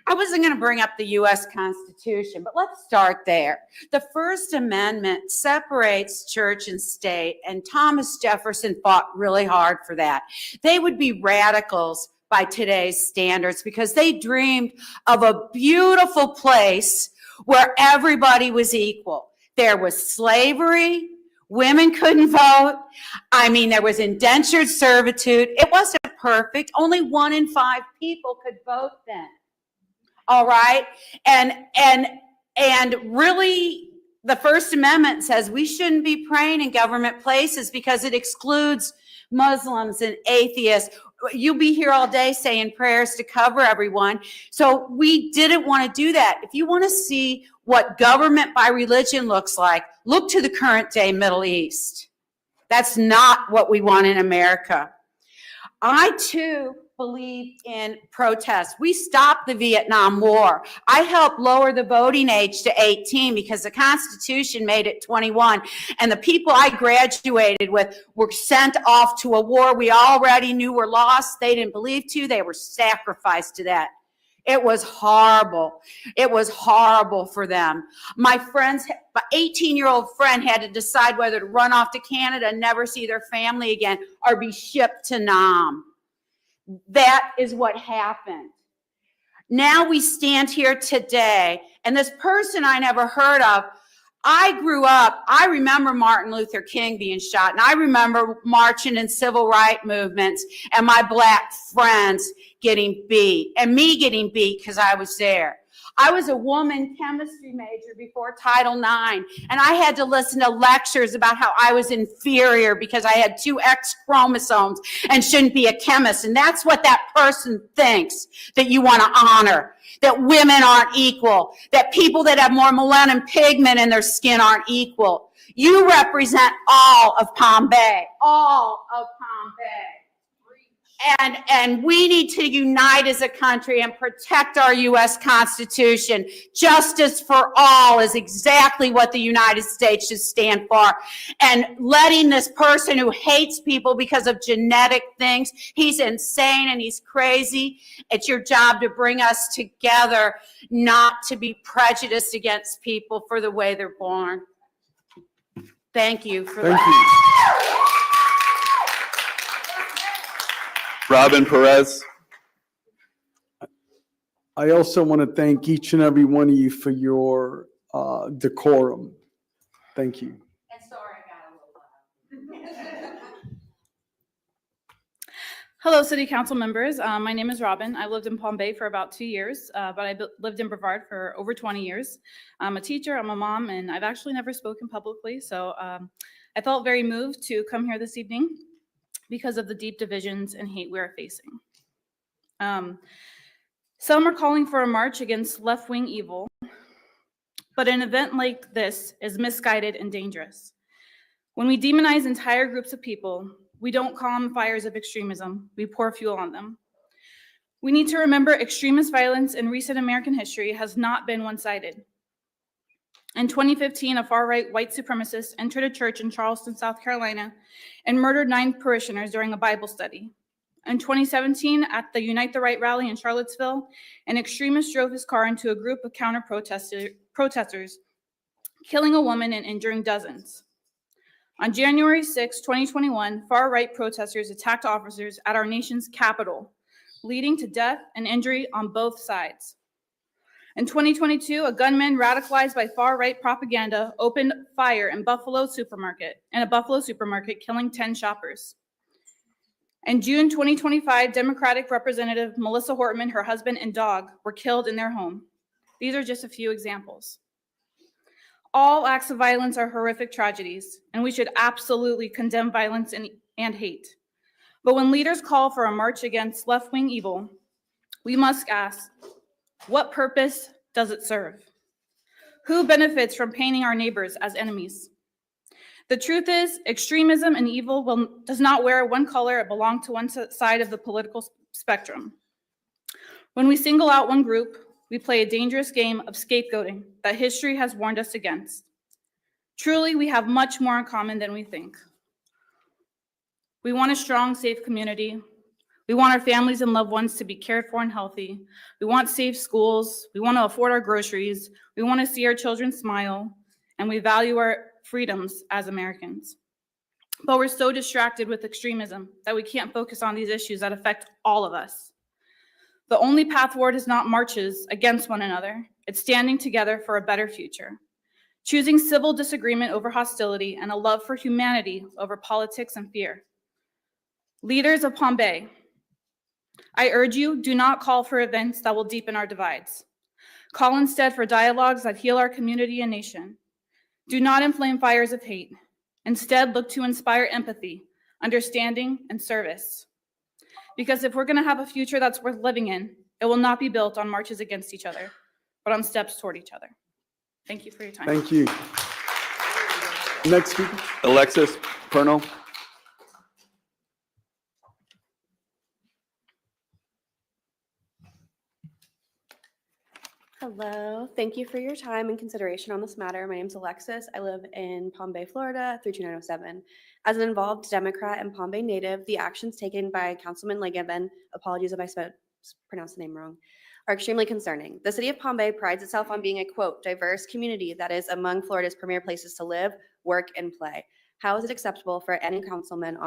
I wasn't going to bring up the U.S. Constitution, but let's start there. The First Amendment separates church and state, and Thomas Jefferson fought really hard for that. They would be radicals by today's standards because they dreamed of a beautiful place where everybody was equal. There was slavery. Women couldn't vote. I mean, there was indentured servitude. It wasn't perfect. Only 1 in 5 people could vote then. All right. And really, the First Amendment says we shouldn't be praying in government places because it excludes Muslims and atheists. You'll be here all day saying prayers to cover everyone. So we didn't want to do that. If you want to see what government by religion looks like, look to the current day Middle East. That's not what we want in America. I too believe in protest. We stopped the Vietnam War. I helped lower the voting age to 18 because the Constitution made it 21. And the people I graduated with were sent off to a war we already knew were lost. They didn't believe to. They were sacrificed to that. It was horrible. It was horrible for them. My 18-year-old friend had to decide whether to run off to Canada and never see their family again or be shipped to Nam. That is what happened. Now we stand here today, and this person I never heard of, I grew up, I remember Martin Luther King being shot, and I remember marching in civil rights movements and my black friends getting beat, and me getting beat because I was there. I was a woman chemistry major before Title IX, and I had to listen to lectures about how I was inferior because I had 2 X chromosomes and shouldn't be a chemist. And that's what that person thinks that you want to honor, that women aren't equal, that people that have more melanin pigment in their skin aren't equal. You represent all of Palm Bay, all of Palm Bay. And we need to unite as a country and protect our U.S. Constitution. Justice for all is exactly what the United States should stand for. And letting this person who hates people because of genetic things, he's insane and he's crazy. It's your job to bring us together, not to be prejudiced against people for the way they're born. Thank you for that. Robin Perez. I also want to thank each and every one of you for your decorum. Thank you. And sorry, I got a little loud. Hello, City Council members. My name is Robin. I lived in Palm Bay for about 2 years, but I lived in Brevard for over 20 years. I'm a teacher, I'm a mom, and I've actually never spoken publicly, so I felt very moved to come here this evening because of the deep divisions and hate we are facing. Some are calling for a march against left-wing evil, but an event like this is misguided and dangerous. When we demonize entire groups of people, we don't calm fires of extremism, we pour fuel on them. We need to remember extremist violence in recent American history has not been one-sided. In 2015, a far-right white supremacist entered a church in Charleston, South Carolina, and murdered 9 parishioners during a Bible study. In 2017, at the Unite the Right rally in Charlottesville, an extremist drove his car into a group of counter-protesters, killing a woman and injuring dozens. On January 6, 2021, far-right protesters attacked officers at our nation's capital, leading to death and injury on both sides. In 2022, a gunman radicalized by far-right propaganda opened fire in a Buffalo supermarket, killing 10 shoppers. In June 2025, Democratic Representative Melissa Hortman, her husband, and dog were killed in their home. These are just a few examples. All acts of violence are horrific tragedies, and we should absolutely condemn violence and hate. But when leaders call for a march against left-wing evil, we must ask, what purpose does it serve? Who benefits from painting our neighbors as enemies? The truth is, extremism and evil does not wear one color or belong to one side of the political spectrum. When we single out one group, we play a dangerous game of scapegoating that history has warned us against. Truly, we have much more in common than we think. We want a strong, safe community. We want our families and loved ones to be cared for and healthy. We want safe schools. We want to afford our groceries. We want to see our children smile. And we value our freedoms as Americans. But we're so distracted with extremism that we can't focus on these issues that affect all of us. The only path forward is not marches against one another. It's standing together for a better future. Choosing civil disagreement over hostility and a love for humanity over politics and fear. Leaders of Palm Bay, I urge you, do not call for events that will deepen our divides. Call instead for dialogues that heal our community and nation. Do not inflame fires of hate. Instead, look to inspire empathy, understanding, and service. Because if we're going to have a future that's worth living in, it will not be built on marches against each other, but on steps toward each other. Thank you for your time. Thank you. Next speaker. Alexis Perno. Hello, thank you for your time and consideration on this matter. My name is Alexis. I live in Palm Bay, Florida, 32907. As an involved Democrat and Palm Bay native, the actions taken by Councilman Langevin, apologies if I pronounced the name wrong, are extremely concerning. The city of Palm Bay prides itself on being a, quote, diverse community that is among Florida's premier places to live, work, and play. How is it acceptable for any councilman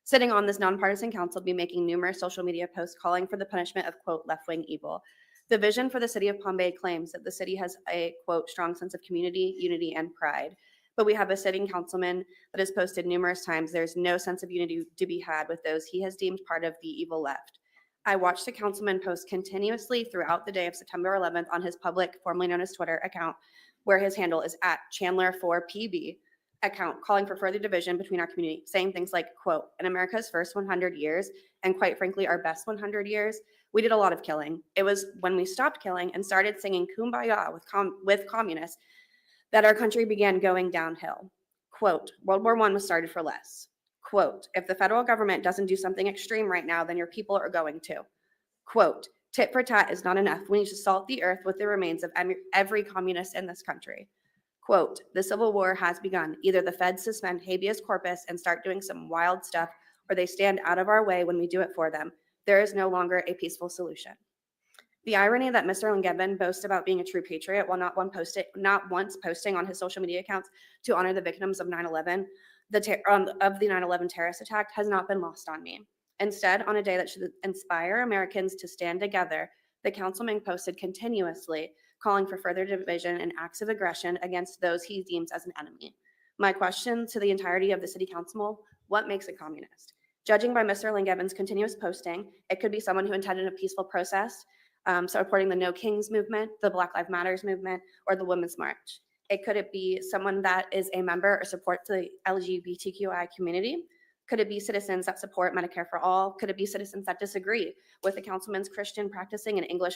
sitting on this nonpartisan council to be making numerous social media posts calling for the punishment of, quote, left-wing evil? The vision for the city of Palm Bay claims that the city has a, quote, strong sense of community, unity, and pride. But we have a sitting councilman that has posted numerous times there's no sense of unity to be had with those he has deemed part of the evil left. I watched the councilman post continuously throughout the day of September 11th on his public, formerly known as Twitter account, where his handle is @Chandler4PB account, calling for further division between our community, saying things like, quote, in America's first 100 years, and quite frankly, our best 100 years, we did a lot of killing. It was when we stopped killing and started singing Kumbaya with communists that our country began going downhill. Quote, World War I was started for less. Quote, if the federal government doesn't do something extreme right now, then your people are going to. Quote, tit for tat is not enough. We need to salt the earth with the remains of every communist in this country. Quote, the Civil War has begun. Either the feds suspend habeas corpus and start doing some wild stuff, or they stand out of our way when we do it for them. There is no longer a peaceful solution. The irony that Mr. Langevin boasts about being a true patriot while not once posting on his social media accounts to honor the victims of 9/11, the 9/11 terrorist attack, has not been lost on me. Instead, on a day that should inspire Americans to stand together, the councilman posted continuously calling for further division and acts of aggression against those he deems as an enemy. My question to the entirety of the city council: what makes a communist? Judging by Mr. Langevin's continuous posting, it could be someone who intended a peaceful protest, supporting the No Kings movement, the Black Lives Matters movement, or the Women's March. It could be someone that is a member or supports the LGBTQI community. Could it be citizens that support Medicare for all? Could it be citizens that disagree with the councilman's Christian practicing and English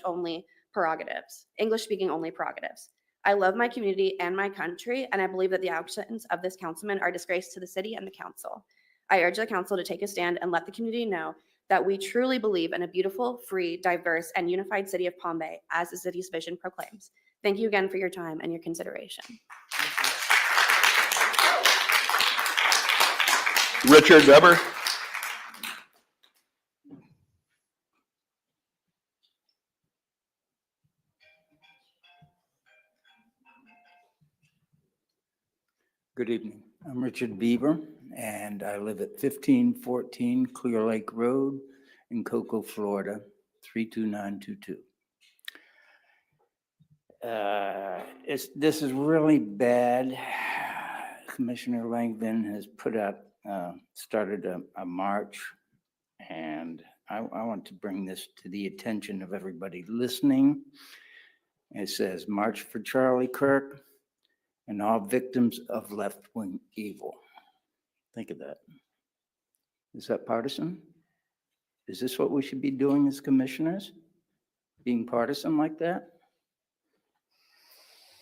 speaking only prerogatives? I love my community and my country, and I believe that the actions of this councilman are a disgrace to the city and the council. I urge the council to take a stand and let the community know that we truly believe in a beautiful, free, diverse, and unified city of Palm Bay, as the city's vision proclaims. Thank you again for your time and your consideration. Richard Weber. Good evening. I'm Richard Bieber, and I live at 1514 Clear Lake Road in Cocoa, Florida, 32922. This is really bad. Commissioner Langevin has started a march, and I want to bring this to the attention of everybody listening. It says, March for Charlie Kirk and all victims of left-wing evil. Think of that. Is that partisan? Is this what we should be doing as commissioners? Being partisan like that?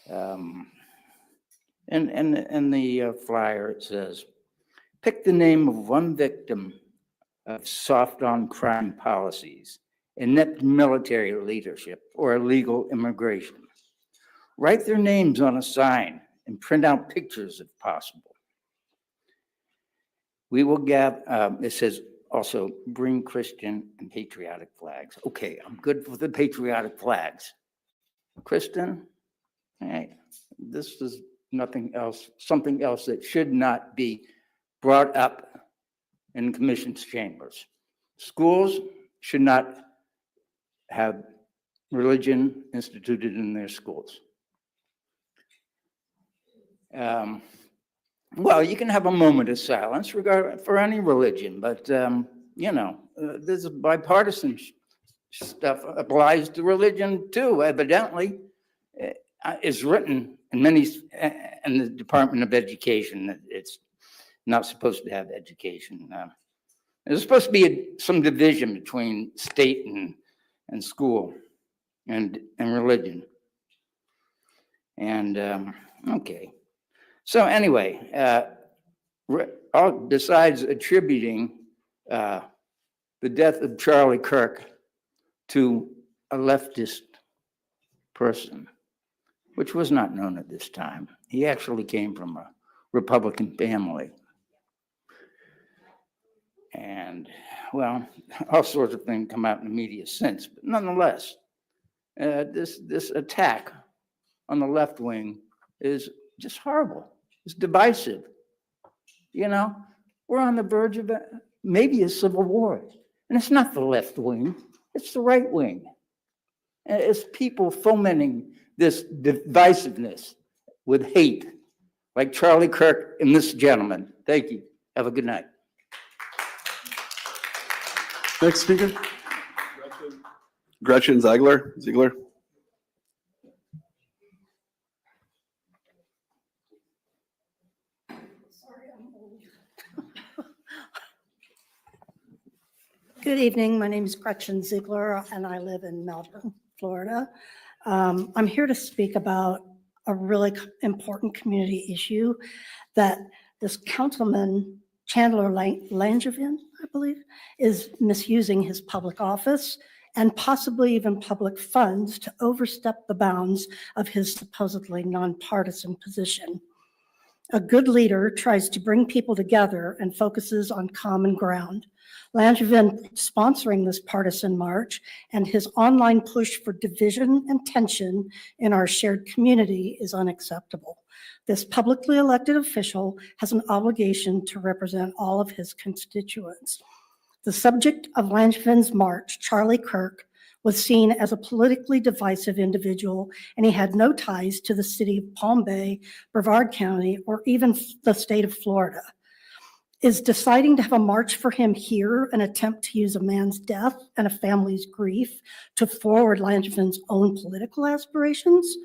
And the flyer, it says, pick the name of one victim of soft on crime policies, inept military leadership, or illegal immigration. Write their names on a sign and print out pictures if possible. We will gather, it says also bring Christian and patriotic flags. Okay, I'm good with the patriotic flags. Kristen, hey, this is nothing else, something else that should not be brought up in commission's chambers. Schools should not have religion instituted in their schools. Well, you can have a moment of silence for any religion, but this bipartisan stuff applies to religion too, evidently. It's written in the Department of Education that it's not supposed to have education. There's supposed to be some division between state and school and religion. And okay. So anyway, besides attributing the death of Charlie Kirk to a leftist person, which was not known at this time. He actually came from a Republican family. And, well, all sorts of things come out in the media since, but nonetheless, this attack on the left wing is just horrible. It's divisive. You know, we're on the verge of maybe a civil war. And it's not the left wing, it's the right wing. And it's people fomenting this divisiveness with hate, like Charlie Kirk and this gentleman. Thank you. Have a good night. Next speaker. Gretchen Ziegler. Good evening. My name is Gretchen Ziegler, and I live in Melbourne, Florida. I'm here to speak about a really important community issue that this Councilman Chandler Langevin, I believe, is misusing his public office and possibly even public funds to overstep the bounds of his supposedly nonpartisan position. A good leader tries to bring people together and focuses on common ground. Langevin sponsoring this partisan march and his online push for division and tension in our shared community is unacceptable. This publicly elected official has an obligation to represent all of his constituents. The subject of Langevin's march, Charlie Kirk, was seen as a politically divisive individual, and he had no ties to the city of Palm Bay, Brevard County, or even the state of Florida. Is deciding to have a march for him here an attempt to use a man's death and a family's grief to forward Langevin's own political aspirations?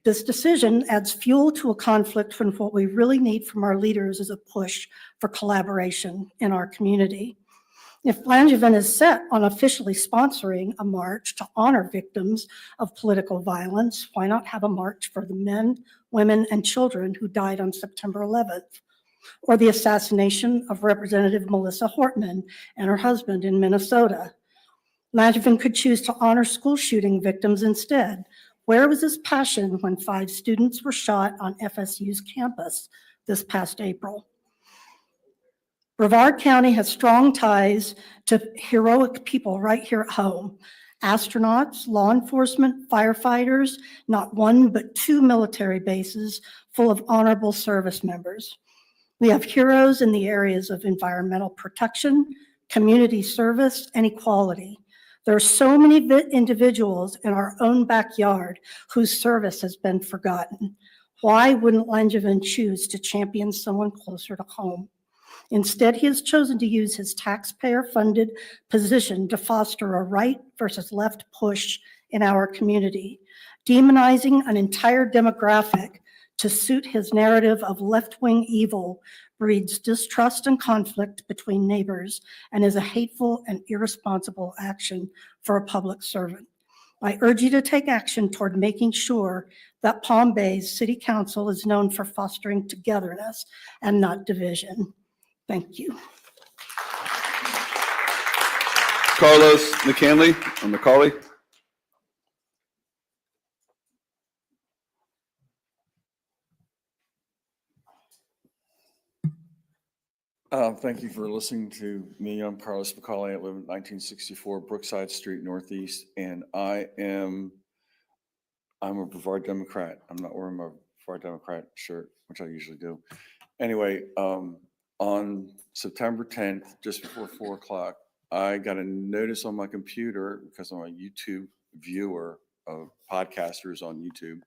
This decision adds fuel to a conflict when what we really need from our leaders is a push for collaboration in our community. If Langevin is set on officially sponsoring a march to honor victims of political violence, why not have a march for the men, women, and children who died on September 11th? Or the assassination of Representative Melissa Hortman and her husband in Minnesota. Langevin could choose to honor school shooting victims instead. Where was his passion when 5 students were shot on FSU's campus this past April? Brevard County has strong ties to heroic people right here at home. Astronauts, law enforcement, firefighters, not 1 but 2 military bases full of honorable service members. We have heroes in the areas of environmental protection, community service, and equality. There are so many individuals in our own backyard whose service has been forgotten. Why wouldn't Langevin choose to champion someone closer to home? Instead, he has chosen to use his taxpayer-funded position to foster a right versus left push in our community, demonizing an entire demographic to suit his narrative of left-wing evil breeds distrust and conflict between neighbors and is a hateful and irresponsible action for a public servant. I urge you to take action toward making sure that Palm Bay's City Council is known for fostering togetherness and not division. Thank you. Carlos McCanley or McCauley. Thank you for listening to me. I'm Carlos McCauley. I live at 1964 Brookside Street Northeast, and I'm a Brevard Democrat. I'm not wearing my Brevard Democrat shirt, which I usually do. Anyway, on September 10th, just before 4 o'clock, I got a notice on my computer because I'm a YouTube viewer of podcasters on YouTube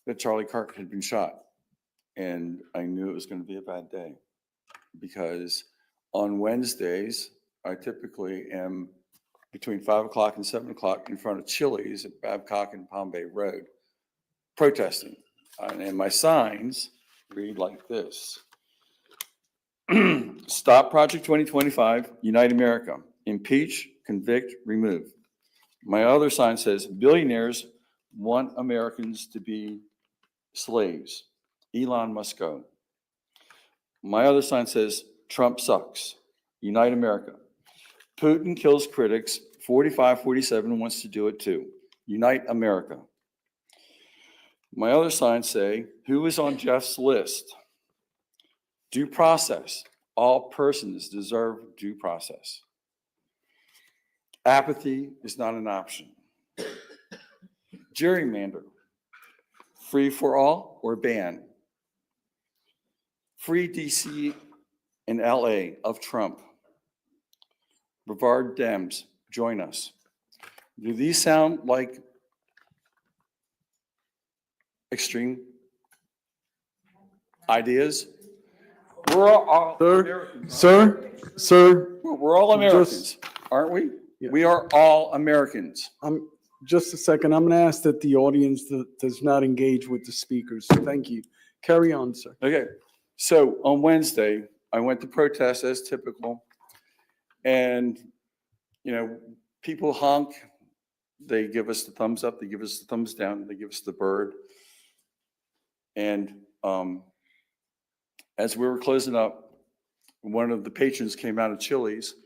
that Charlie Kirk had been shot. And I knew it was going to be a bad day because on Wednesdays, I typically am between 5 o'clock and 7 o'clock in front of Chili's at Babcock and Palm Bay Road protesting. And my signs read like this. Stop Project 2025, Unite America, impeach, convict, remove. My other sign says, billionaires want Americans to be slaves. Elon must go. My other sign says, Trump sucks. Unite America. Putin kills critics. 45-47 wants to do it too. Unite America. My other signs say, who is on Jeff's list? Due process. All persons deserve due process. Apathy is not an option. Gerrymander. Free for all or ban? Free DC and LA of Trump. Brevard Dems, join us. Do these sound like extreme ideas? We're all Americans. Sir, We're all Americans, aren't we? We are all Americans. just a second. I'm going to ask that the audience does not engage with the speakers. Thank you. Carry on, sir. Okay, so on Wednesday, I went to protest as typical. And, you know, people honk, they give us the thumbs up, they give us the thumbs down, they give us the bird. And as we were closing up, one of the patrons came out of Chili's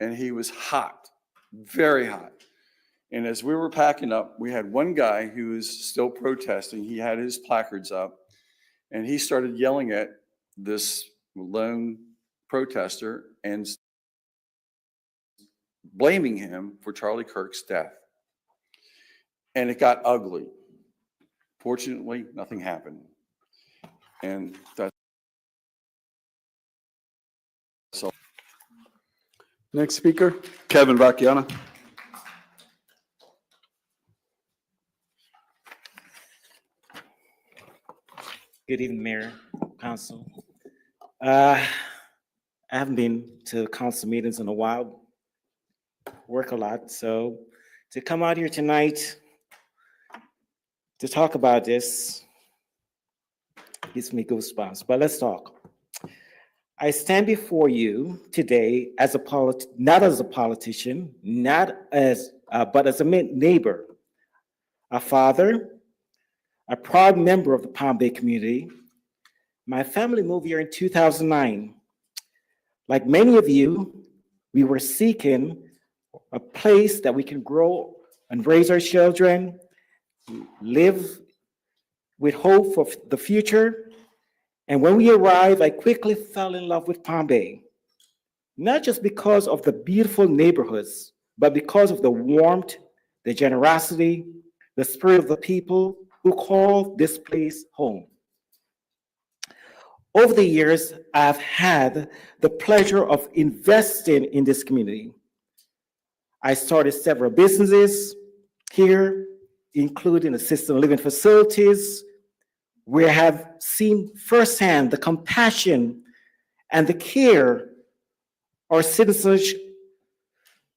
and he was hot, very hot. And as we were packing up, we had one guy who was still protesting. He had his placards up and he started yelling at this lone protester and blaming him for Charlie Kirk's death. And it got ugly. Fortunately, nothing happened. And that's all. Next speaker. Kevin Vacchiana. Good evening, Mayor, Council. I haven't been to council meetings in a while, work a lot, so to come out here tonight to talk about this gives me goosebumps, but let's talk. I stand before you today as a not as a politician, but as a neighbor, a father, a proud member of the Palm Bay community. My family moved here in 2009. Like many of you, we were seeking a place that we can grow and raise our children, live with hope for the future. And when we arrived, I quickly fell in love with Palm Bay, not just because of the beautiful neighborhoods, but because of the warmth, the generosity, the spirit of the people who call this place home. Over the years, I've had the pleasure of investing in this community. I started several businesses here, including assisted living facilities, where I have seen firsthand the compassion and the care our citizens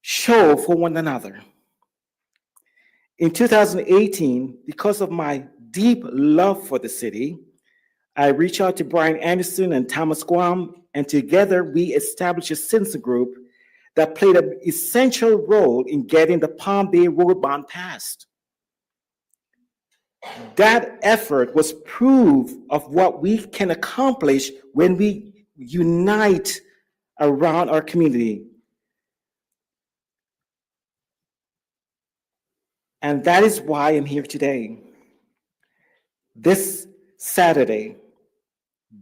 show for one another. In 2018, because of my deep love for the city, I reached out to Brian Anderson and Thomas Guam, and together we established a citizen group that played an essential role in getting the Palm Bay Road Bond passed. That effort was proof of what we can accomplish when we unite around our community. And that is why I'm here today. This Saturday,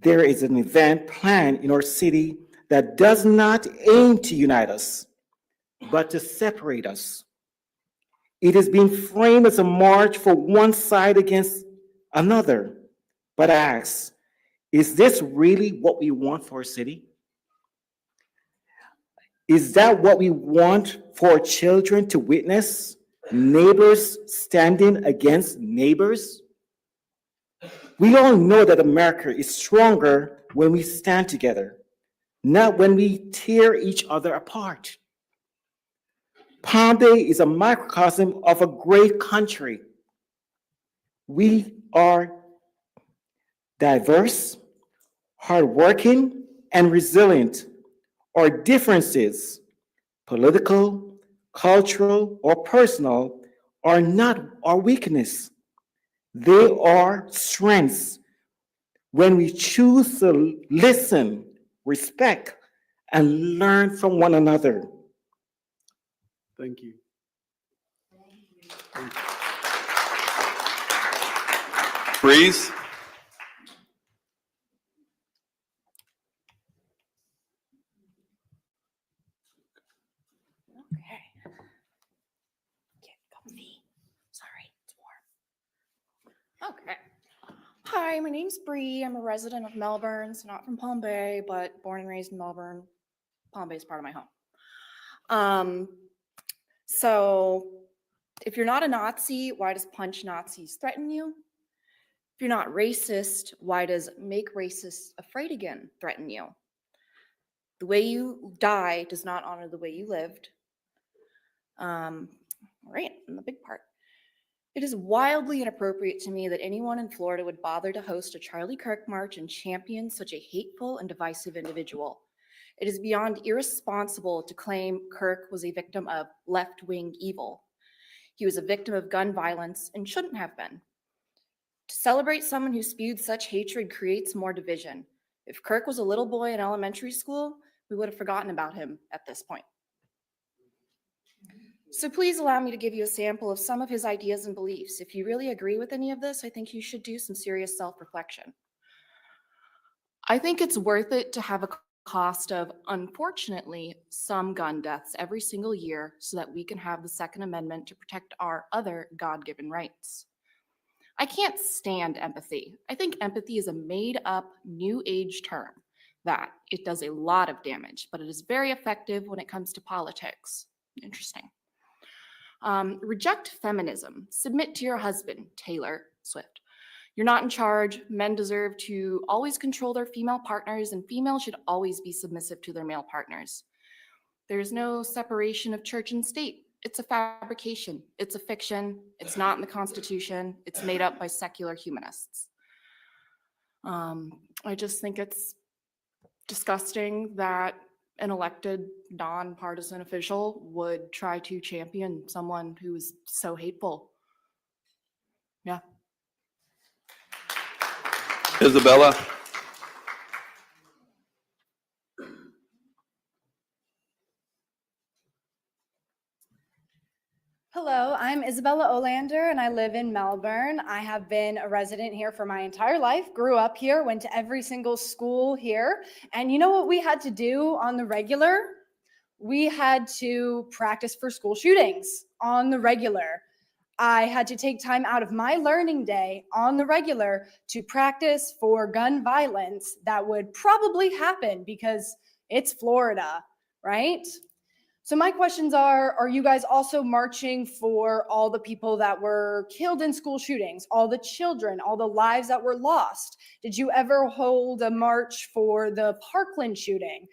there is an event planned in our city that does not aim to unite us, but to separate us. It is being framed as a march for one side against another. But I ask, is this really what we want for our city? Is that what we want for our children to witness? Neighbors standing against neighbors? We all know that America is stronger when we stand together, not when we tear each other apart. Palm Bay is a microcosm of a great country. We are diverse, hardworking, and resilient. Our differences, political, cultural, or personal, are not our weakness. They are strengths when we choose to listen, respect, and learn from one another. Thank you. Breeze. Okay. Get comfy. Sorry, it's warm. Okay. Hi, my name's Bree. I'm a resident of Melbourne, so not from Palm Bay, but born and raised in Melbourne. Palm Bay is part of my home. So if you're not a Nazi, why does punch Nazis threaten you? If you're not racist, why does make racists afraid again threaten you? The way you die does not honor the way you lived. All right, and the big part. It is wildly inappropriate to me that anyone in Florida would bother to host a Charlie Kirk march and champion such a hateful and divisive individual. It is beyond irresponsible to claim Kirk was a victim of left-wing evil. He was a victim of gun violence and shouldn't have been. To celebrate someone who spewed such hatred creates more division. If Kirk was a little boy in elementary school, we would have forgotten about him at this point. So please allow me to give you a sample of some of his ideas and beliefs. If you really agree with any of this, I think you should do some serious self-reflection. I think it's worth it to have a cost of, unfortunately, some gun deaths every single year so that we can have the Second Amendment to protect our other God-given rights. I can't stand empathy. I think empathy is a made-up new age term that it does a lot of damage, but it is very effective when it comes to politics. Interesting. Reject feminism. Submit to your husband, Taylor Swift. You're not in charge. Men deserve to always control their female partners, and females should always be submissive to their male partners. There's no separation of church and state. It's a fabrication. It's a fiction. It's not in the Constitution. It's made up by secular humanists. I just think it's disgusting that an elected nonpartisan official would try to champion someone who is so hateful. Yeah. Isabella. Hello, I'm Isabella Olander and I live in Melbourne. I have been a resident here for my entire life, grew up here, went to every single school here. And you know what we had to do on the regular? We had to practice for school shootings on the regular. I had to take time out of my learning day on the regular to practice for gun violence that would probably happen because it's Florida, right? So my questions are you guys also marching for all the people that were killed in school shootings, all the children, all the lives that were lost? Did you ever hold a march for the Parkland shooting?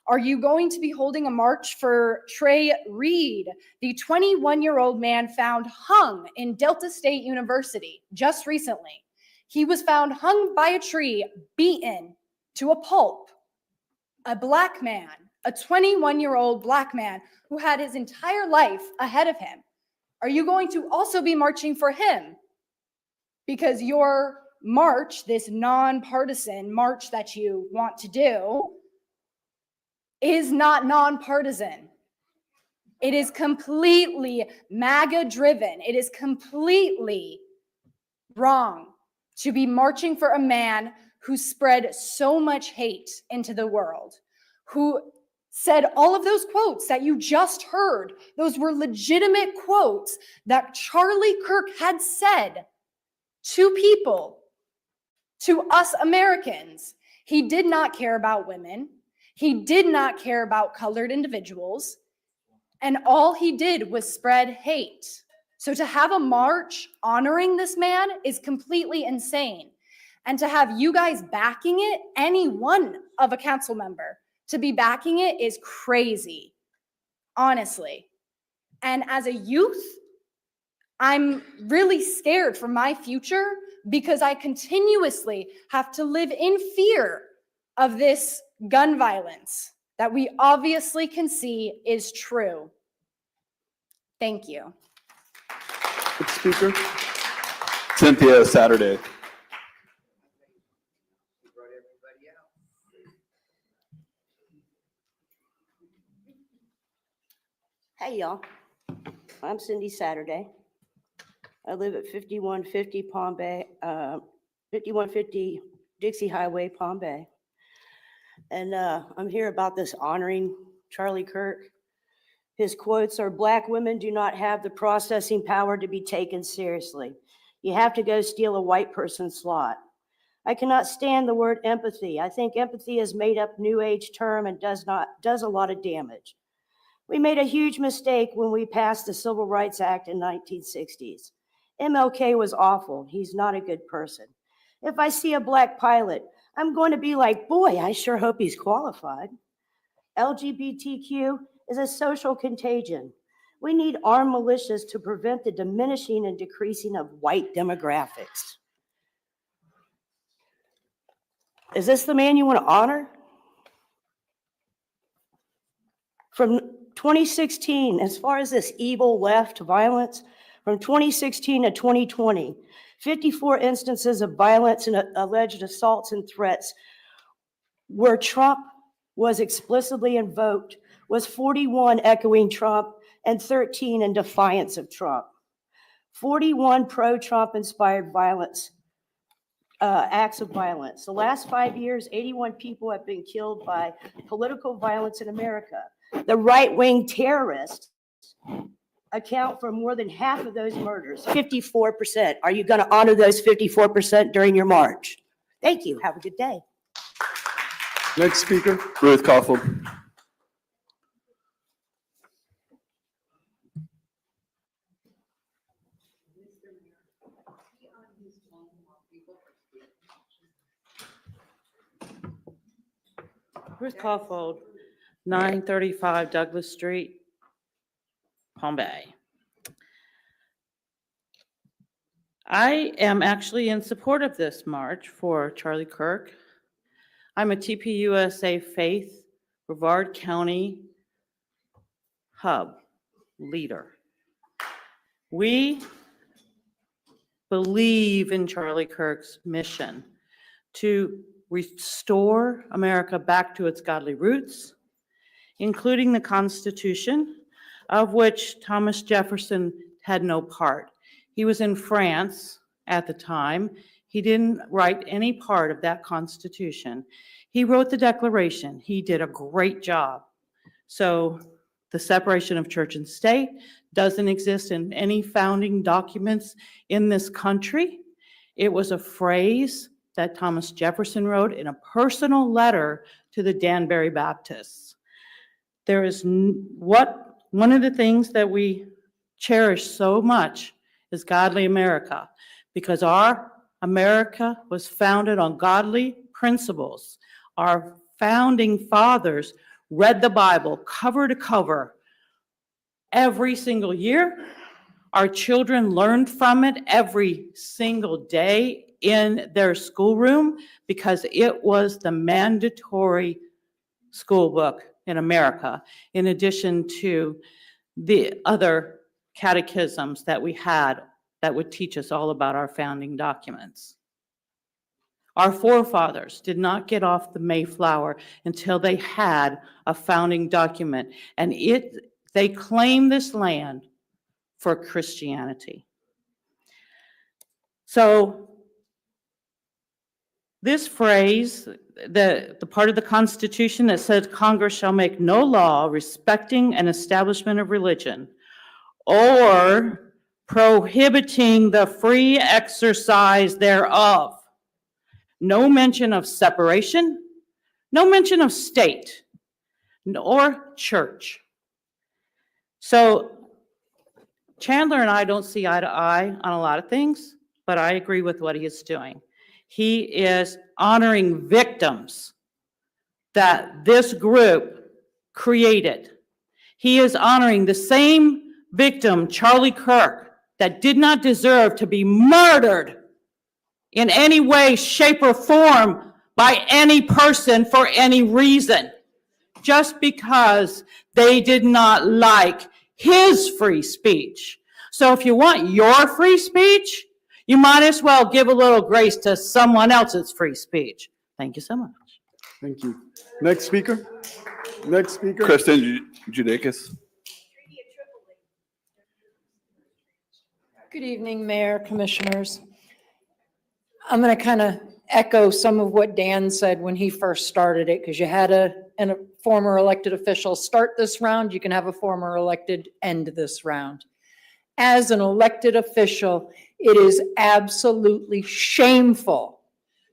Are you going to be holding a march for Trey Reed, the 21-year-old man found hung in Delta State University just recently? He was found hung by a tree, beaten to a pulp. A black man, a 21-year-old black man who had his entire life ahead of him. Are you going to also be marching for him? Because your march, this nonpartisan march that you want to do, is not nonpartisan. It is completely MAGA driven. It is completely wrong to be marching for a man who spread so much hate into the world, who said all of those quotes that you just heard. Those were legitimate quotes that Charlie Kirk had said to people, to us Americans. He did not care about women. He did not care about colored individuals. And all he did was spread hate. So to have a march honoring this man is completely insane. And to have you guys backing it, any one of a council member to be backing it is crazy, honestly. And as a youth, I'm really scared for my future because I continuously have to live in fear of this gun violence that we obviously can see is true. Thank you. Next speaker. Cynthia Saturday. Hey, y'all. I'm Cindy Saturday. I live at 5150 Palm Bay, 5150 Dixie Highway, Palm Bay. And I'm here about this honoring Charlie Kirk. His quotes are, "Black women do not have the processing power to be taken seriously. You have to go steal a white person's slot." I cannot stand the word empathy. I think empathy is made up new age term and does a lot of damage. We made a huge mistake when we passed the Civil Rights Act in 1960s. MLK was awful. He's not a good person. If I see a black pilot, I'm going to be like, boy, I sure hope he's qualified. LGBTQ is a social contagion. We need armed militias to prevent the diminishing and decreasing of white demographics. Is this the man you want to honor? From 2016, as far as this evil left violence, from 2016 to 2020, 54 instances of violence and alleged assaults and threats where Trump was explicitly invoked, was 41 echoing Trump and 13 in defiance of Trump. 41 pro-Trump inspired violence, acts of violence. The last 5 years, 81 people have been killed by political violence in America. The right-wing terrorists account for more than half of those murders, 54%. Are you going to honor those 54% during your march? Thank you. Have a good day. Next speaker. Ruth Caulfield. Ruth Caulfield, 935 Douglas Street, Palm Bay. I am actually in support of this march for Charlie Kirk. I'm a TPUSA Faith Brevard County Hub leader. We believe in Charlie Kirk's mission to restore America back to its godly roots, including the Constitution, of which Thomas Jefferson had no part. He was in France at the time. He didn't write any part of that Constitution. He wrote the Declaration. He did a great job. So the separation of church and state doesn't exist in any founding documents in this country. It was a phrase that Thomas Jefferson wrote in a personal letter to the Danbury Baptists. There is one of the things that we cherish so much is godly America, because our America was founded on godly principles. Our founding fathers read the Bible cover to cover every single year. Our children learned from it every single day in their schoolroom because it was the mandatory school book in America, in addition to the other catechisms that we had that would teach us all about our founding documents. Our forefathers did not get off the Mayflower until they had a founding document, and they claimed this land for Christianity. So this phrase, the part of the Constitution that says Congress shall make no law respecting an establishment of religion or prohibiting the free exercise thereof. No mention of separation, no mention of state or church. So Chandler and I don't see eye to eye on a lot of things, but I agree with what he is doing. He is honoring victims that this group created. He is honoring the same victim, Charlie Kirk, that did not deserve to be murdered in any way, shape, or form by any person for any reason, just because they did not like his free speech. So if you want your free speech, you might as well give a little grace to someone else's free speech. Thank you so much. Thank you. Next speaker. Next speaker. Kristen Judakis. Good evening, Mayor, Commissioners. I'm going to kind of echo some of what Dan said when he first started it, because you had a former elected official start this round, you can have a former elected end this round. As an elected official, it is absolutely shameful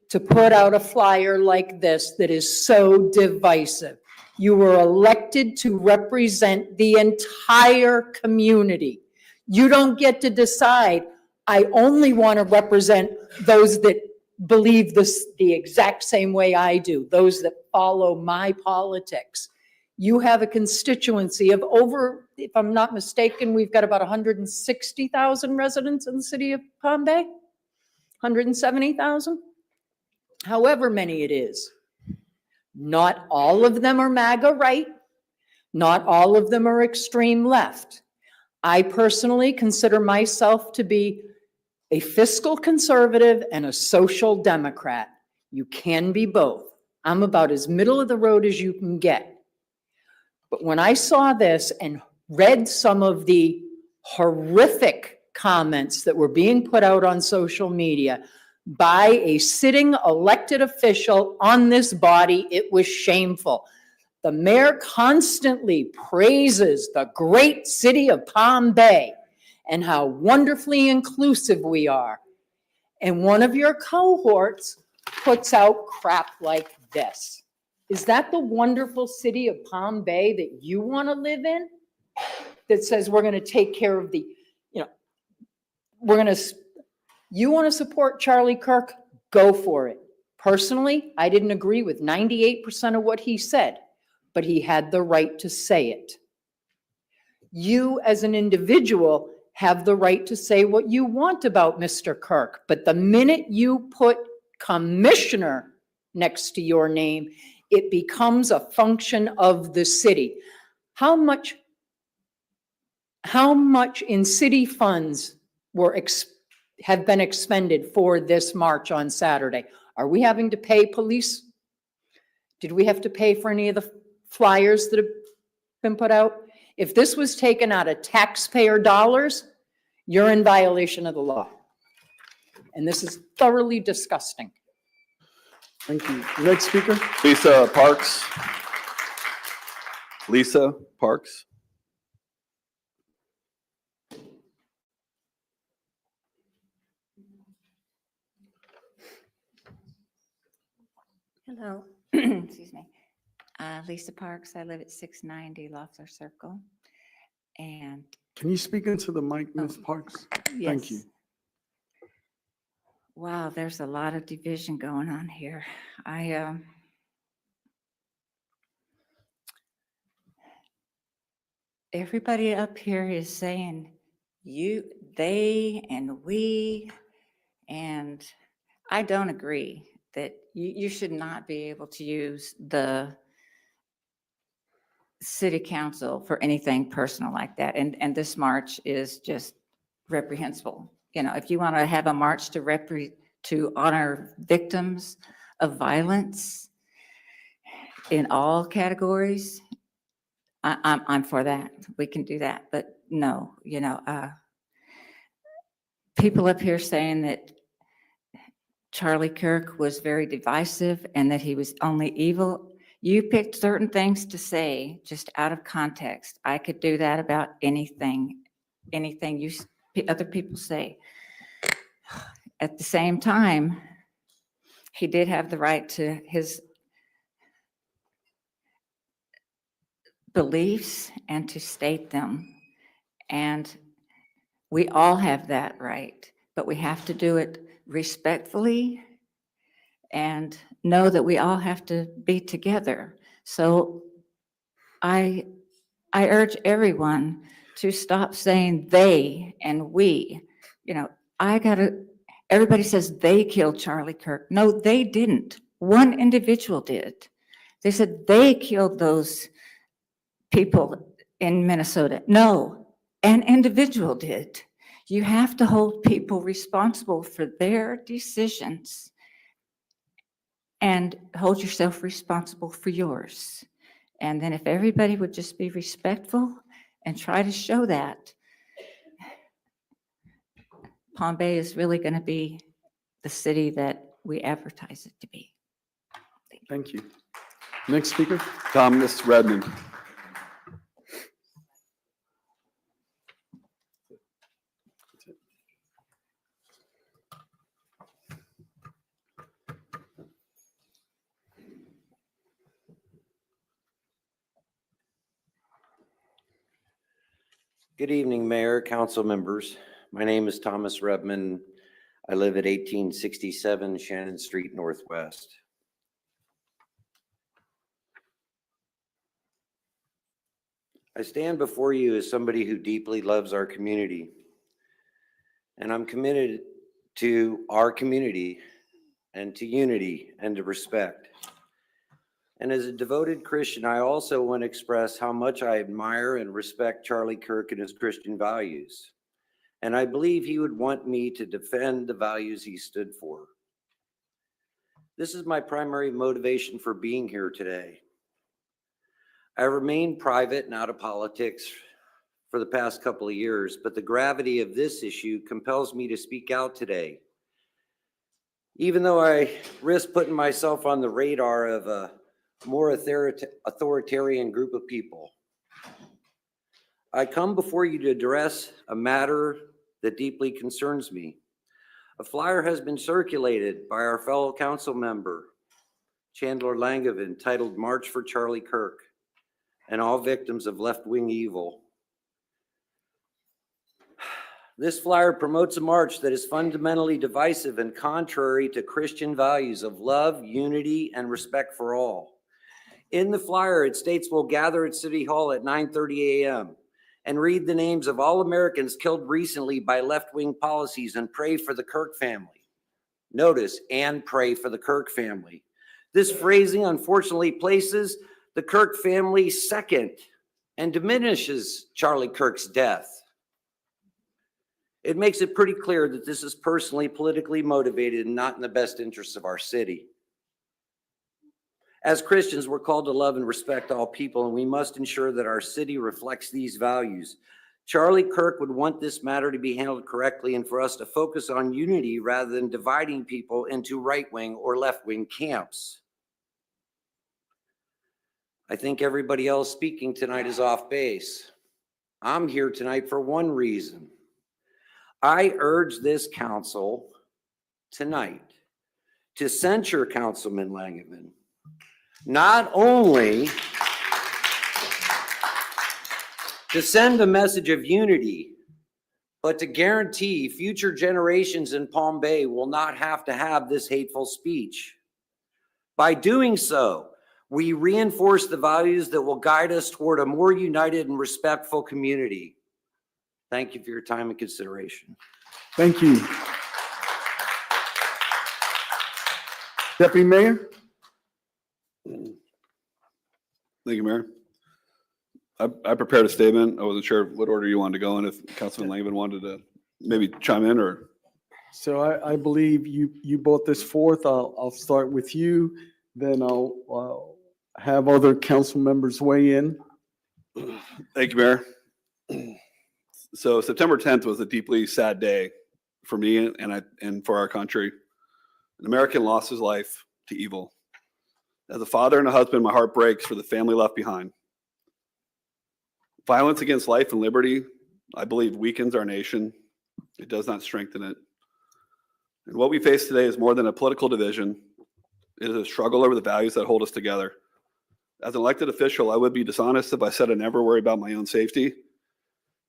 to put out a flyer like this that is so divisive. You were elected to represent the entire community. You don't get to decide, I only want to represent those that believe this the exact same way I do, those that follow my politics. You have a constituency of over, if I'm not mistaken, we've got about 160,000 residents in the city of Palm Bay, 170,000, however many it is. Not all of them are MAGA right. Not all of them are extreme left. I personally consider myself to be a fiscal conservative and a social democrat. You can be both. I'm about as middle of the road as you can get. But when I saw this and read some of the horrific comments that were being put out on social media by a sitting elected official on this body, it was shameful. The mayor constantly praises the great city of Palm Bay and how wonderfully inclusive we are. And one of your cohorts puts out crap like this. Is that the wonderful city of Palm Bay that you want to live in? That says we're going to take care of the, you want to support Charlie Kirk? Go for it. Personally, I didn't agree with 98% of what he said, but he had the right to say it. You as an individual have the right to say what you want about Mr. Kirk, but the minute you put commissioner next to your name, it becomes a function of the city. How much in city funds have been expended for this march on Saturday? Are we having to pay police? Did we have to pay for any of the flyers that have been put out? If this was taken out of taxpayer dollars, you're in violation of the law. And this is thoroughly disgusting. Thank you. Next speaker. Lisa Parks. Lisa Parks. Hello, excuse me. Lisa Parks, I live at 690 Loeffler Circle. And Can you speak into the mic, Ms. Parks? Thank you. yes. Wow, there's a lot of division going on here. Everybody up here is saying you, they, and we, and I don't agree that you should not be able to use the city council for anything personal like that. And this march is just reprehensible. If you want to have a march to honor victims of violence in all categories, I'm for that. We can do that. But no, people up here saying that Charlie Kirk was very divisive and that he was only evil. You picked certain things to say just out of context. I could do that about anything other people say. At the same time, he did have the right to his beliefs and to state them. And we all have that right, but we have to do it respectfully and know that we all have to be together. So I urge everyone to stop saying they and we. Everybody says they killed Charlie Kirk. No, they didn't. One individual did. They said they killed those people in Minnesota. No, an individual did. You have to hold people responsible for their decisions and hold yourself responsible for yours. And then if everybody would just be respectful and try to show that, Palm Bay is really going to be the city that we advertise it to be. Thank you. Next speaker. Thomas Redmond. Good evening, Mayor, council members. My name is Thomas Redmond. I live at 1867 Shannon Street Northwest. I stand before you as somebody who deeply loves our community, and I'm committed to our community and to unity and to respect. And as a devoted Christian, I also want to express how much I admire and respect Charlie Kirk and his Christian values. And I believe he would want me to defend the values he stood for. This is my primary motivation for being here today. I remained private and out of politics for the past couple of years, but the gravity of this issue compels me to speak out today. Even though I risk putting myself on the radar of a more authoritarian group of people, I come before you to address a matter that deeply concerns me. A flyer has been circulated by our fellow council member, Chandler Langevin, titled March for Charlie Kirk and All Victims of Left-Wing Evil. This flyer promotes a march that is fundamentally divisive and contrary to Christian values of love, unity, and respect for all. In the flyer, it states we'll gather at City Hall at 9:30 a.m. and read the names of all Americans killed recently by left-wing policies and pray for the Kirk family. Notice, and pray for the Kirk family. This phrasing unfortunately places the Kirk family second and diminishes Charlie Kirk's death. It makes it pretty clear that this is personally, politically motivated and not in the best interests of our city. As Christians, we're called to love and respect all people, and we must ensure that our city reflects these values. Charlie Kirk would want this matter to be handled correctly and for us to focus on unity rather than dividing people into right-wing or left-wing camps. I think everybody else speaking tonight is off base. I'm here tonight for one reason. I urge this council tonight to censure Councilman Langevin, not only to send a message of unity, but to guarantee future generations in Palm Bay will not have to have this hateful speech. By doing so, we reinforce the values that will guide us toward a more united and respectful community. Thank you for your time and consideration. Thank you. Deputy Mayor? Thank you, Mayor. I prepared a statement. I wasn't sure what order you wanted to go in, if Councilman Langevin wanted to maybe chime in or. So I believe you brought this forth. I'll start with you, then I'll have other council members weigh in. Thank you, Mayor. So September 10th was a deeply sad day for me and for our country. An American lost his life to evil. As a father and a husband, my heart breaks for the family left behind. Violence against life and liberty, I believe, weakens our nation. It does not strengthen it. And what we face today is more than a political division. It is a struggle over the values that hold us together. As an elected official, I would be dishonest if I said I never worry about my own safety.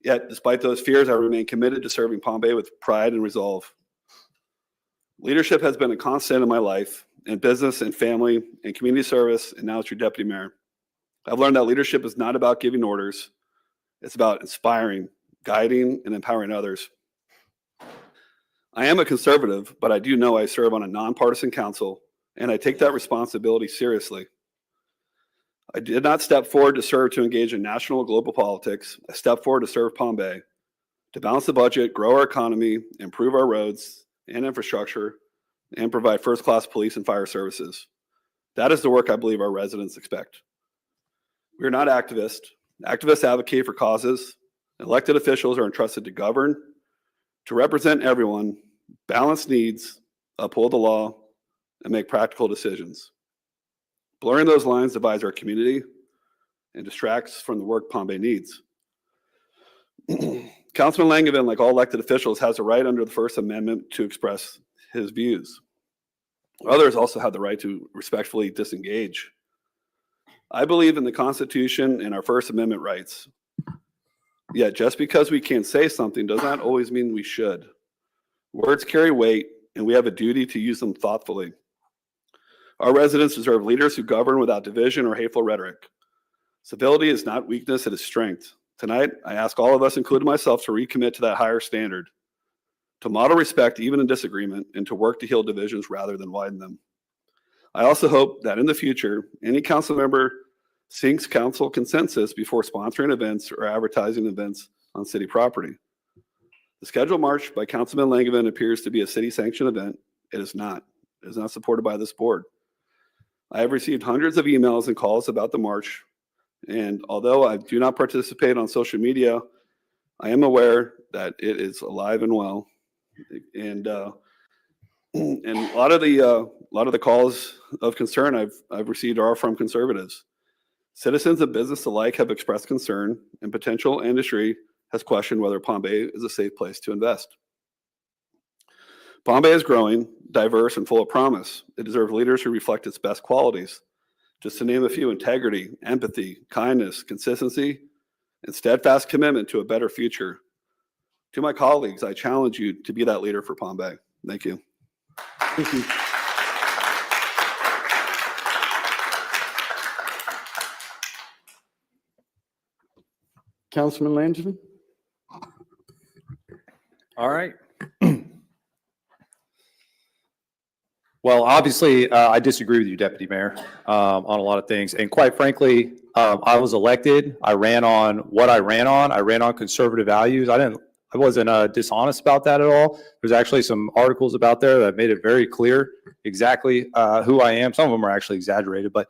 Yet, despite those fears, I remain committed to serving Palm Bay with pride and resolve. Leadership has been a constant in my life, in business and family and community service, and now as your deputy mayor. I've learned that leadership is not about giving orders. It's about inspiring, guiding, and empowering others. I am a conservative, but I do know I serve on a nonpartisan council, and I take that responsibility seriously. I did not step forward to serve to engage in national and global politics. I stepped forward to serve Palm Bay, to balance the budget, grow our economy, improve our roads and infrastructure, and provide first-class police and fire services. That is the work I believe our residents expect. We are not activists. Activists advocate for causes. Elected officials are entrusted to govern, to represent everyone, balance needs, uphold the law, and make practical decisions. Blurring those lines divides our community and distracts from the work Palm Bay needs. Councilman Langevin, like all elected officials, has a right under the First Amendment to express his views. Others also have the right to respectfully disengage. I believe in the Constitution and our First Amendment rights. Yet just because we can't say something does not always mean we should. Words carry weight, and we have a duty to use them thoughtfully. Our residents deserve leaders who govern without division or hateful rhetoric. Civility is not weakness, it is strength. Tonight, I ask all of us, including myself, to recommit to that higher standard, to model respect even in disagreement, and to work to heal divisions rather than widen them. I also hope that in the future, any council member seeks council consensus before sponsoring events or advertising events on city property. The scheduled march by Councilman Langevin appears to be a city-sanctioned event. It is not. It is not supported by this board. I have received hundreds of emails and calls about the march, and although I do not participate on social media, I am aware that it is alive and well. And a lot of the calls of concern I've received are from conservatives. Citizens and business alike have expressed concern, and potential industry has questioned whether Palm Bay is a safe place to invest. Palm Bay is growing, diverse, and full of promise. It deserves leaders who reflect its best qualities. Just to name a few: integrity, empathy, kindness, consistency, and steadfast commitment to a better future. To my colleagues, I challenge you to be that leader for Palm Bay. Thank you. Thank you. Councilman Langevin? All right. Well, obviously, I disagree with you, Deputy Mayor, on a lot of things. And quite frankly, I was elected. I ran on what I ran on. I ran on conservative values. I wasn't dishonest about that at all. There's actually some articles about there that made it very clear exactly who I am. Some of them are actually exaggerated, but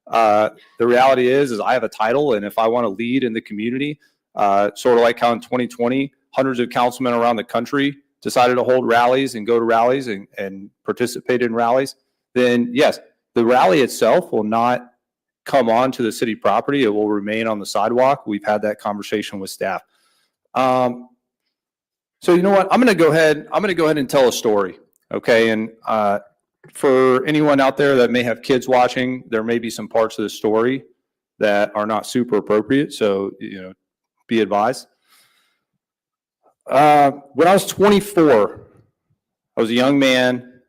the reality is I have a title, and if I want to lead in the community, sort of like how in 2020, hundreds of councilmen around the country decided to hold rallies and go to rallies and participate in rallies, then yes, the rally itself will not come onto the city property. It will remain on the sidewalk. We've had that conversation with staff. So you know what? I'm going to go ahead and tell a story. Okay. And for anyone out there that may have kids watching, there may be some parts of the story that are not super appropriate. So, be advised. When I was 24, I was a young man.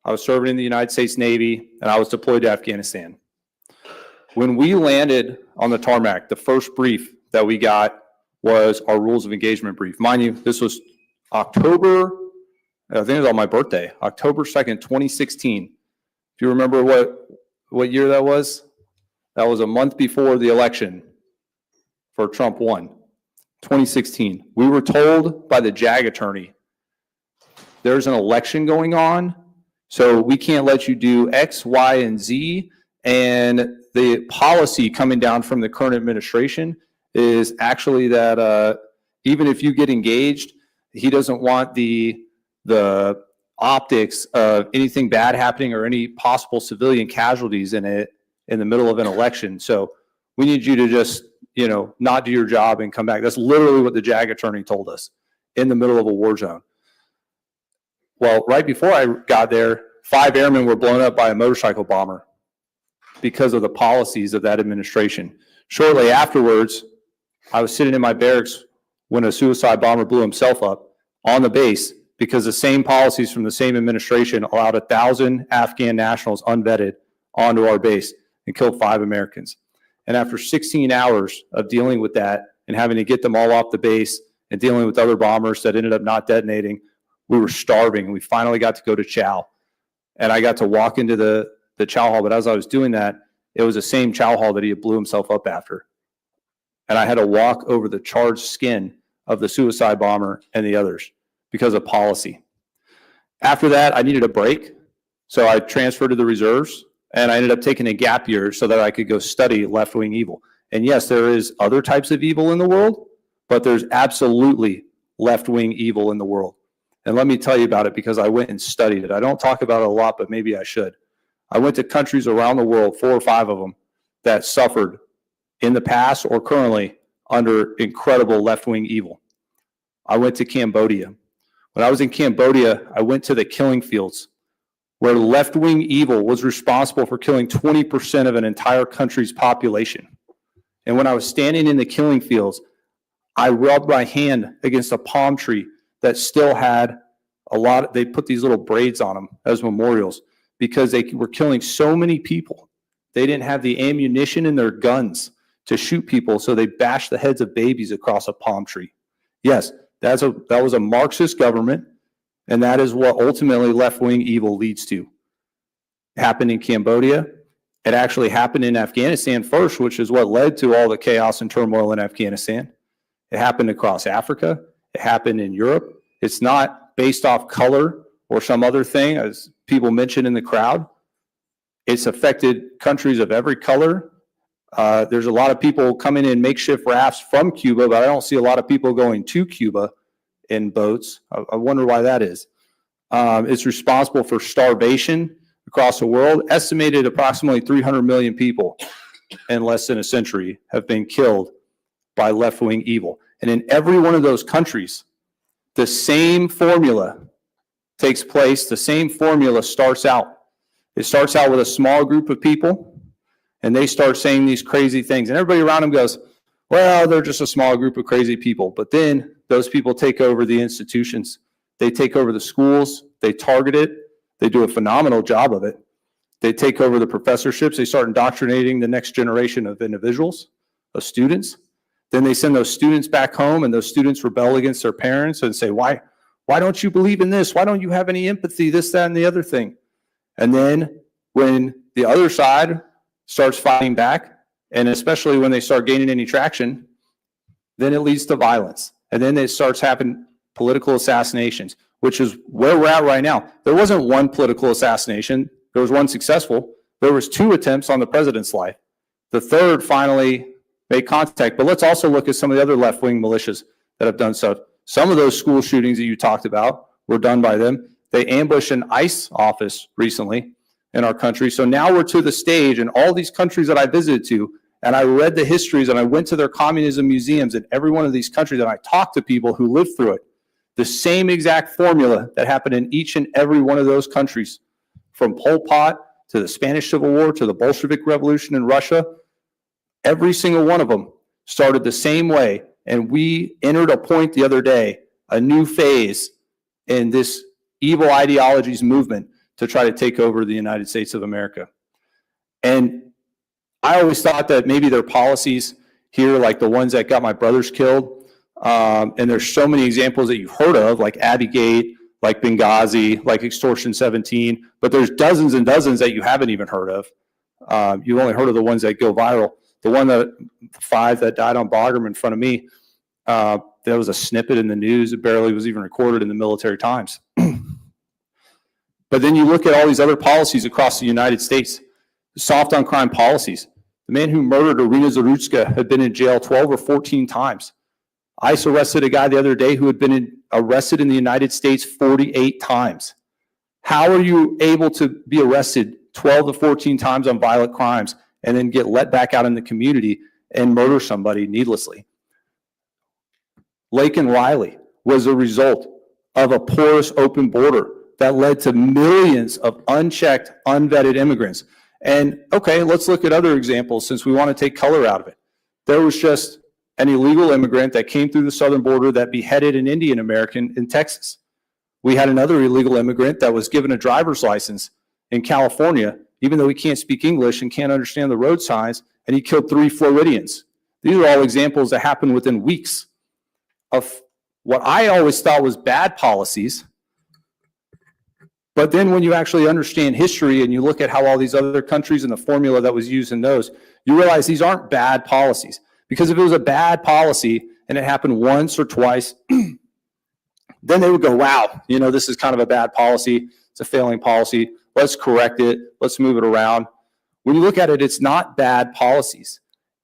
I was serving in the United States Navy, and I was deployed to Afghanistan. When we landed on the tarmac, the first brief that we got was our rules of engagement brief. Mind you, this was October, I think it was on my birthday, October 2nd, 2016. If you remember what year that was a month before the election for Trump won. 2016. We were told by the JAG attorney, there's an election going on, so we can't let you do X, Y, and Z. And the policy coming down from the current administration is actually that even if you get engaged, he doesn't want the optics of anything bad happening or any possible civilian casualties in the middle of an election. So we need you to just not do your job and come back. That's literally what the JAG attorney told us in the middle of a war zone. Well, right before I got there, 5 airmen were blown up by a motorcycle bomber because of the policies of that administration. Shortly afterwards, I was sitting in my barracks when a suicide bomber blew himself up on the base because the same policies from the same administration allowed 1,000 Afghan nationals unvetted onto our base and killed 5 Americans. And after 16 hours of dealing with that and having to get them all off the base and dealing with other bombers that ended up not detonating, we were starving. We finally got to go to chow. And I got to walk into the chow hall. But as I was doing that, it was the same chow hall that he had blew himself up after. And I had to walk over the charred skin of the suicide bomber and the others because of policy. After that, I needed a break. So I transferred to the reserves. And I ended up taking a gap year so that I could go study left-wing evil. And yes, there is other types of evil in the world, but there's absolutely left-wing evil in the world. And let me tell you about it because I went and studied it. I don't talk about it a lot, but maybe I should. I went to countries around the world, 4 or 5 of them, that suffered in the past or currently under incredible left-wing evil. I went to Cambodia. When I was in Cambodia, I went to the killing fields where left-wing evil was responsible for killing 20% of an entire country's population. And when I was standing in the killing fields, I rubbed my hand against a palm tree that still had they put these little braids on them as memorials because they were killing so many people. They didn't have the ammunition in their guns to shoot people, so they bashed the heads of babies across a palm tree. Yes, that was a Marxist government, and that is what ultimately left-wing evil leads to. It happened in Cambodia. It actually happened in Afghanistan first, which is what led to all the chaos and turmoil in Afghanistan. It happened across Africa. It happened in Europe. It's not based off color or some other thing, as people mentioned in the crowd. It's affected countries of every color. There's a lot of people coming in makeshift rafts from Cuba, but I don't see a lot of people going to Cuba in boats. I wonder why that is. It's responsible for starvation across the world. Estimated approximately 300 million people in less than a century have been killed by left-wing evil. And in every one of those countries, the same formula takes place. The same formula starts out. It starts out with a small group of people, and they start saying these crazy things. And everybody around them goes, well, they're just a small group of crazy people. But then those people take over the institutions. They take over the schools. They target it. They do a phenomenal job of it. They take over the professorships. They start indoctrinating the next generation of individuals, of students. Then they send those students back home, and those students rebel against their parents and say, why don't you believe in this? Why don't you have any empathy, this, that, and the other thing? And then when the other side starts fighting back, and especially when they start gaining any traction, then it leads to violence. And then it starts happening political assassinations, which is where we're at right now. There wasn't one political assassination. There was one successful. There was 2 attempts on the president's life. The third finally made contact. But let's also look at some of the other left-wing militias that have done so. Some of those school shootings that you talked about were done by them. They ambushed an ICE office recently in our country. So now we're to the stage in all these countries that I visited to, and I read the histories, and I went to their communism museums in every one of these countries, and I talked to people who lived through it. The same exact formula that happened in each and every one of those countries, from Pol Pot to the Spanish Civil War to the Bolshevik Revolution in Russia, every single one of them started the same way. And we entered a point the other day, a new phase in this evil ideologies movement to try to take over the United States of America. And I always thought that maybe their policies here, like the ones that got my brothers killed, and there's so many examples that you've heard of, like Abbey, like Benghazi, like Extortion 17, but there's dozens and dozens that you haven't even heard of. You've only heard of the ones that go viral. The one that, 5 that died on Bagram in front of me, there was a snippet in the news. It barely was even recorded in the Military Times. But then you look at all these other policies across the United States, soft on crime policies. The man who murdered Irina Zarutska had been in jail 12 or 14 times. ICE arrested a guy the other day who had been arrested in the United States 48 times. How are you able to be arrested 12 to 14 times on violent crimes and then get let back out in the community and murder somebody needlessly? Laken Riley was a result of a porous open border that led to millions of unchecked, unvetted immigrants. And okay, let's look at other examples since we want to take color out of it. There was just an illegal immigrant that came through the southern border that beheaded an Indian American in Texas. We had another illegal immigrant that was given a driver's license in California, even though he can't speak English and can't understand the road signs, and he killed 3 Floridians. These are all examples that happened within weeks of what I always thought was bad policies. But then when you actually understand history and you look at how all these other countries and the formula that was used in those, you realize these aren't bad policies. Because if it was a bad policy and it happened once or twice, then they would go, wow, this is kind of a bad policy. It's a failing policy. Let's correct it. Let's move it around. When you look at it, it's not bad policies.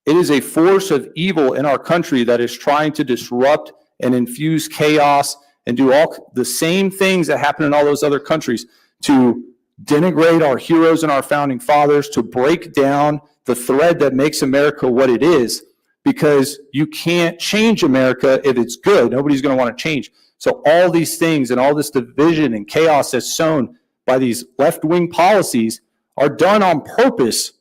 It is a force of evil in our country that is trying to disrupt and infuse chaos and do all the same things that happen in all those other countries to denigrate our heroes and our founding fathers, to break down the thread that makes America what it is, because you can't change America if it's good. Nobody's going to want to change. So all these things and all this division and chaos that's sown by these left-wing policies are done on purpose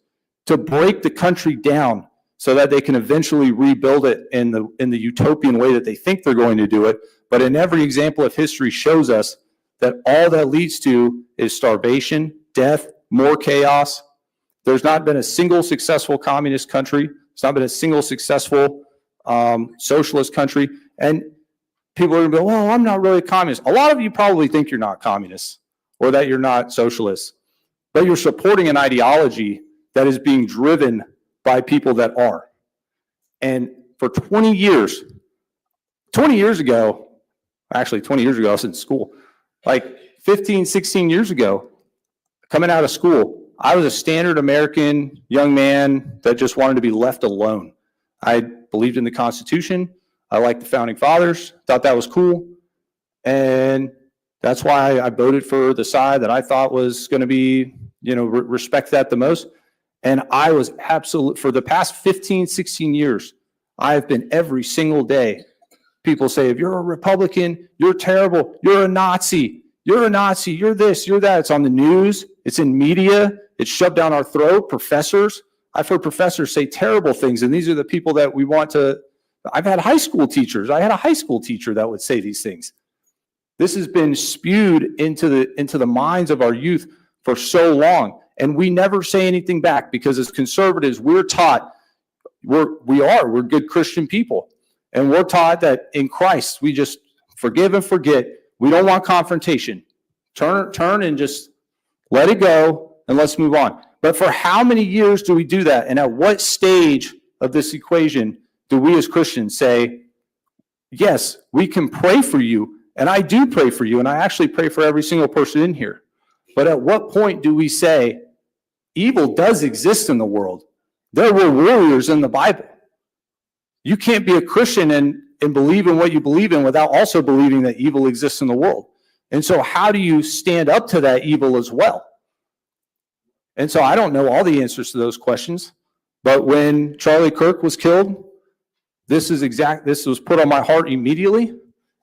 to break the country down so that they can eventually rebuild it in the utopian way that they think they're going to do it. But in every example of history shows us that all that leads to is starvation, death, more chaos. There's not been a single successful communist country. There's not been a single successful socialist country. And people are going to be, well, I'm not really a communist. A lot of you probably think you're not communists or that you're not socialists, but you're supporting an ideology that is being driven by people that are. And for 20 years ago, I was in school, like 15, 16 years ago, coming out of school, I was a standard American young man that just wanted to be left alone. I believed in the Constitution. I liked the founding fathers, thought that was cool. And that's why I voted for the side that I thought was going to be, respect that the most. And I was for the past 15, 16 years, I've been every single day. People say, if you're a Republican, you're terrible. You're a Nazi. You're a Nazi. You're this, you're that. It's on the news. It's in media. It's shoved down our throat. Professors. I've heard professors say terrible things. And these are the people that we want to. I've had high school teachers. I had a high school teacher that would say these things. This has been spewed into the minds of our youth for so long. And we never say anything back because as conservatives, we're taught we're good Christian people. And we're taught that in Christ, we just forgive and forget. We don't want confrontation. Turn and just let it go and let's move on. But for how many years do we do that? And at what stage of this equation do we as Christians say, yes, we can pray for you, and I do pray for you, and I actually pray for every single person in here. But at what point do we say, evil does exist in the world? There were warriors in the Bible. You can't be a Christian and believe in what you believe in without also believing that evil exists in the world. And so how do you stand up to that evil as well? And so I don't know all the answers to those questions, but when Charlie Kirk was killed, this was put on my heart immediately,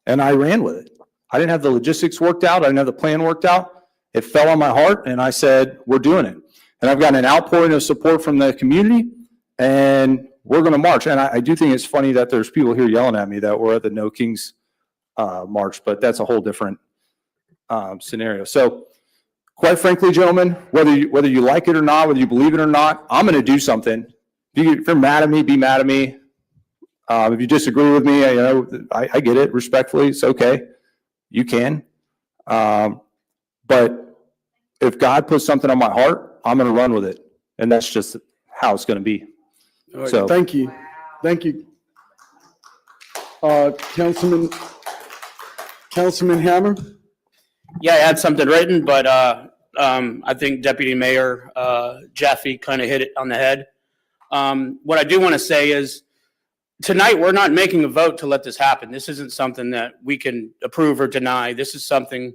and I ran with it. I didn't have the logistics worked out. I didn't have the plan worked out. It fell on my heart, and I said, we're doing it. And I've gotten an outpouring of support from the community, and we're going to march. And I do think it's funny that there's people here yelling at me that we're at the No Kings march, but that's a whole different scenario. So quite frankly, gentlemen, whether you like it or not, whether you believe it or not, I'm going to do something. If you're mad at me, be mad at me. If you disagree with me, I get it respectfully. It's okay. You can. But if God puts something on my heart, I'm going to run with it. And that's just how it's going to be. All right, So thank you. Thank you. Councilman Hammer? Yeah, I had something written, but I think Deputy Mayor Jaffe kind of hit it on the head. What I do want to say is tonight we're not making a vote to let this happen. This isn't something that we can approve or deny. This is something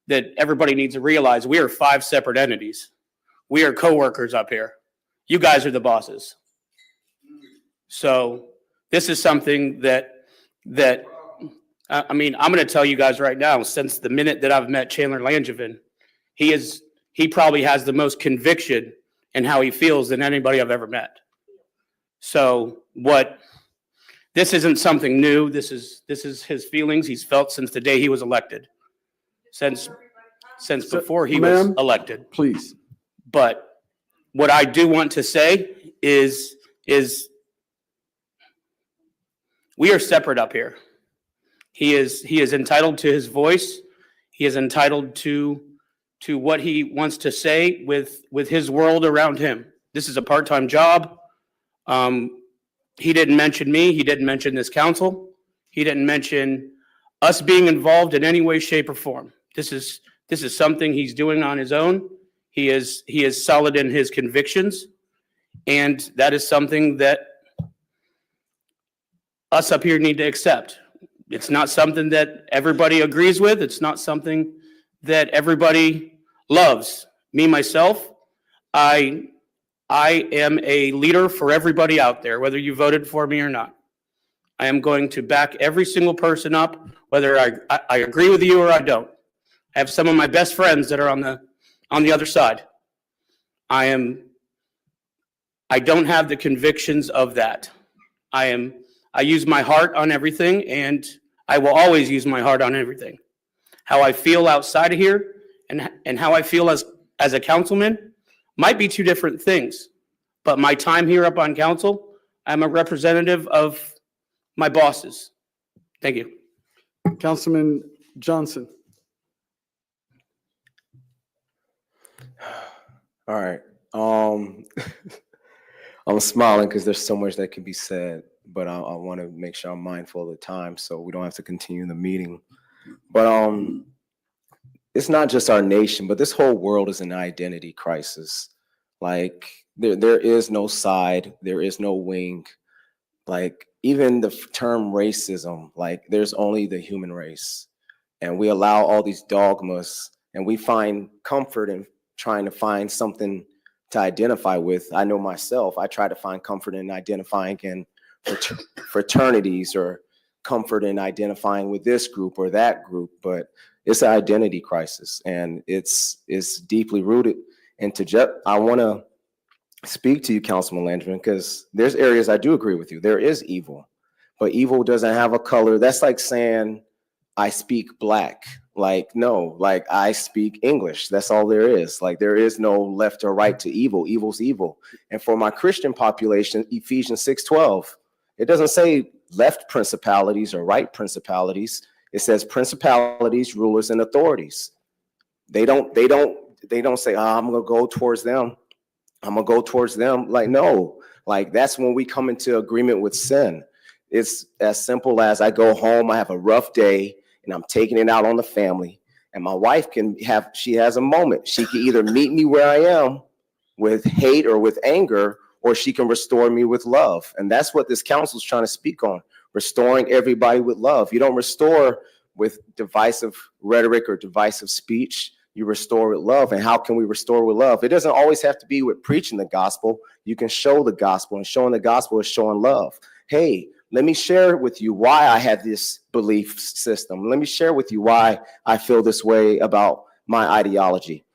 that everybody needs to realize. We are 5 separate entities. We are co-workers up here. You guys are the bosses. So this is something that I'm going to tell you guys right now, since the minute that I've met Chandler Langevin, he probably has the most conviction in how he feels than anybody I've ever met. So this isn't something new. This is his feelings he's felt since the day he was elected, since before he was elected. Please. But what I do want to say is we are separate up here. He is entitled to his voice. He is entitled to what he wants to say with his world around him. This is a part-time job. He didn't mention me. He didn't mention this council. He didn't mention us being involved in any way, shape, or form. This is something he's doing on his own. He is solid in his convictions, and that is something that us up here need to accept. It's not something that everybody agrees with. It's not something that everybody loves. Me, myself, I am a leader for everybody out there, whether you voted for me or not. I am going to back every single person up, whether I agree with you or I don't. I have some of my best friends that are on the other side. I don't have the convictions of that. I use my heart on everything, and I will always use my heart on everything. How I feel outside of here and how I feel as a councilman might be two different things. But my time here up on council, I'm a representative of my bosses. Thank you. Councilman Johnson. All right. I'm smiling because there's so much that can be said, but I want to make sure I'm mindful of the time so we don't have to continue the meeting. But it's not just our nation, but this whole world is an identity crisis. Like there is no side, there is no wing. Like even the term racism, like there's only the human race. And we allow all these dogmas and we find comfort in trying to find something to identify with. I know myself, I try to find comfort in identifying in fraternities or comfort in identifying with this group or that group, but it's an identity crisis and it's deeply rooted. And I want to speak to you, Councilman Langevin, because there's areas I do agree with you. There is evil, but evil doesn't have a color. That's like saying I speak black. Like, no, like I speak English. That's all there is. Like there is no left or right to evil. Evil's evil. And for my Christian population, Ephesians 6:12, it doesn't say left principalities or right principalities. It says principalities, rulers, and authorities. They don't say, I'm gonna go towards them. I'm gonna go towards them. Like, no, like that's when we come into agreement with sin. It's as simple as I go home, I have a rough day, and I'm taking it out on the family. And my wife she has a moment. She can either meet me where I am with hate or with anger, or she can restore me with love. And that's what this council is trying to speak on, restoring everybody with love. You don't restore with divisive rhetoric or divisive speech. You restore with love. And how can we restore with love? It doesn't always have to be with preaching the gospel. You can show the gospel, and showing the gospel is showing love. Hey, let me share with you why I had this belief system. Let me share with you why I feel this way about my ideology.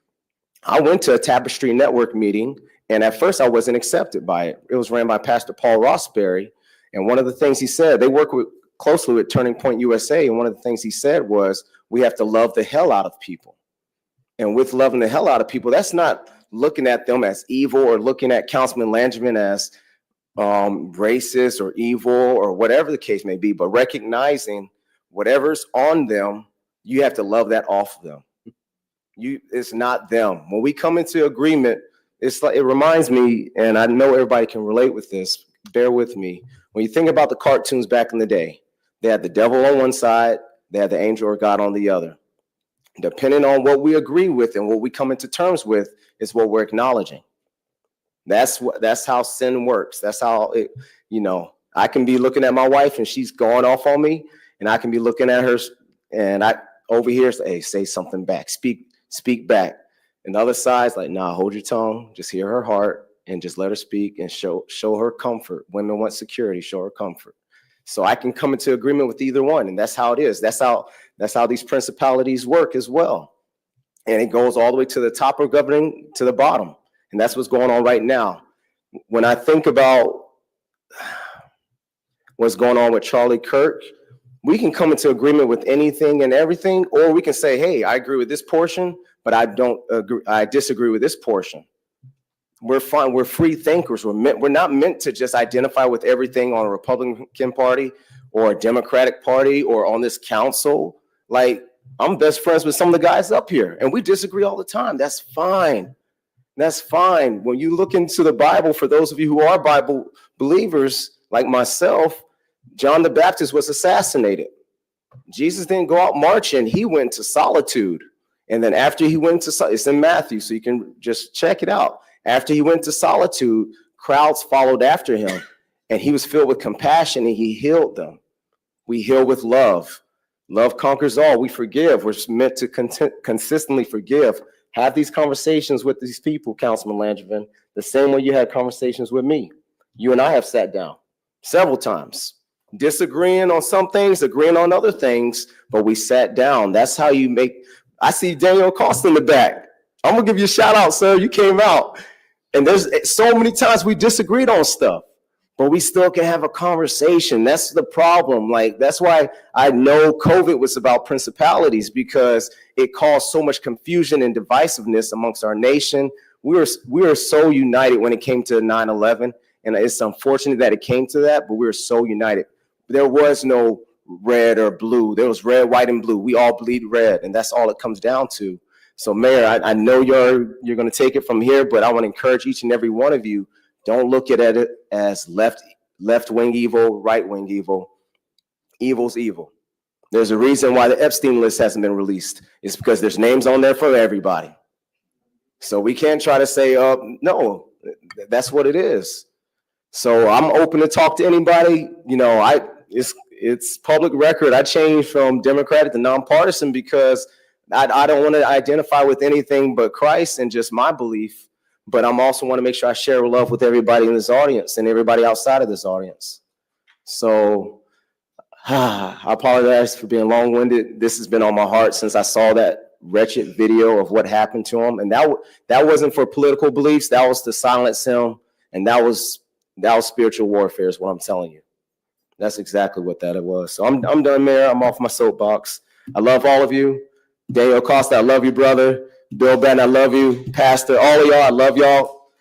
I went to a Tapestry Network meeting, and at first I wasn't accepted by it. It was ran by Pastor Paul Rossberry. And one of the things he said, they work closely with Turning Point USA. And one of the things he said was, we have to love the hell out of people. And with loving the hell out of people, that's not looking at them as evil or looking at Councilman Langevin as racist or evil or whatever the case may be, but recognizing whatever's on them, you have to love that off of them. It's not them. When we come into agreement, it's like, it reminds me, and I know everybody can relate with this, bear with me. When you think about the cartoons back in the day, they had the devil on one side, they had the angel or God on the other. Depending on what we agree with and what we come into terms with is what we're acknowledging. That's how sin works. That's how it, I can be looking at my wife and she's going off on me, and I can be looking at her and I over here say, hey, say something back, speak back. And the other side's like, nah, hold your tongue, just hear her heart and just let her speak and show her comfort. Women want security, show her comfort. So I can come into agreement with either one, and that's how it is. That's how these principalities work as well. And it goes all the way to the top of governing to the bottom. And that's what's going on right now. When I think about what's going on with Charlie Kirk, we can come into agreement with anything and everything, or we can say, hey, I agree with this portion, but I disagree with this portion. We're fine. We're free thinkers. We're not meant to just identify with everything on a Republican Party or a Democratic Party or on this council. Like, I'm best friends with some of the guys up here, and we disagree all the time. That's fine. That's fine. When you look into the Bible, for those of you who are Bible believers like myself, John the Baptist was assassinated. Jesus didn't go out marching. He went to solitude. And then after he went to, it's in Matthew, so you can just check it out. After he went to solitude, crowds followed after him, and he was filled with compassion and he healed them. We heal with love. Love conquers all. We forgive. We're meant to consistently forgive. Have these conversations with these people, Councilman Langevin, the same way you had conversations with me. You and I have sat down several times, disagreeing on some things, agreeing on other things, but we sat down. That's how you make. I see Daniel Costa in the back. I'm gonna give you a shout out, sir. You came out. And there's so many times we disagreed on stuff, but we still can have a conversation. That's the problem. Like, that's why I know COVID was about principalities, because it caused so much confusion and divisiveness amongst our nation. We were so united when it came to 9/11, and it's unfortunate that it came to that, but we were so united. There was no red or blue. There was red, white, and blue. We all bleed red, and that's all it comes down to. So, Mayor, I know you're going to take it from here, but I want to encourage each and every one of you, don't look at it as left-wing evil, right-wing evil. Evil's evil. There's a reason why the Epstein list hasn't been released. It's because there's names on there for everybody. So we can't try to say, no, that's what it is. So I'm open to talk to anybody. You know, it's public record. I changed from Democratic to nonpartisan because I don't want to identify with anything but Christ and just my belief, but I'm also want to make sure I share love with everybody in this audience and everybody outside of this audience. So I apologize for being long-winded. This has been on my heart since I saw that wretched video of what happened to him. And that wasn't for political beliefs. That was to silence him. And that was spiritual warfare is what I'm telling you. That's exactly what that was. So I'm done, Mayor. I'm off my soapbox. I love all of you. Daniel Costa, I love you, brother. Bill Benton, I love you. Pastor, all of y'all, I love y'all.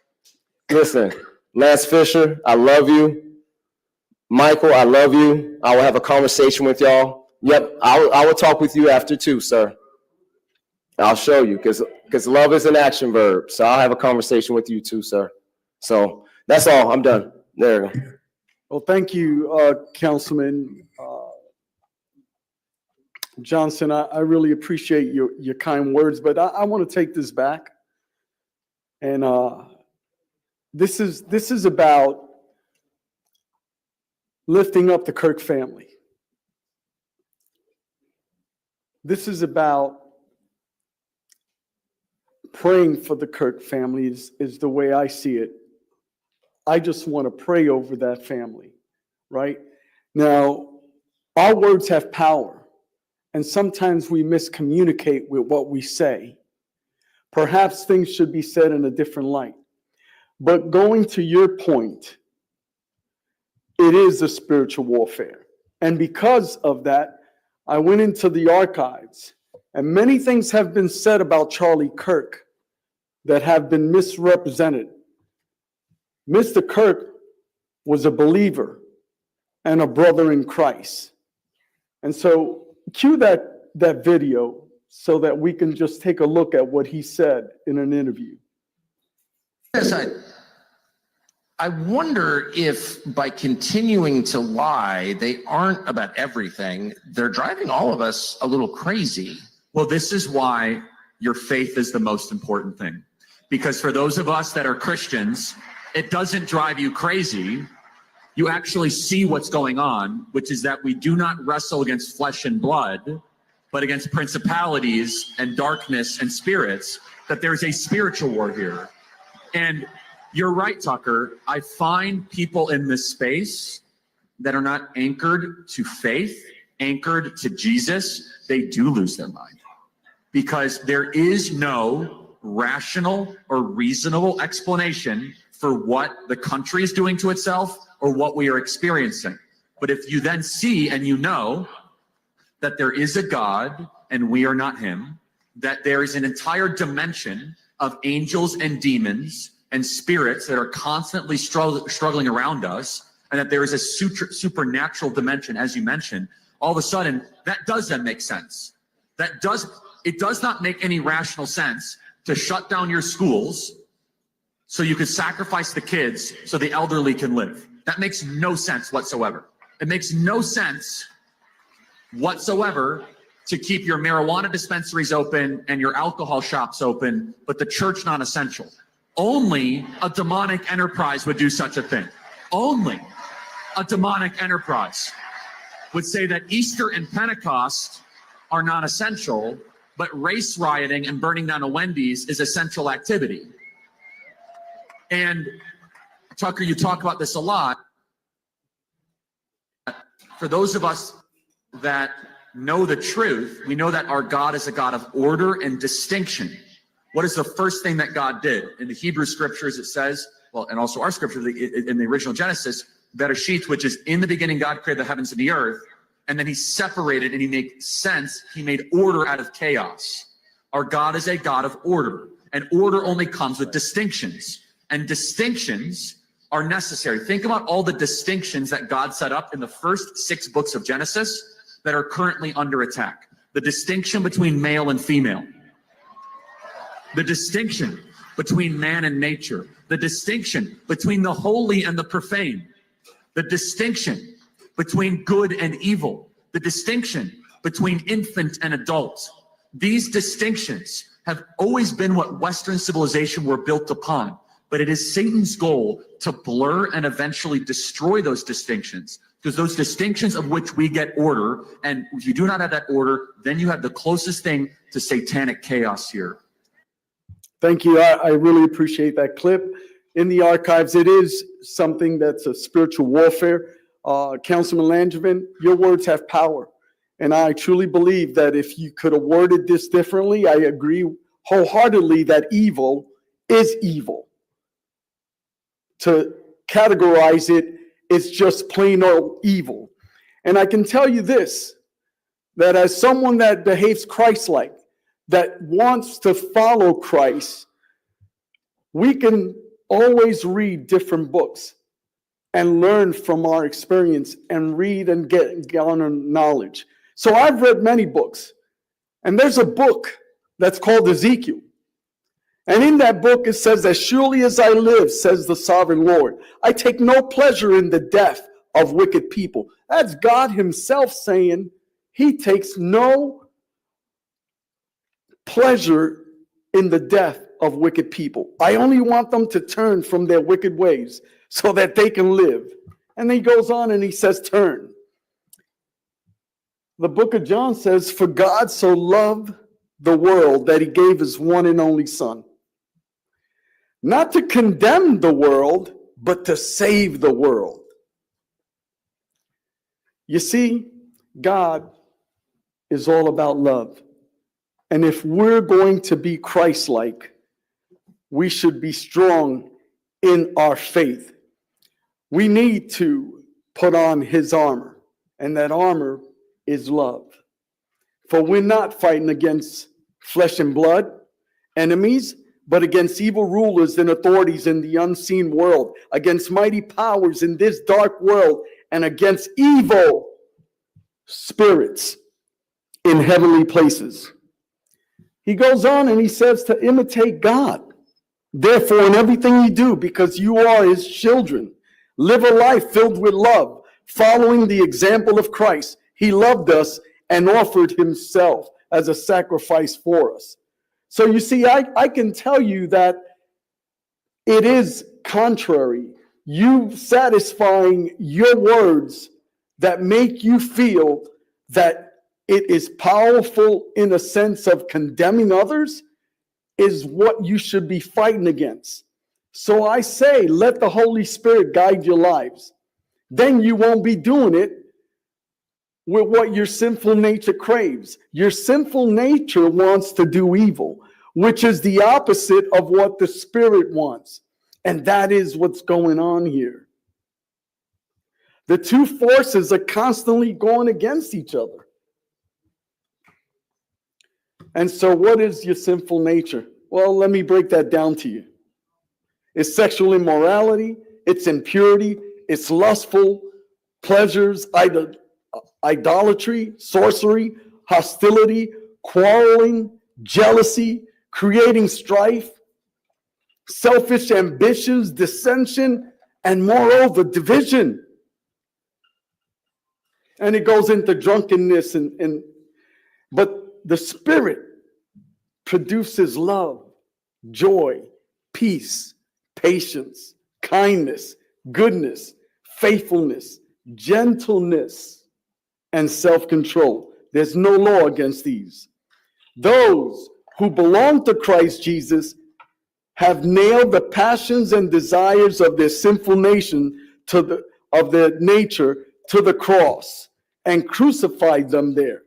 Listen, Lance Fisher, I love you. Michael, I love you. I will have a conversation with y'all. Yep, I will talk with you after too, sir. I'll show you, because love is an action verb. So I'll have a conversation with you too, sir. So that's all. I'm done. There we go. Well, thank you, Councilman Johnson. I really appreciate your kind words, but I want to take this back. And this is about lifting up the Kirk family. This is about praying for the Kirk family is the way I see it. I just want to pray over that family, right? Now, our words have power, and sometimes we miscommunicate with what we say. Perhaps things should be said in a different light. But going to your point, it is a spiritual warfare. And because of that, I went into the archives, and many things have been said about Charlie Kirk that have been misrepresented. Mr. Kirk was a believer and a brother in Christ. And so cue that video so that we can just take a look at what he said in an interview. Yes, I wonder if by continuing to lie, they aren't about everything. They're driving all of us a little crazy. Well, this is why your faith is the most important thing. Because for those of us that are Christians, it doesn't drive you crazy. You actually see what's going on, which is that we do not wrestle against flesh and blood, but against principalities and darkness and spirits, that there's a spiritual war here. And you're right, Tucker. I find people in this space that are not anchored to faith, anchored to Jesus, they do lose their mind. Because there is no rational or reasonable explanation for what the country is doing to itself or what we are experiencing. But if you then see and you know that there is a God and we are not him, that there is an entire dimension of angels and demons and spirits that are constantly struggling around us, and that there is a supernatural dimension, as you mentioned, all of a sudden, that does then make sense. It does not make any rational sense to shut down your schools so you can sacrifice the kids so the elderly can live. That makes no sense whatsoever. It makes no sense whatsoever to keep your marijuana dispensaries open and your alcohol shops open, but the church not essential. Only a demonic enterprise would do such a thing. Only a demonic enterprise would say that Easter and Pentecost are non-essential, but race rioting and burning down a Wendy's is essential activity. And Tucker, you talk about this a lot. For those of us that know the truth, we know that our God is a God of order and distinction. What is the first thing that God did? In the Hebrew scriptures, it says, well, and also our scripture, in the original Genesis, Bereshit, which is in the beginning, God created the heavens and the earth, and then he separated and he made sense. He made order out of chaos. Our God is a God of order, and order only comes with distinctions, and distinctions are necessary. Think about all the distinctions that God set up in the first 6 books of Genesis that are currently under attack. The distinction between male and female, the distinction between man and nature, the distinction between the holy and the profane, the distinction between good and evil, the distinction between infant and adult. These distinctions have always been what Western civilization were built upon, but it is Satan's goal to blur and eventually destroy those distinctions, because those distinctions of which we get order, and if you do not have that order, then you have the closest thing to satanic chaos here. Thank you. I really appreciate that clip. In the archives, it is something that's a spiritual warfare. Councilman Langevin, your words have power. And I truly believe that if you could have worded this differently, I agree wholeheartedly that evil is evil. To categorize it is just plain old evil. And I can tell you this, that as someone that behaves Christ-like, that wants to follow Christ, we can always read different books and learn from our experience and read and garner knowledge. So I've read many books, and there's a book that's called Ezekiel. And in that book, it says, as surely as I live, says the sovereign Lord, I take no pleasure in the death of wicked people. That's God himself saying he takes no pleasure in the death of wicked people. I only want them to turn from their wicked ways so that they can live. And then he goes on and he says, turn. The book of John says, for God so loved the world that he gave his one and only son. Not to condemn the world, but to save the world. You see, God is all about love. And if we're going to be Christ-like, we should be strong in our faith. We need to put on his armor, and that armor is love. For we're not fighting against flesh and blood enemies, but against evil rulers and authorities in the unseen world, against mighty powers in this dark world, and against evil spirits in heavenly places. He goes on and he says to imitate God. Therefore, in everything you do, because you are his children, live a life filled with love, following the example of Christ. He loved us and offered himself as a sacrifice for us. So you see, I can tell you that it is contrary. You satisfying your words that make you feel that it is powerful in a sense of condemning others is what you should be fighting against. So I say, let the Holy Spirit guide your lives. Then you won't be doing it with what your sinful nature craves. Your sinful nature wants to do evil, which is the opposite of what the Spirit wants. And that is what's going on here. The two forces are constantly going against each other. And so what is your sinful nature? Well, let me break that down to you. It's sexual immorality, it's impurity, it's lustful pleasures, idolatry, sorcery, hostility, quarreling, jealousy, creating strife, selfish ambitions, dissension, and moreover, division. And it goes into drunkenness but the Spirit produces love, joy, peace, patience, kindness, goodness, faithfulness, gentleness, and self-control. There's no law against these. Those who belong to Christ Jesus have nailed the passions and desires of their sinful of their nature to the cross and crucified them there.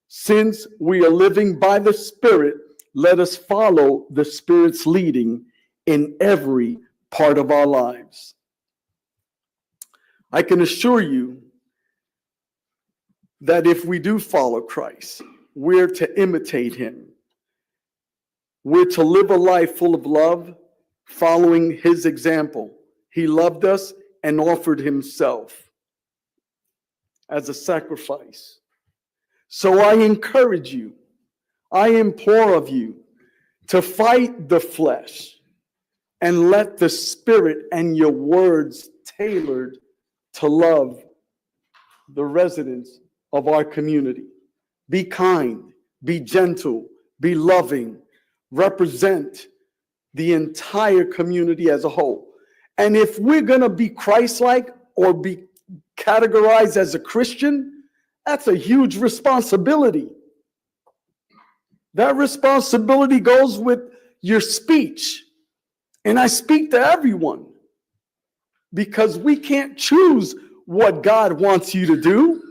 Since we are living by the Spirit, let us follow the Spirit's leading in every part of our lives. I can assure you that if we do follow Christ, we're to imitate him. We're to live a life full of love, following his example. He loved us and offered himself as a sacrifice. So I encourage you, I implore of you to fight the flesh and let the Spirit and your words tailored to love the residents of our community. Be kind, be gentle, be loving, represent the entire community as a whole. And if we're going to be Christ-like or be categorized as a Christian, that's a huge responsibility. That responsibility goes with your speech. And I speak to everyone because we can't choose what God wants you to do.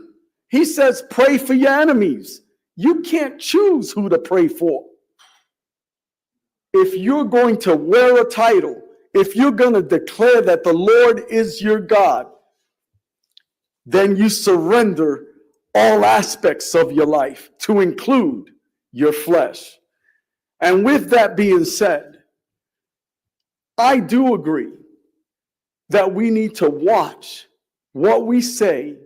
He says, pray for your enemies. You can't choose who to pray for. If you're going to wear a title, if you're going to declare that the Lord is your God, then you surrender all aspects of your life to include your flesh. And with that being said, I do agree that we need to watch what we say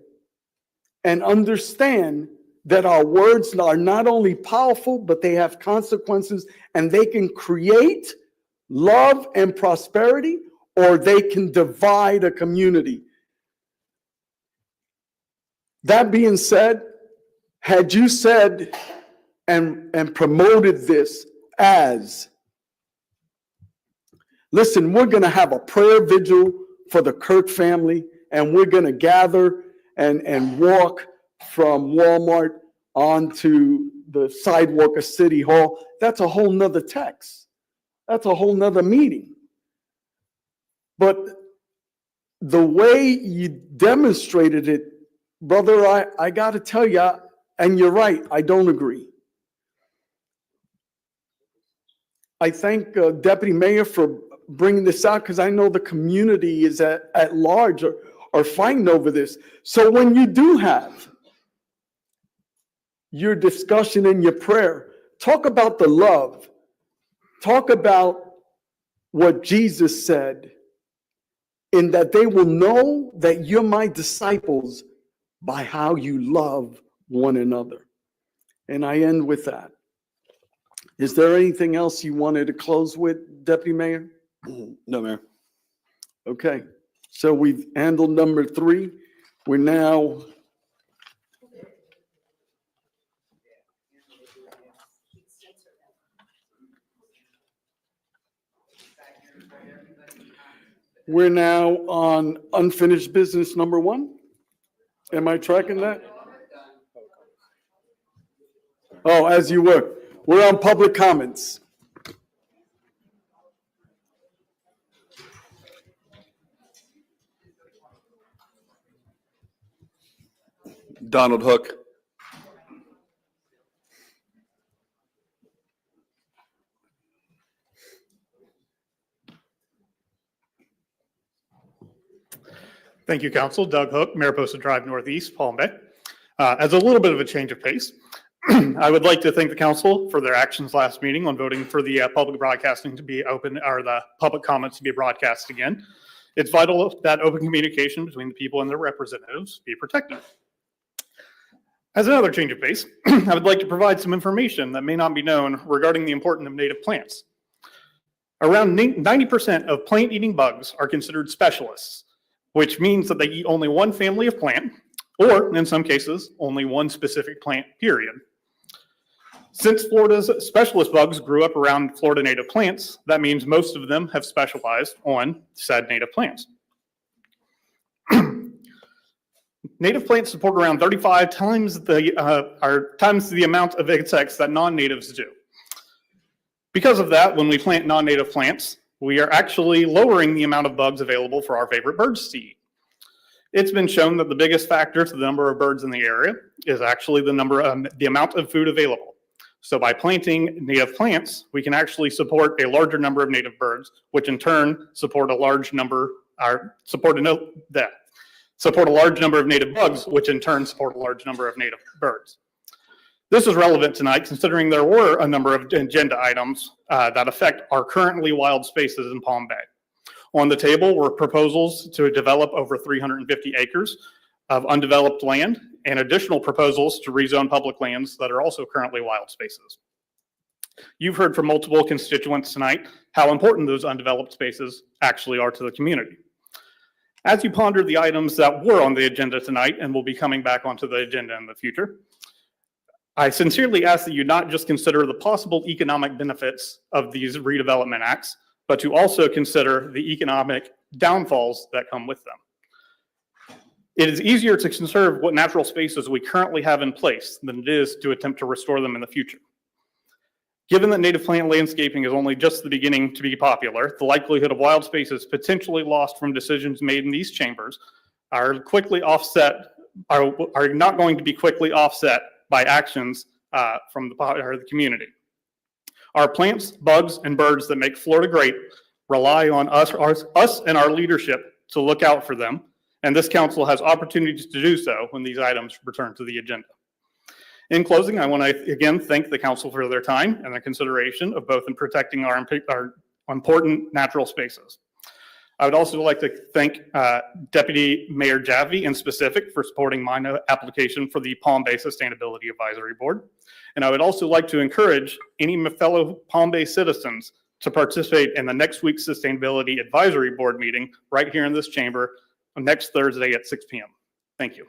and understand that our words are not only powerful, but they have consequences, and they can create love and prosperity, or they can divide a community. That being said, had you said and promoted this as, listen, we're going to have a prayer vigil for the Kirk family, and we're going to gather and walk from Walmart onto the sidewalk of City Hall, that's a whole nother text. That's a whole nother meeting. But the way you demonstrated it, brother, I got to tell you, and you're right, I don't agree. I thank Deputy Mayor for bringing this out, because I know the community is at large are fighting over this. So when you do have your discussion and your prayer, talk about the love. Talk about what Jesus said, in that they will know that you're my disciples by how you love one another. And I end with that. Is there anything else you wanted to close with, Deputy Mayor? No, Mayor. Okay, so we've handled number 3. We're now on unfinished business number 1. Am I tracking that? Oh, as you were. We're on public comments. Donald Hook. Thank you, Council. Doug Hook, Mariposa Drive Northeast, Palm Bay. As a little bit of a change of pace, I would like to thank the council for their actions last meeting on voting for the public broadcasting to be open, or the public comments to be broadcast again. It's vital that open communication between the people and their representatives be protected. As another change of pace, I would like to provide some information that may not be known regarding the importance of native plants. Around 90% of plant-eating bugs are considered specialists, which means that they eat only one family of plant, or in some cases, only one specific plant, period. Since Florida's specialist bugs grew up around Florida native plants, that means most of them have specialized on said native plants. Native plants support around 35 times the amount of insects that non-natives do. Because of that, when we plant non-native plants, we are actually lowering the amount of bugs available for our favorite birds to eat. It's been shown that the biggest factor to the number of birds in the area is actually the amount of food available. So by planting native plants, we can actually support a larger number of native birds, which in turn support a large number of native bugs, which in turn support a large number of native birds. This is relevant tonight considering there were a number of agenda items that affect our currently wild spaces in Palm Bay. On the table were proposals to develop over 350 acres of undeveloped land and additional proposals to rezone public lands that are also currently wild spaces. You've heard from multiple constituents tonight how important those undeveloped spaces actually are to the community. As you ponder the items that were on the agenda tonight and will be coming back onto the agenda in the future, I sincerely ask that you not just consider the possible economic benefits of these redevelopment acts, but to also consider the economic downfalls that come with them. It is easier to conserve what natural spaces we currently have in place than it is to attempt to restore them in the future. Given that native plant landscaping is only just the beginning to be popular, the likelihood of wild spaces potentially lost from decisions made in these chambers are not going to be quickly offset by actions from the community. Our plants, bugs, and birds that make Florida great rely on us and our leadership to look out for them, and this council has opportunities to do so when these items return to the agenda. In closing, I want to again thank the council for their time and their consideration of both in protecting our important natural spaces. I would also like to thank Deputy Mayor Jaffee in specific for supporting my application for the Palm Bay Sustainability Advisory Board. And I would also like to encourage any fellow Palm Bay citizens to participate in the next week's Sustainability Advisory Board meeting right here in this chamber next Thursday at 6 p.m. Thank you.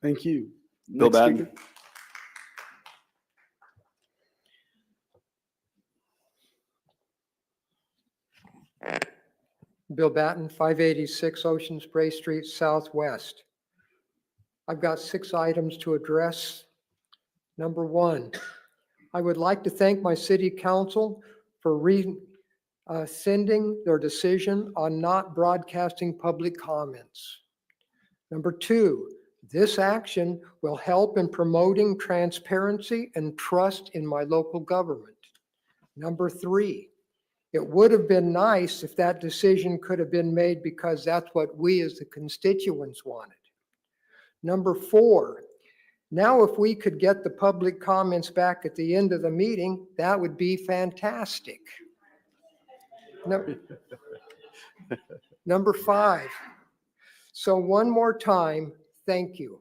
Thank you. Bill Next Batten. speaker. Bill Batten, 586 Ocean Spray Street Southwest. I've got 6 items to address. Number 1, I would like to thank my city council for rescinding their decision on not broadcasting public comments. Number 2, this action will help in promoting transparency and trust in my local government. Number 3, it would have been nice if that decision could have been made because that's what we as the constituents wanted. Number 4, now if we could get the public comments back at the end of the meeting, that would be fantastic. Number 5, so one more time, thank you.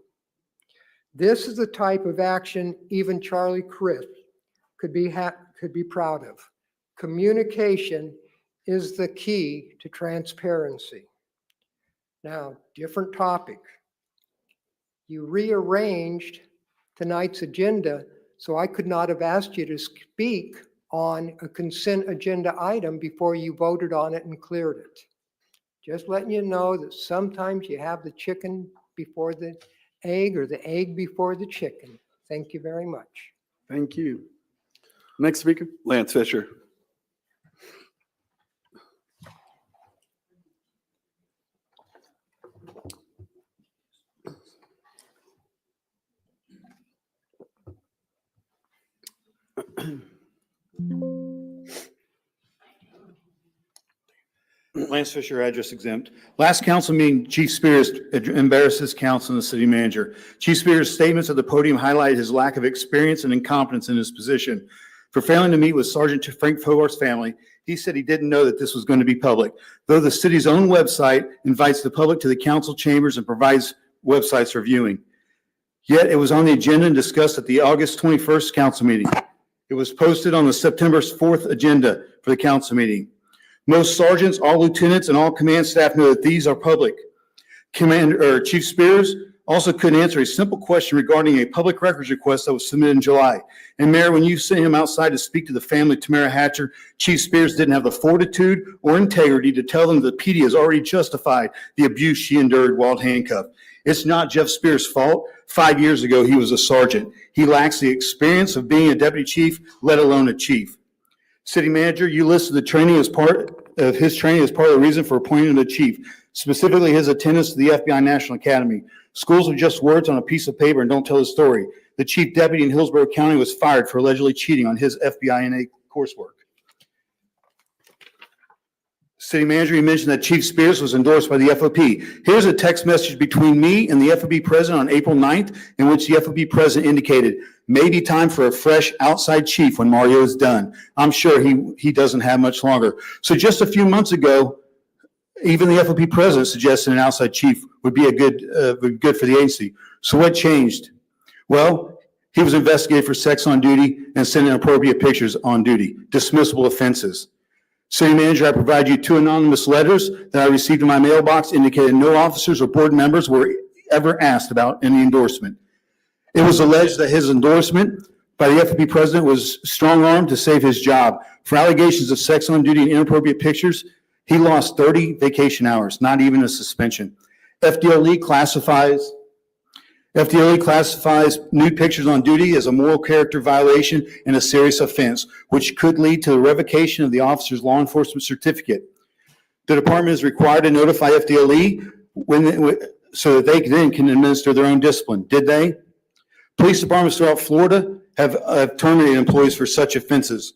This is the type of action even Charlie Crisp could be proud of. Communication is the key to transparency. Now, different topic. You rearranged tonight's agenda, so I could not have asked you to speak on a consent agenda item before you voted on it and cleared it. Just letting you know that sometimes you have the chicken before the egg or the egg before the chicken. Thank you very much. Thank you. Next speaker. Lance Fisher. Lance Fisher, address exempt. Last council meeting, Chief Spears embarrasses council and the city manager. Chief Spears' statements at the podium highlighted his lack of experience and incompetence in his position. For failing to meet with Sergeant Frank Fogart's family, he said he didn't know that this was going to be public, though the city's own website invites the public to the council chambers and provides websites for viewing. Yet it was on the agenda and discussed at the August 21st council meeting. It was posted on the September 4th agenda for the council meeting. Most sergeants, all lieutenants, and all command staff know that these are public. Chief Spears also couldn't answer a simple question regarding a public records request that was submitted in July. And Mayor, when you sent him outside to speak to the family of Tamara Hatcher, Chief Spears didn't have the fortitude or integrity to tell them that the PD has already justified the abuse she endured while handcuffed. It's not Jeff Spears' fault. 5 years ago, he was a sergeant. He lacks the experience of being a deputy chief, let alone a chief. City manager, you listed the training as part of his training as part of the reason for appointing the chief, specifically his attendance to the FBI National Academy. Schools are just words on a piece of paper and don't tell the story. The chief deputy in Hillsborough County was fired for allegedly cheating on his FBI coursework. City manager, you mentioned that Chief Spears was endorsed by the FOP. Here's a text message between me and the FOP president on April 9th, in which the FOP president indicated, maybe time for a fresh outside chief when Mario is done. I'm sure he doesn't have much longer. So just a few months ago, even the FOP president suggested an outside chief would be good for the agency. So what changed? Well, he was investigated for sex on duty and sent inappropriate pictures on duty, dismissible offenses. City manager, I provide you 2 anonymous letters that I received in my mailbox indicating no officers or board members were ever asked about any endorsement. It was alleged that his endorsement by the FOP president was strong-armed to save his job. For allegations of sex on duty and inappropriate pictures, he lost 30 vacation hours, not even a suspension. FDLE classifies nude pictures on duty as a moral character violation and a serious offense, which could lead to the revocation of the officer's law enforcement certificate. The department is required to notify FDLE so that they then can administer their own discipline. Did they? Police departments throughout Florida have terminated employees for such offenses.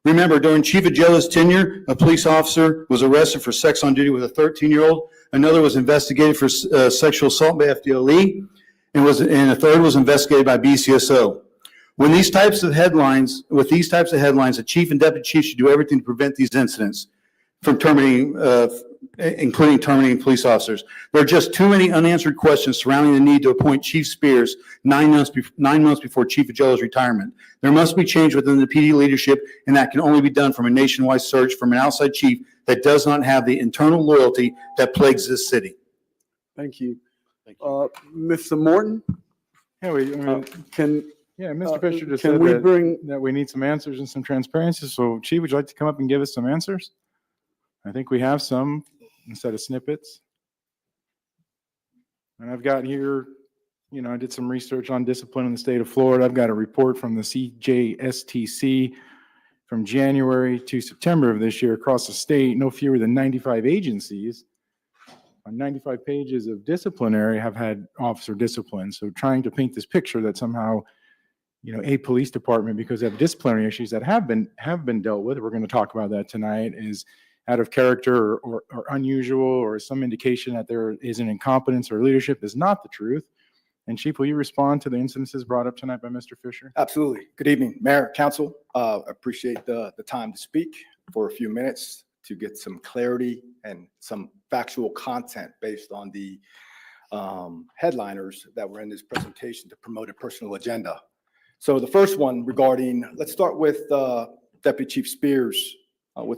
Remember, during Chief Agelo's tenure, a police officer was arrested for sex on duty with a 13-year-old. Another was investigated for sexual assault by FDLE. And a third was investigated by BCSO. With these types of headlines, a chief and deputy chief should do everything to prevent these incidents from including terminating police officers. There are just too many unanswered questions surrounding the need to appoint Chief Spears 9 months before Chief Agelo's retirement. There must be change within the PD leadership, and that can only be done from a nationwide search from an outside chief that does not have the internal loyalty that plagues this city. Thank you. Mr. Morton? Yeah, Mr. Fisher just can said we that we need some answers and some transparency. So Chief, would you like to come up and give us some answers? I think we have some instead of snippets. And I've got here, I did some research on discipline in the state of Florida. I've got a report from the CJSTC from January to September of this year across the state. No fewer than 95 agencies on 95 pages of disciplinary have had officer discipline. So trying to paint this picture that somehow, a police department, because they have disciplinary issues that have been dealt with, we're going to talk about that tonight, is out of character or unusual, or some indication that there is an incompetence or leadership is not the truth. And Chief, will you respond to the incidences brought up tonight by Mr. Fisher? Absolutely. Good evening, Mayor, Council. Appreciate the time to speak for a few minutes to get some clarity and some factual content based on the headliners that were in this presentation to promote a personal agenda. So the first one let's start with Deputy Chief Spears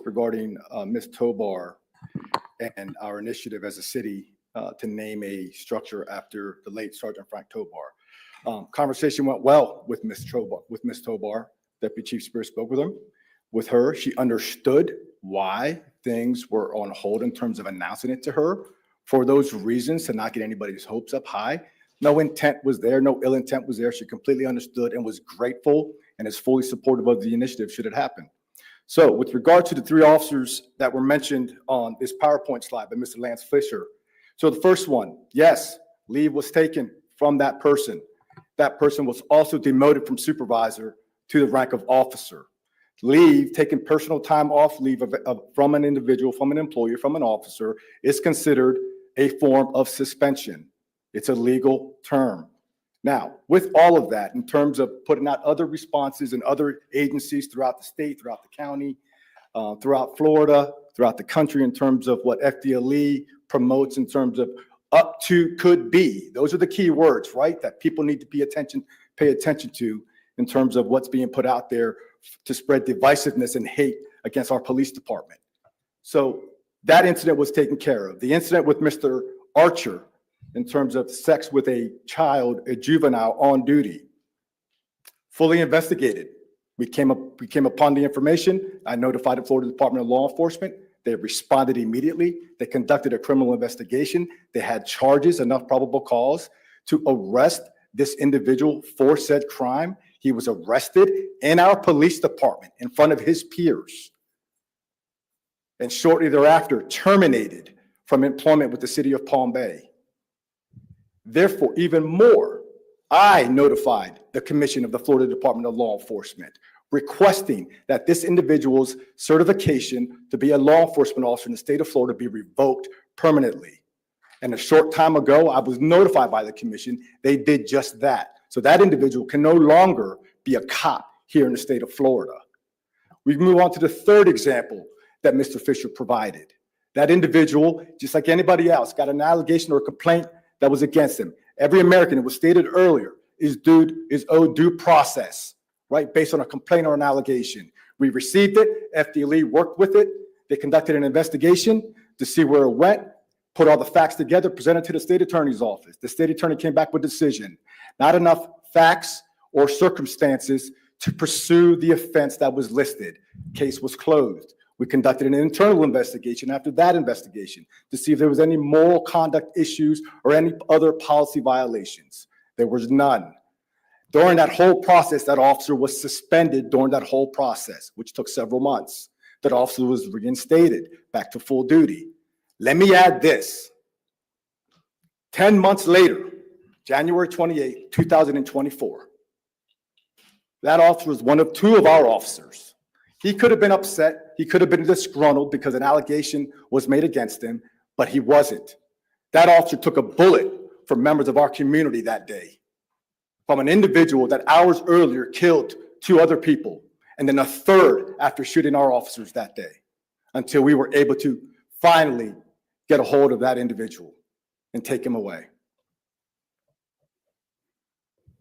regarding Ms. Tobar and our initiative as a city to name a structure after the late Sergeant Frank Tobar. Conversation went well with Ms. Tobar. Deputy Chief Spears spoke with her. She understood why things were on hold in terms of announcing it to her for those reasons, to not get anybody's hopes up high. No intent was there. No ill intent was there. She completely understood and was grateful and is fully supportive of the initiative should it happen. So with regard to the 3 officers that were mentioned on this PowerPoint slide by Mr. Lance Fisher. So the first one, yes, leave was taken from that person. That person was also demoted from supervisor to the rank of officer. Leave, taking personal time off leave from an individual, from an employee, from an officer, is considered a form of suspension. It's a legal term. Now, with all of that, in terms of putting out other responses in other agencies throughout the state, throughout the county, throughout Florida, throughout the country, in terms of what FDLE promotes in terms of up to, could be, those are the key words, right? That people need to pay attention to in terms of what's being put out there to spread divisiveness and hate against our police department. So that incident was taken care of. The incident with Mr. Archer in terms of sex with a child, a juvenile on duty, fully investigated. We came upon the information. I notified the Florida Department of Law Enforcement. They responded immediately. They conducted a criminal investigation. They had charges, enough probable cause to arrest this individual for said crime. He was arrested in our police department in front of his peers, and shortly thereafter terminated from employment with the city of Palm Bay. Therefore, even more, I notified the Commission of the Florida Department of Law Enforcement, requesting that this individual's certification to be a law enforcement officer in the state of Florida be revoked permanently. And a short time ago, I was notified by the commission, they did just that. So that individual can no longer be a cop here in the state of Florida. We move on to the third example that Mr. Fisher provided. That individual, just like anybody else, got an allegation or a complaint that was against him. Every American, it was stated earlier, is owed due process, right? Based on a complaint or an allegation. We received it, FDLE worked with it. They conducted an investigation to see where it went, put all the facts together, presented to the state attorney's office. The state attorney came back with a decision. Not enough facts or circumstances to pursue the offense that was listed. Case was closed. We conducted an internal investigation after that investigation to see if there was any moral conduct issues or any other policy violations. There was none. During that whole process, that officer was suspended during that whole process, which took several months. That officer was reinstated back to full duty. Let me add this. 10 months later, January 28, 2024, that officer was one of two of our officers. He could have been upset. He could have been disgruntled because an allegation was made against him, but he wasn't. That officer took a bullet from members of our community that day, from an individual that hours earlier killed two other people, and then a third after shooting our officers that day, until we were able to finally get a hold of that individual and take him away.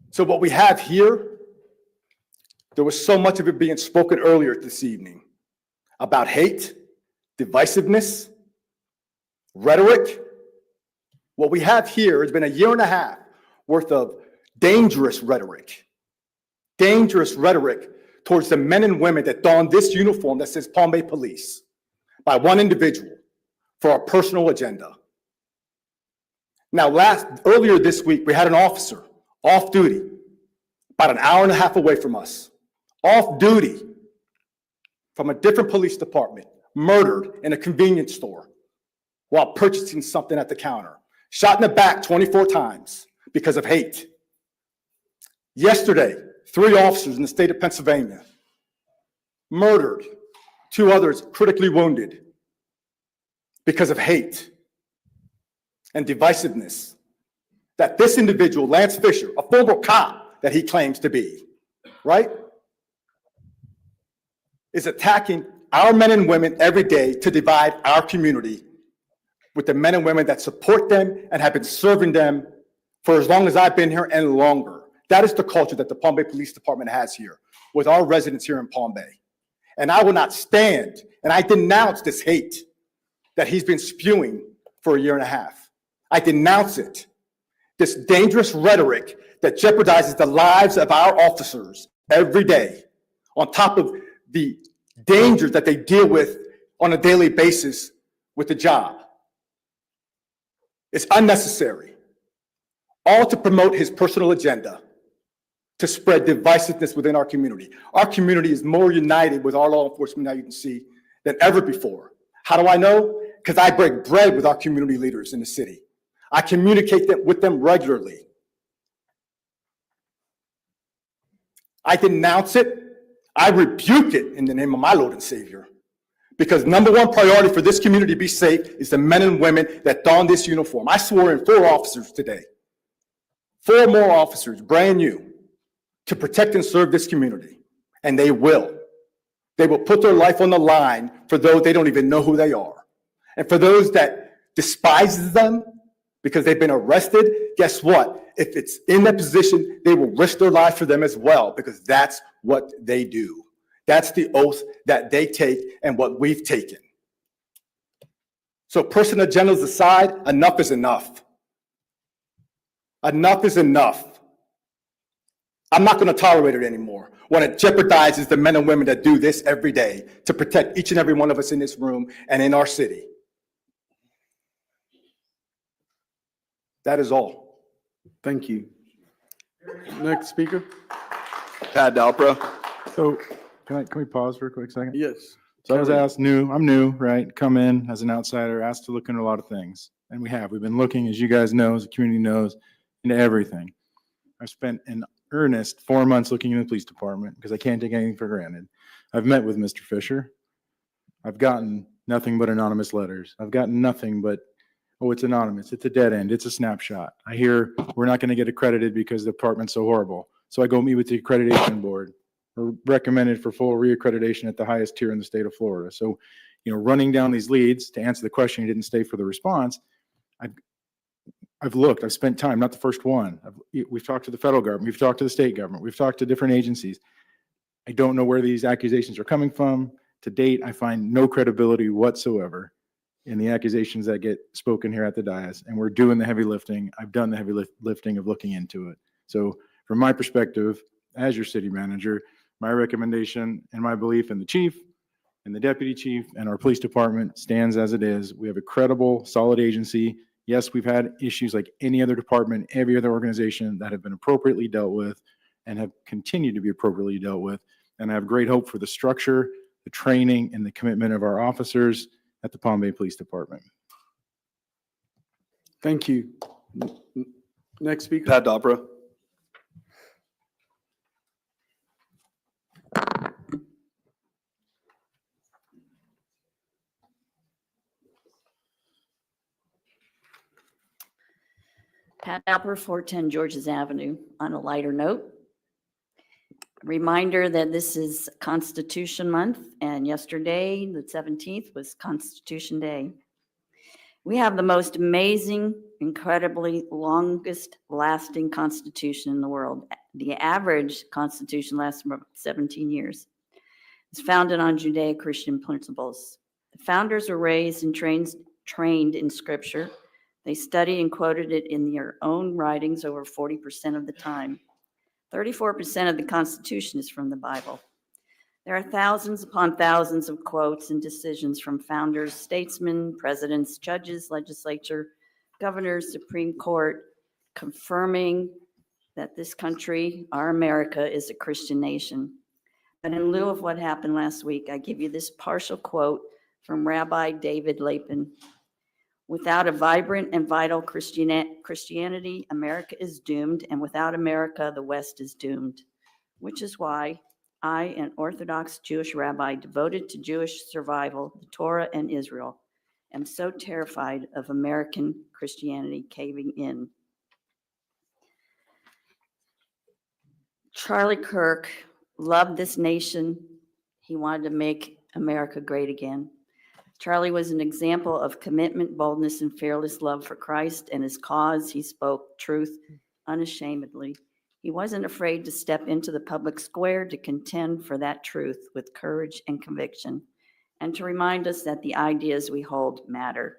So what we have here, there was so much of it being spoken earlier this evening about hate, divisiveness, rhetoric. What we have here has been a year and a half worth of dangerous rhetoric towards the men and women that don this uniform that says Palm Bay Police by one individual for a personal agenda. Now, earlier this week, we had an officer off duty, about an hour and a half away from us, off duty from a different police department, murdered in a convenience store while purchasing something at the counter, shot in the back 24 times because of hate. Yesterday, 3 officers in the state of Pennsylvania murdered, 2 others critically wounded because of hate and divisiveness. That this individual, Lance Fisher, a former cop that he claims to be, right, is attacking our men and women every day to divide our community with the men and women that support them and have been serving them for as long as I've been here and longer. That is the culture that the Palm Bay Police Department has here with our residents here in Palm Bay. And I will not stand, and I denounce this hate that he's been spewing for a year and a half. I denounce it. This dangerous rhetoric that jeopardizes the lives of our officers every day, on top of the dangers that they deal with on a daily basis with the job. It's unnecessary, all to promote his personal agenda, to spread divisiveness within our community. Our community is more united with our law enforcement, now you can see, than ever before. How do I know? Because I break bread with our community leaders in the city. I communicate with them regularly. I denounce it. I rebuke it in the name of my Lord and Savior. Because number one priority for this community to be safe is the men and women that don this uniform. I swore in 4 officers today. 4 more officers, brand new, to protect and serve this community. And they will. They will put their life on the line for those they don't even know who they are. And for those that despises them because they've been arrested, guess what? If it's in that position, they will risk their life for them as well, because that's what they do. That's the oath that they take and what we've taken. So personal agendas aside, enough is enough. Enough is enough. I'm not going to tolerate it anymore when it jeopardizes the men and women that do this every day to protect each and every one of us in this room and in our city. That is all. Thank you. Next speaker? Pat Dalpro. So can we pause for a quick second? Yes. So I was Carry on. asked, I'm new, right? Come in as an outsider, asked to look into a lot of things. And we have. We've been looking, as you guys know, as the community knows, into everything. I've spent an earnest 4 months looking into the police department because I can't take anything for granted. I've met with Mr. Fisher. I've gotten nothing but anonymous letters. I've gotten nothing but, oh, it's anonymous. It's a dead end. It's a snapshot. I hear we're not going to get accredited because the department's so horrible. So I go meet with the accreditation board. Or recommended for full reaccreditation at the highest tier in the state of Florida. So, running down these leads to answer the question, you didn't stay for the response. I've looked, I've spent time, not the first one. We've talked to the federal government, we've talked to the state government, we've talked to different agencies. I don't know where these accusations are coming from. To date, I find no credibility whatsoever in the accusations that get spoken here at the dais, and we're doing the heavy lifting. I've done the heavy lifting of looking into it. So from my perspective, as your city manager, my recommendation and my belief in the chief and the deputy chief and our police department stands as it is. We have a credible, solid agency. Yes, we've had issues like any other department, every other organization that have been appropriately dealt with and have continued to be appropriately dealt with. And I have great hope for the structure, the training, and the commitment of our officers at the Palm Bay Police Department. Thank you. Next speaker? Pat Dalpro. Pat Alper, 410 Georges Avenue. On a lighter note, reminder that this is Constitution Month, and yesterday, the 17th, was Constitution Day. We have the most amazing, incredibly longest lasting Constitution in the world. The average Constitution lasts about 17 years. It's founded on Judeo-Christian principles. The founders were raised and trained in Scripture. They studied and quoted it in their own writings over 40% of the time. 34% of the Constitution is from the Bible. There are thousands upon thousands of quotes and decisions from founders, statesmen, presidents, judges, legislature, governors, Supreme Court, confirming that this country, our America, is a Christian nation. But in lieu of what happened last week, I give you this partial quote from Rabbi David Lapin. Without a vibrant and vital Christianity, America is doomed, and without America, the West is doomed, which is why I, an Orthodox Jewish rabbi devoted to Jewish survival, the Torah, and Israel, am so terrified of American Christianity caving in. Charlie Kirk loved this nation. He wanted to make America great again. Charlie was an example of commitment, boldness, and fearless love for Christ and his cause. He spoke truth unashamedly. He wasn't afraid to step into the public square to contend for that truth with courage and conviction, and to remind us that the ideas we hold matter.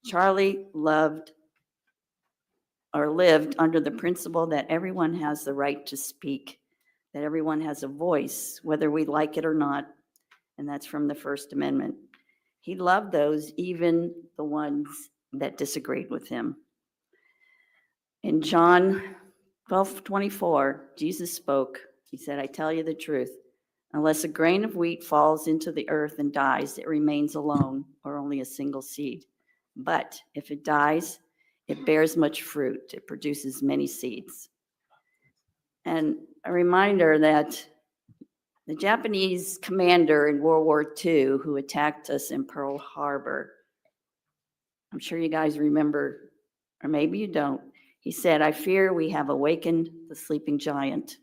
Charlie lived under the principle that everyone has the right to speak, that everyone has a voice, whether we like it or not, and that's from the First Amendment. He loved those, even the ones that disagreed with him. In John 12:24, Jesus spoke. He said, I tell you the truth. Unless a grain of wheat falls into the earth and dies, it remains alone, or only a single seed. But if it dies, it bears much fruit. It produces many seeds. And a reminder that the Japanese commander in World War II who attacked us in Pearl Harbor, I'm sure you guys remember, or maybe you don't. He said, I fear we have awakened the sleeping giant.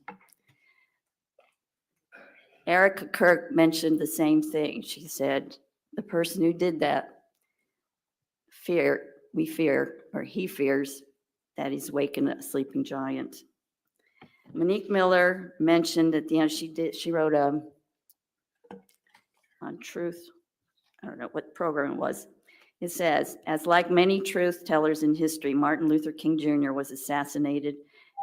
Erica Kirk mentioned the same thing. She said, the person who did that, he fears that he's wakened a sleeping giant. Monique Miller mentioned at the end, she wrote on truth, I don't know what program it was. It says, as like many truth tellers in history, Martin Luther King Jr. was assassinated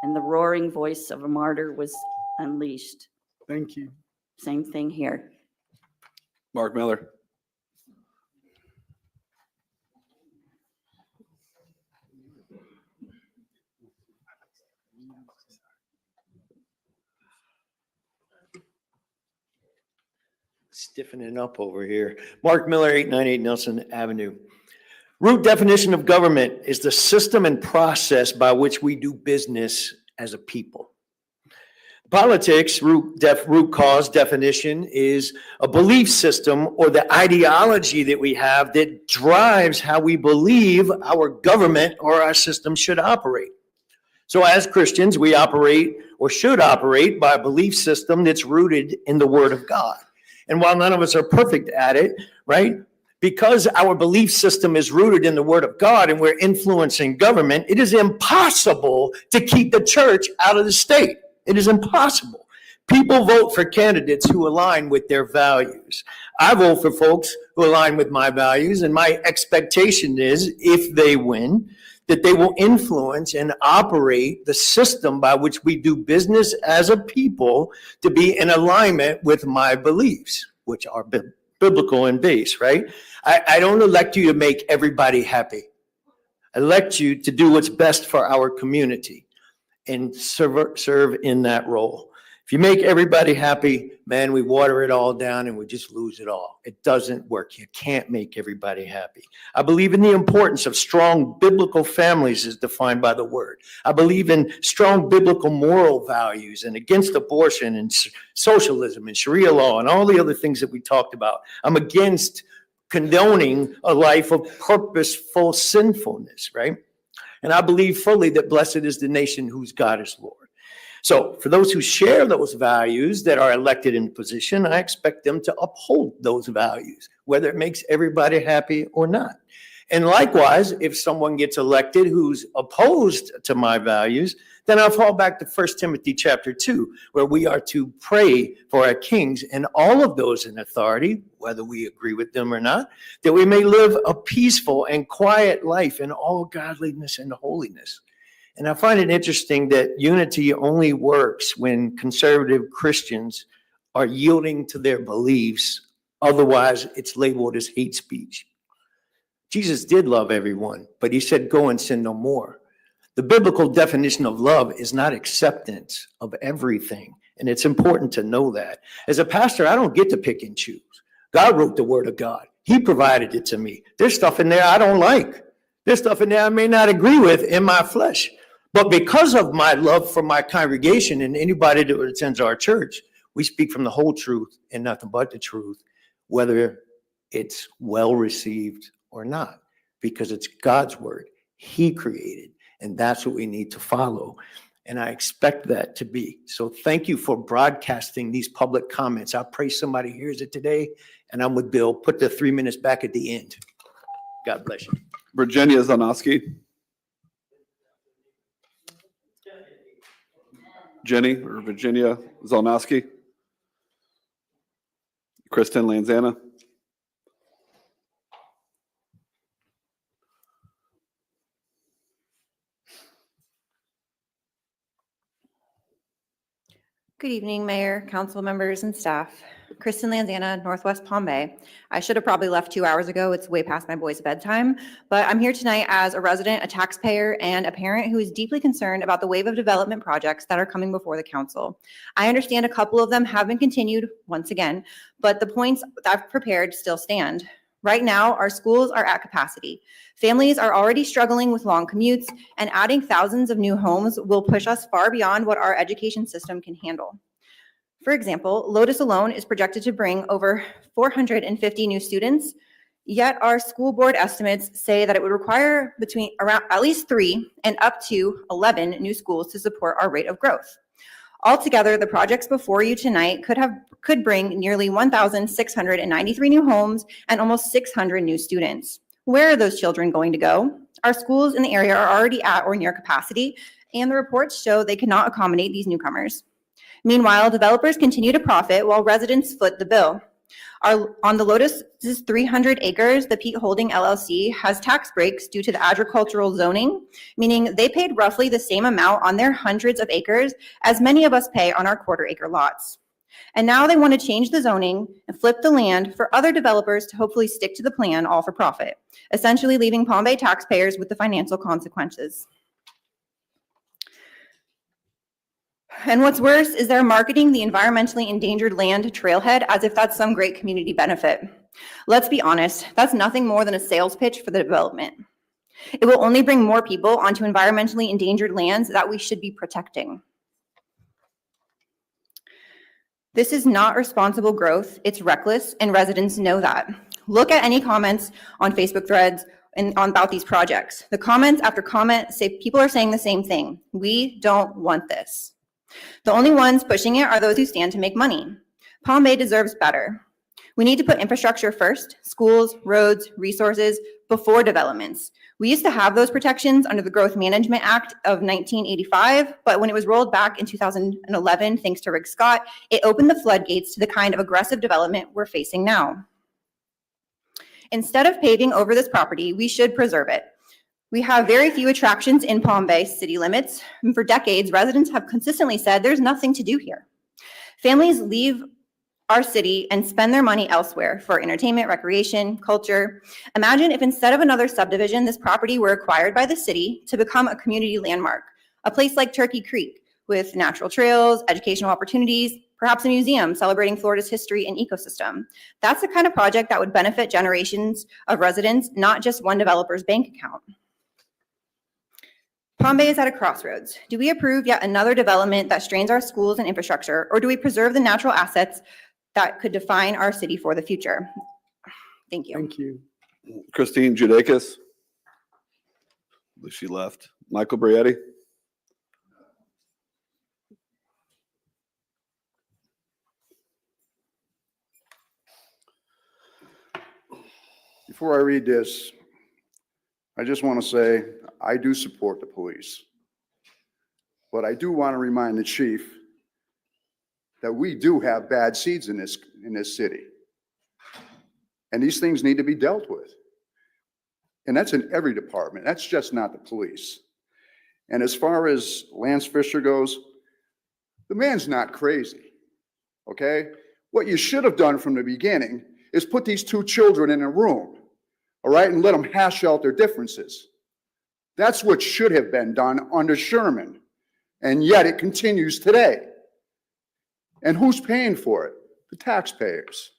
and the roaring voice of a martyr was unleashed. Thank you. Same thing here. Mark Miller. Stiffening up over here. Mark Miller, 898 Nelson Avenue. Root definition of government is the system and process by which we do business as a people. Politics, root cause definition, is a belief system or the ideology that we have that drives how we believe our government or our system should operate. So as Christians, we operate or should operate by a belief system that's rooted in the Word of God. And while none of us are perfect at it, right? Because our belief system is rooted in the Word of God and we're influencing government, it is impossible to keep the church out of the state. It is impossible. People vote for candidates who align with their values. I vote for folks who align with my values, and my expectation is, if they win, that they will influence and operate the system by which we do business as a people to be in alignment with my beliefs, which are biblical in base, right? I don't elect you to make everybody happy. I elect you to do what's best for our community and serve in that role. If you make everybody happy, man, we water it all down and we just lose it all. It doesn't work. You can't make everybody happy. I believe in the importance of strong biblical families as defined by the Word. I believe in strong biblical moral values and against abortion and socialism and Sharia law and all the other things that we talked about. I'm against condoning a life of purposeful sinfulness, right? And I believe fully that blessed is the nation whose God is Lord. So for those who share those values that are elected in position, I expect them to uphold those values, whether it makes everybody happy or not. And likewise, if someone gets elected who's opposed to my values, then I'll fall back to 1 Timothy chapter 2, where we are to pray for our kings and all of those in authority, whether we agree with them or not, that we may live a peaceful and quiet life in all godliness and holiness. And I find it interesting that unity only works when conservative Christians are yielding to their beliefs. Otherwise, it's labeled as hate speech. Jesus did love everyone, but he said, go and sin no more. The biblical definition of love is not acceptance of everything. And it's important to know that. As a pastor, I don't get to pick and choose. God wrote the Word of God. He provided it to me. There's stuff in there I don't like. There's stuff in there I may not agree with in my flesh. But because of my love for my congregation and anybody that attends our church, we speak from the whole truth and nothing but the truth, whether it's well received or not, because it's God's word. He created, and that's what we need to follow. And I expect that to be. So thank you for broadcasting these public comments. I pray somebody hears it today, and I'm with Bill. Put the 3 minutes back at the end. God bless you. Virginia Zanowski. Jenny or Virginia Zolnowski. Kristen Lanzana. Good evening, Mayor, council members, and staff. Kristen Lanzana, Northwest Palm Bay. I should have probably left 2 hours ago. It's way past my boys' bedtime, but I'm here tonight as a resident, a taxpayer, and a parent who is deeply concerned about the wave of development projects that are coming before the council. I understand a couple of them have been continued once again, but the points that I've prepared still stand. Right now, our schools are at capacity. Families are already struggling with long commutes, and adding thousands of new homes will push us far beyond what our education system can handle. For example, Lotus alone is projected to bring over 450 new students, yet our school board estimates say that it would require around at least 3 and up to 11 new schools to support our rate of growth. Altogether, the projects before you tonight could bring nearly 1,693 new homes and almost 600 new students. Where are those children going to go? Our schools in the area are already at or near capacity, and the reports show they cannot accommodate these newcomers. Meanwhile, developers continue to profit while residents foot the bill. On the Lotus's 300 acres, the Pete Holding LLC has tax breaks due to the agricultural zoning, meaning they paid roughly the same amount on their hundreds of acres as many of us pay on our quarter-acre lots. And now they want to change the zoning and flip the land for other developers to hopefully stick to the plan, all for profit, essentially leaving Palm Bay taxpayers with the financial consequences. And what's worse is they're marketing the environmentally endangered land trailhead as if that's some great community benefit. Let's be honest, that's nothing more than a sales pitch for the development. It will only bring more people onto environmentally endangered lands that we should be protecting. This is not responsible growth, it's reckless, and residents know that. Look at any comments on Facebook threads about these projects. The comments after comment say people are saying the same thing. We don't want this. The only ones pushing it are those who stand to make money. Palm Bay deserves better. We need to put infrastructure first, schools, roads, resources, before developments. We used to have those protections under the Growth Management Act of 1985, but when it was rolled back in 2011, thanks to Rick Scott, it opened the floodgates to the kind of aggressive development we're facing now. Instead of paving over this property, we should preserve it. We have very few attractions in Palm Bay city limits, and for decades, residents have consistently said there's nothing to do here. Families leave our city and spend their money elsewhere for entertainment, recreation, culture. Imagine if instead of another subdivision, this property were acquired by the city to become a community landmark, a place like Turkey Creek with natural trails, educational opportunities, perhaps a museum celebrating Florida's history and ecosystem. That's the kind of project that would benefit generations of residents, not just one developer's bank account. Palm Bay is at a crossroads. Do we approve yet another development that strains our schools and infrastructure, or do we preserve the natural assets that could define our city for the future? Thank you. Thank you. Christine Judakis. I believe she left. Michael Brietti. Before I read this, I just want to say I do support the police. But I do want to remind the chief that we do have bad seeds in this city. And these things need to be dealt with. And that's in every department. That's just not the police. And as far as Lance Fisher goes, the man's not crazy, okay? What you should have done from the beginning is put these two children in a room, all right, and let them hash out their differences. That's what should have been done under Sherman. And yet it continues today. And who's paying for it? The taxpayers.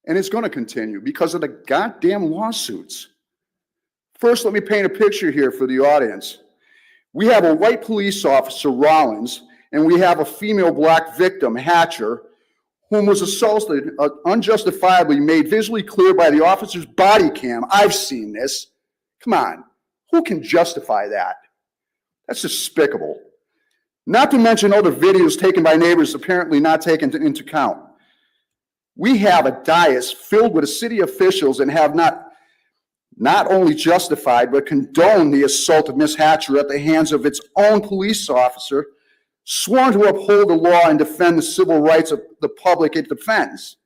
And it's going to continue because of the goddamn lawsuits. First, let me paint a picture here for the audience. We have a white police officer, Rollins, and we have a female black victim, Hatcher, whom was assaulted, unjustifiably made visually clear by the officer's body cam. I've seen this. Come on, who can justify that? That's despicable. Not to mention other videos taken by neighbors apparently not taken into account. We have a dais filled with city officials and have not only justified, but condoned the assault of Ms. Hatcher at the hands of its own police officer, sworn to uphold the law and defend the civil rights of the public it defends.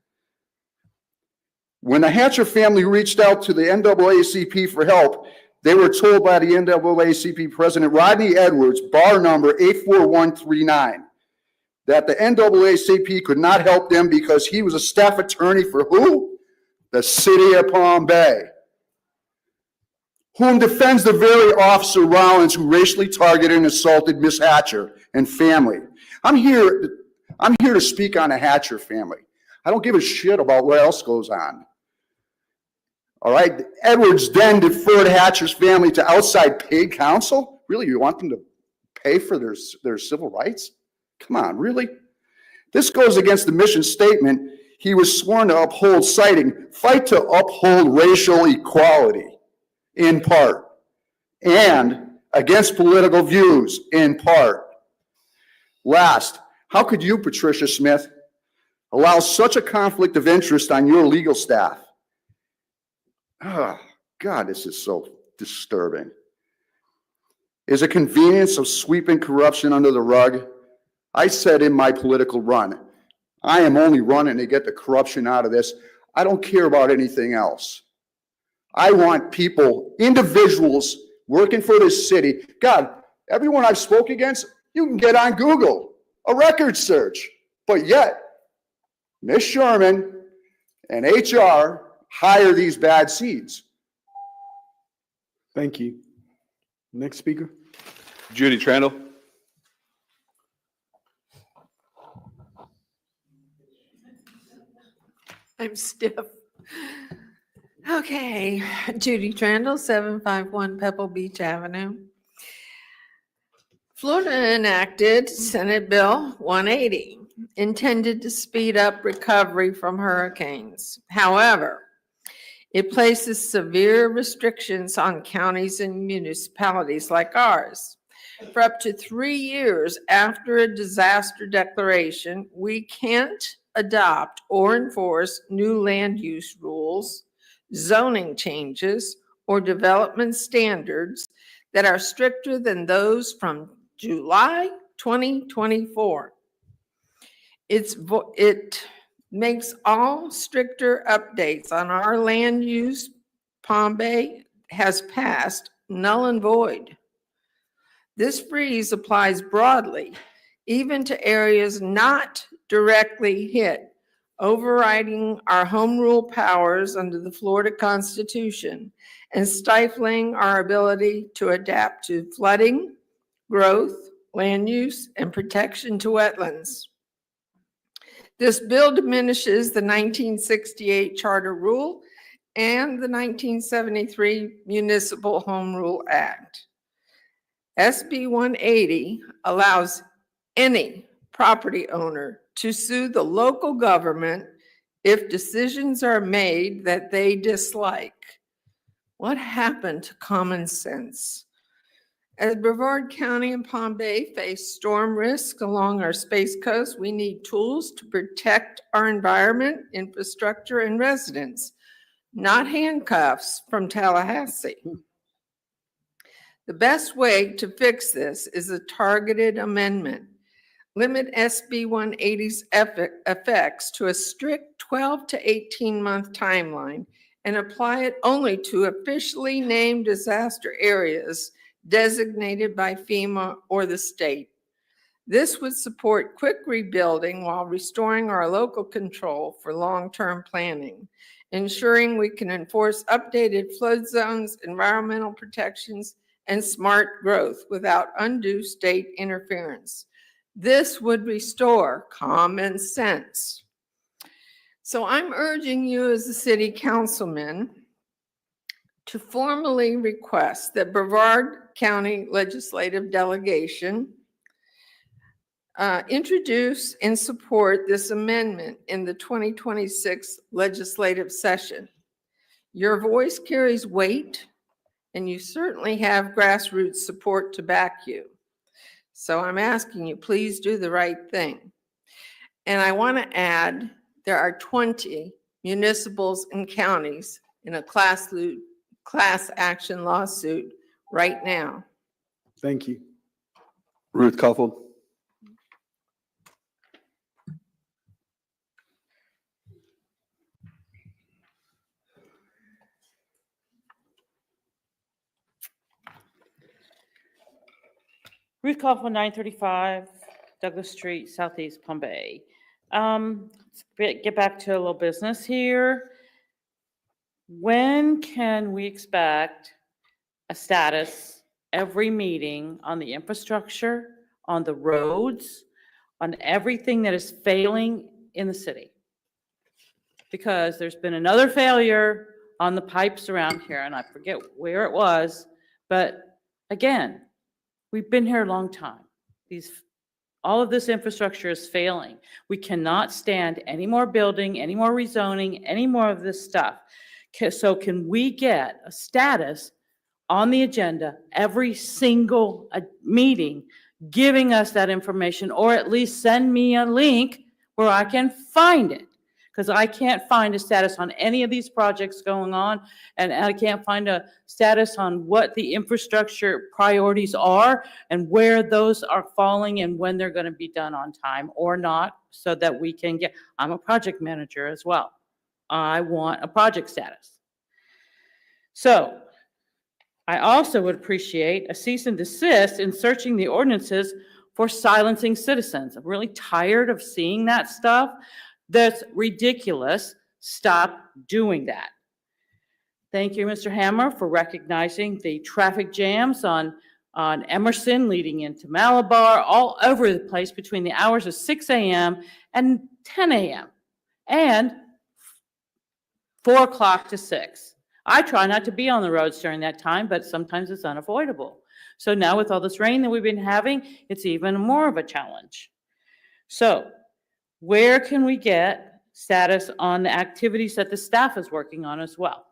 When the Hatcher family reached out to the NAACP for help, they were told by the NAACP President Rodney Edwards, bar number 84139, that the NAACP could not help them because he was a staff attorney for who? The city of Palm Bay, whom defends the very officer Rollins who racially targeted and assaulted Miss Hatcher and family. I'm here to speak on the Hatcher family. I don't give a shit about what else goes on. All right, Edwards then deferred Hatcher's family to outside paid counsel? Really, you want them to pay for their civil rights? Come on, really? This goes against the mission statement he was sworn to uphold, citing, fight to uphold racial equality, in part, and against political views, in part. Last, how could you, Patricia Smith, allow such a conflict of interest on your legal staff? Oh, God, this is so disturbing. Is it convenience of sweeping corruption under the rug? I said in my political run, I am only running to get the corruption out of this. I don't care about anything else. I want people, individuals working for this city. God, everyone I've spoke against, you can get on Google, a record search. But yet, Ms. Sherman and HR hire these bad seeds. Thank you. Next speaker. Judy Trandle. I'm stiff. Okay, Judy Trandle, 751 Pebble Beach Avenue. Florida enacted Senate Bill 180, intended to speed up recovery from hurricanes. However, it places severe restrictions on counties and municipalities like ours. For up to 3 years after a disaster declaration, we can't adopt or enforce new land use rules, zoning changes, or development standards that are stricter than those from July 2024. It makes all stricter updates on our land use. Palm Bay has passed null and void. This freeze applies broadly, even to areas not directly hit, overriding our home rule powers under the Florida Constitution and stifling our ability to adapt to flooding, growth, land use, and protection to wetlands. This bill diminishes the 1968 Charter Rule and the 1973 Municipal Home Rule Act. SB 180 allows any property owner to sue the local government if decisions are made that they dislike. What happened to common sense? As Brevard County and Palm Bay face storm risks along our Space Coast, we need tools to protect our environment, infrastructure, and residents, not handcuffs from Tallahassee. The best way to fix this is a targeted amendment. Limit SB 180's effects to a strict 12 to 18-month timeline and apply it only to officially named disaster areas designated by FEMA or the state. This would support quick rebuilding while restoring our local control for long-term planning, ensuring we can enforce updated flood zones, environmental protections, and smart growth without undue state interference. This would restore common sense. So I'm urging you as a city councilman to formally request that Brevard County Legislative Delegation introduce and support this amendment in the 2026 legislative session. Your voice carries weight, and you certainly have grassroots support to back you. So I'm asking you, please do the right thing. And I want to add, there are 20 municipals and counties in a class action lawsuit right now. Thank you. Ruth Kaufeld. Ruth Kaufman, 935 Douglas Street, Southeast Palm Bay. Let's get back to a little business here. When can we expect a status every meeting on the infrastructure, on the roads, on everything that is failing in the city? Because there's been another failure on the pipes around here, and I forget where it was, but again, we've been here a long time. All of this infrastructure is failing. We cannot stand any more building, any more rezoning, any more of this stuff. So can we get a status on the agenda every single meeting, giving us that information, or at least send me a link where I can find it? because I can't find a status on any of these projects going on, and I can't find a status on what the infrastructure priorities are and where those are falling and when they're going to be done on time or not, so that we can get, I'm a project manager as well. I want a project status. So I also would appreciate a cease and desist in searching the ordinances for silencing citizens. I'm really tired of seeing that stuff. That's ridiculous. Stop doing that. Thank you, Mr. Hammer, for recognizing the traffic jams on Emerson leading into Malabar, all over the place between the hours of 6 a.m. and 10 a.m. and 4 o'clock to 6. I try not to be on the roads during that time, but sometimes it's unavoidable. So now with all this rain that we've been having, it's even more of a challenge. So where can we get status on the activities that the staff is working on as well?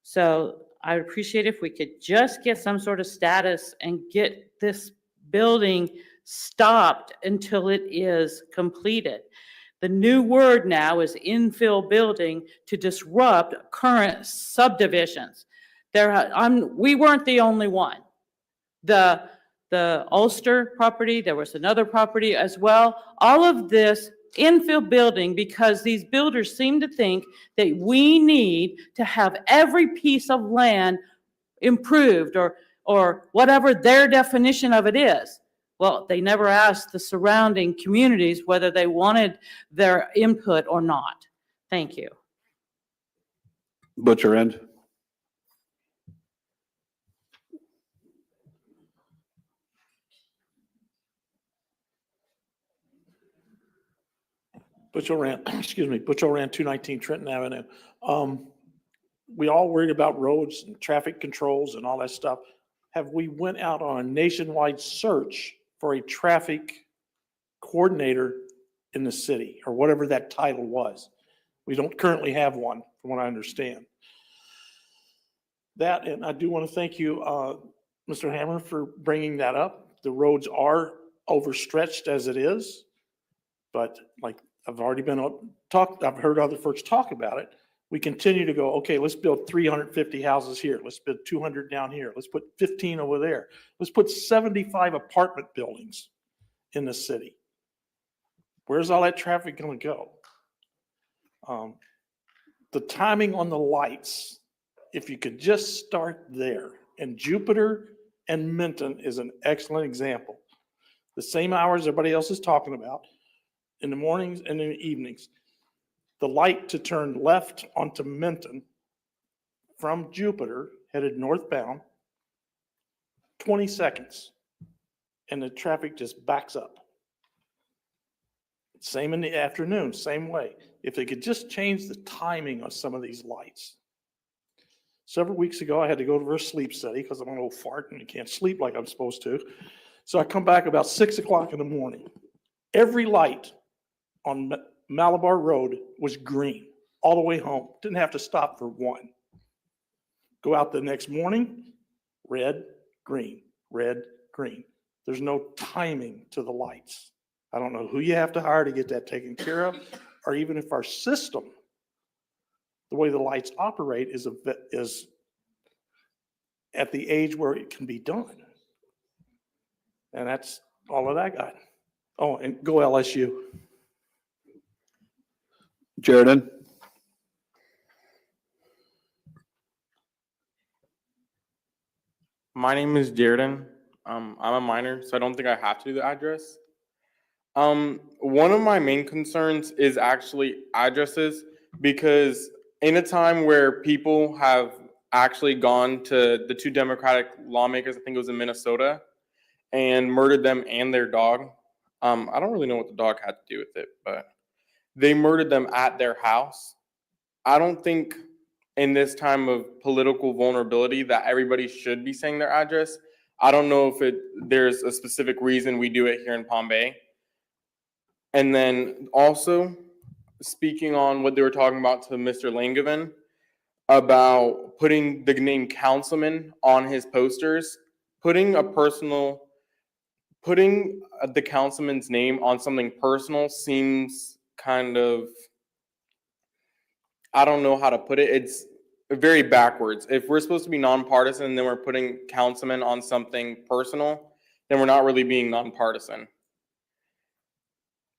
So I would appreciate if we could just get some sort of status and get this building stopped until it is completed. The new word now is infill building to disrupt current subdivisions. We weren't the only one. The Ulster property, there was another property as well. All of this infill building, because these builders seem to think that we need to have every piece of land improved or whatever their definition of it is. Well, they never asked the surrounding communities whether they wanted their input or not. Thank you. Butcher End. Butcher Rand, excuse me, Butcher Rand, 219 Trenton Avenue. We all worried about roads and traffic controls and all that stuff. Have we went out on a nationwide search for a traffic coordinator in the city, or whatever that title was? We don't currently have one, from what I understand. That, and I do want to thank you, Mr. Hammer, for bringing that up. The roads are overstretched as it is, but like I've already I've heard other folks talk about it. We continue to go, okay, let's build 350 houses here. Let's build 200 down here. Let's put 15 over there. Let's put 75 apartment buildings in the city. Where's all that traffic going to go? The timing on the lights, if you could just start there. And Jupiter and Minton is an excellent example. The same hours everybody else is talking about, in the mornings and in the evenings. The light to turn left onto Minton from Jupiter, headed northbound, 20 seconds, and the traffic just backs up. Same in the afternoon, same way. If they could just change the timing of some of these lights. Several weeks ago, I had to go to a sleep study because I'm an old fart and I can't sleep like I'm supposed to. So I come back about 6 o'clock in the morning. Every light on Malabar Road was green all the way home. Didn't have to stop for one. Go out the next morning, red, green, red, green. There's no timing to the lights. I don't know who you have to hire to get that taken care of, or even if our system, the way the lights operate, is at the age where it can be done. And that's all that I got. Oh, and go LSU. Jaredon. My name is Jaredon. I'm a minor, so I don't think I have to do the address. One of my main concerns is actually addresses, because in a time where people have actually gone to the two Democratic lawmakers, I think it was in Minnesota, and murdered them and their dog. I don't really know what the dog had to do with it, but they murdered them at their house. I don't think in this time of political vulnerability that everybody should be saying their address. I don't know if there's a specific reason we do it here in Palm Bay. And then also, speaking on what they were talking about to Mr. Langevin about putting the name councilman on his posters, putting the councilman's name on something personal seems kind of I don't know how to put it. It's very backwards. If we're supposed to be nonpartisan and then we're putting councilmen on something personal, then we're not really being nonpartisan.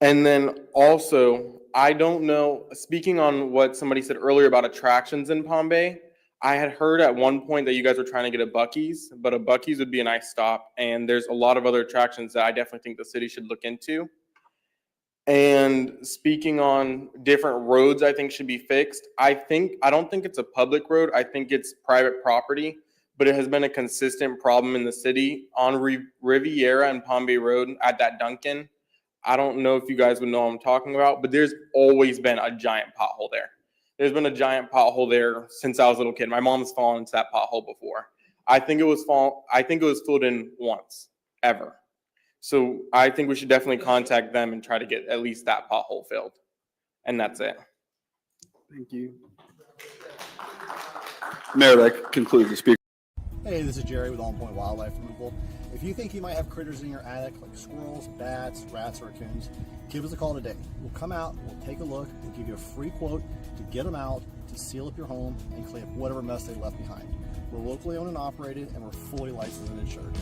And then also, I don't know, speaking on what somebody said earlier about attractions in Palm Bay, I had heard at one point that you guys were trying to get a Buc-ee's, but a Buc-ee's would be a nice stop. And there's a lot of other attractions that I definitely think the city should look into. And speaking on different roads I think should be fixed, I don't think it's a public road. I think it's private property, but it has been a consistent problem in the city on Riviera and Palm Bay Road at that Dunkin'. I don't know if you guys would know what I'm talking about, but there's always been a giant pothole there. There's been a giant pothole there since I was a little kid. My mom's fallen into that pothole before. I think it was filled in once, ever. So I think we should definitely contact them and try to get at least that pothole filled. And that's it. Thank you. Mayor, that concludes the speaker. Hey, this is Jerry with On Point Wildlife Removal. If you think you might have critters in your attic like squirrels, bats, rats, or raccoons, give us a call today. We'll come out, we'll take a look, we'll give you a free quote to get them out, to seal up your home, and clean up whatever mess they left behind. We're locally owned and operated, and we're fully licensed and insured.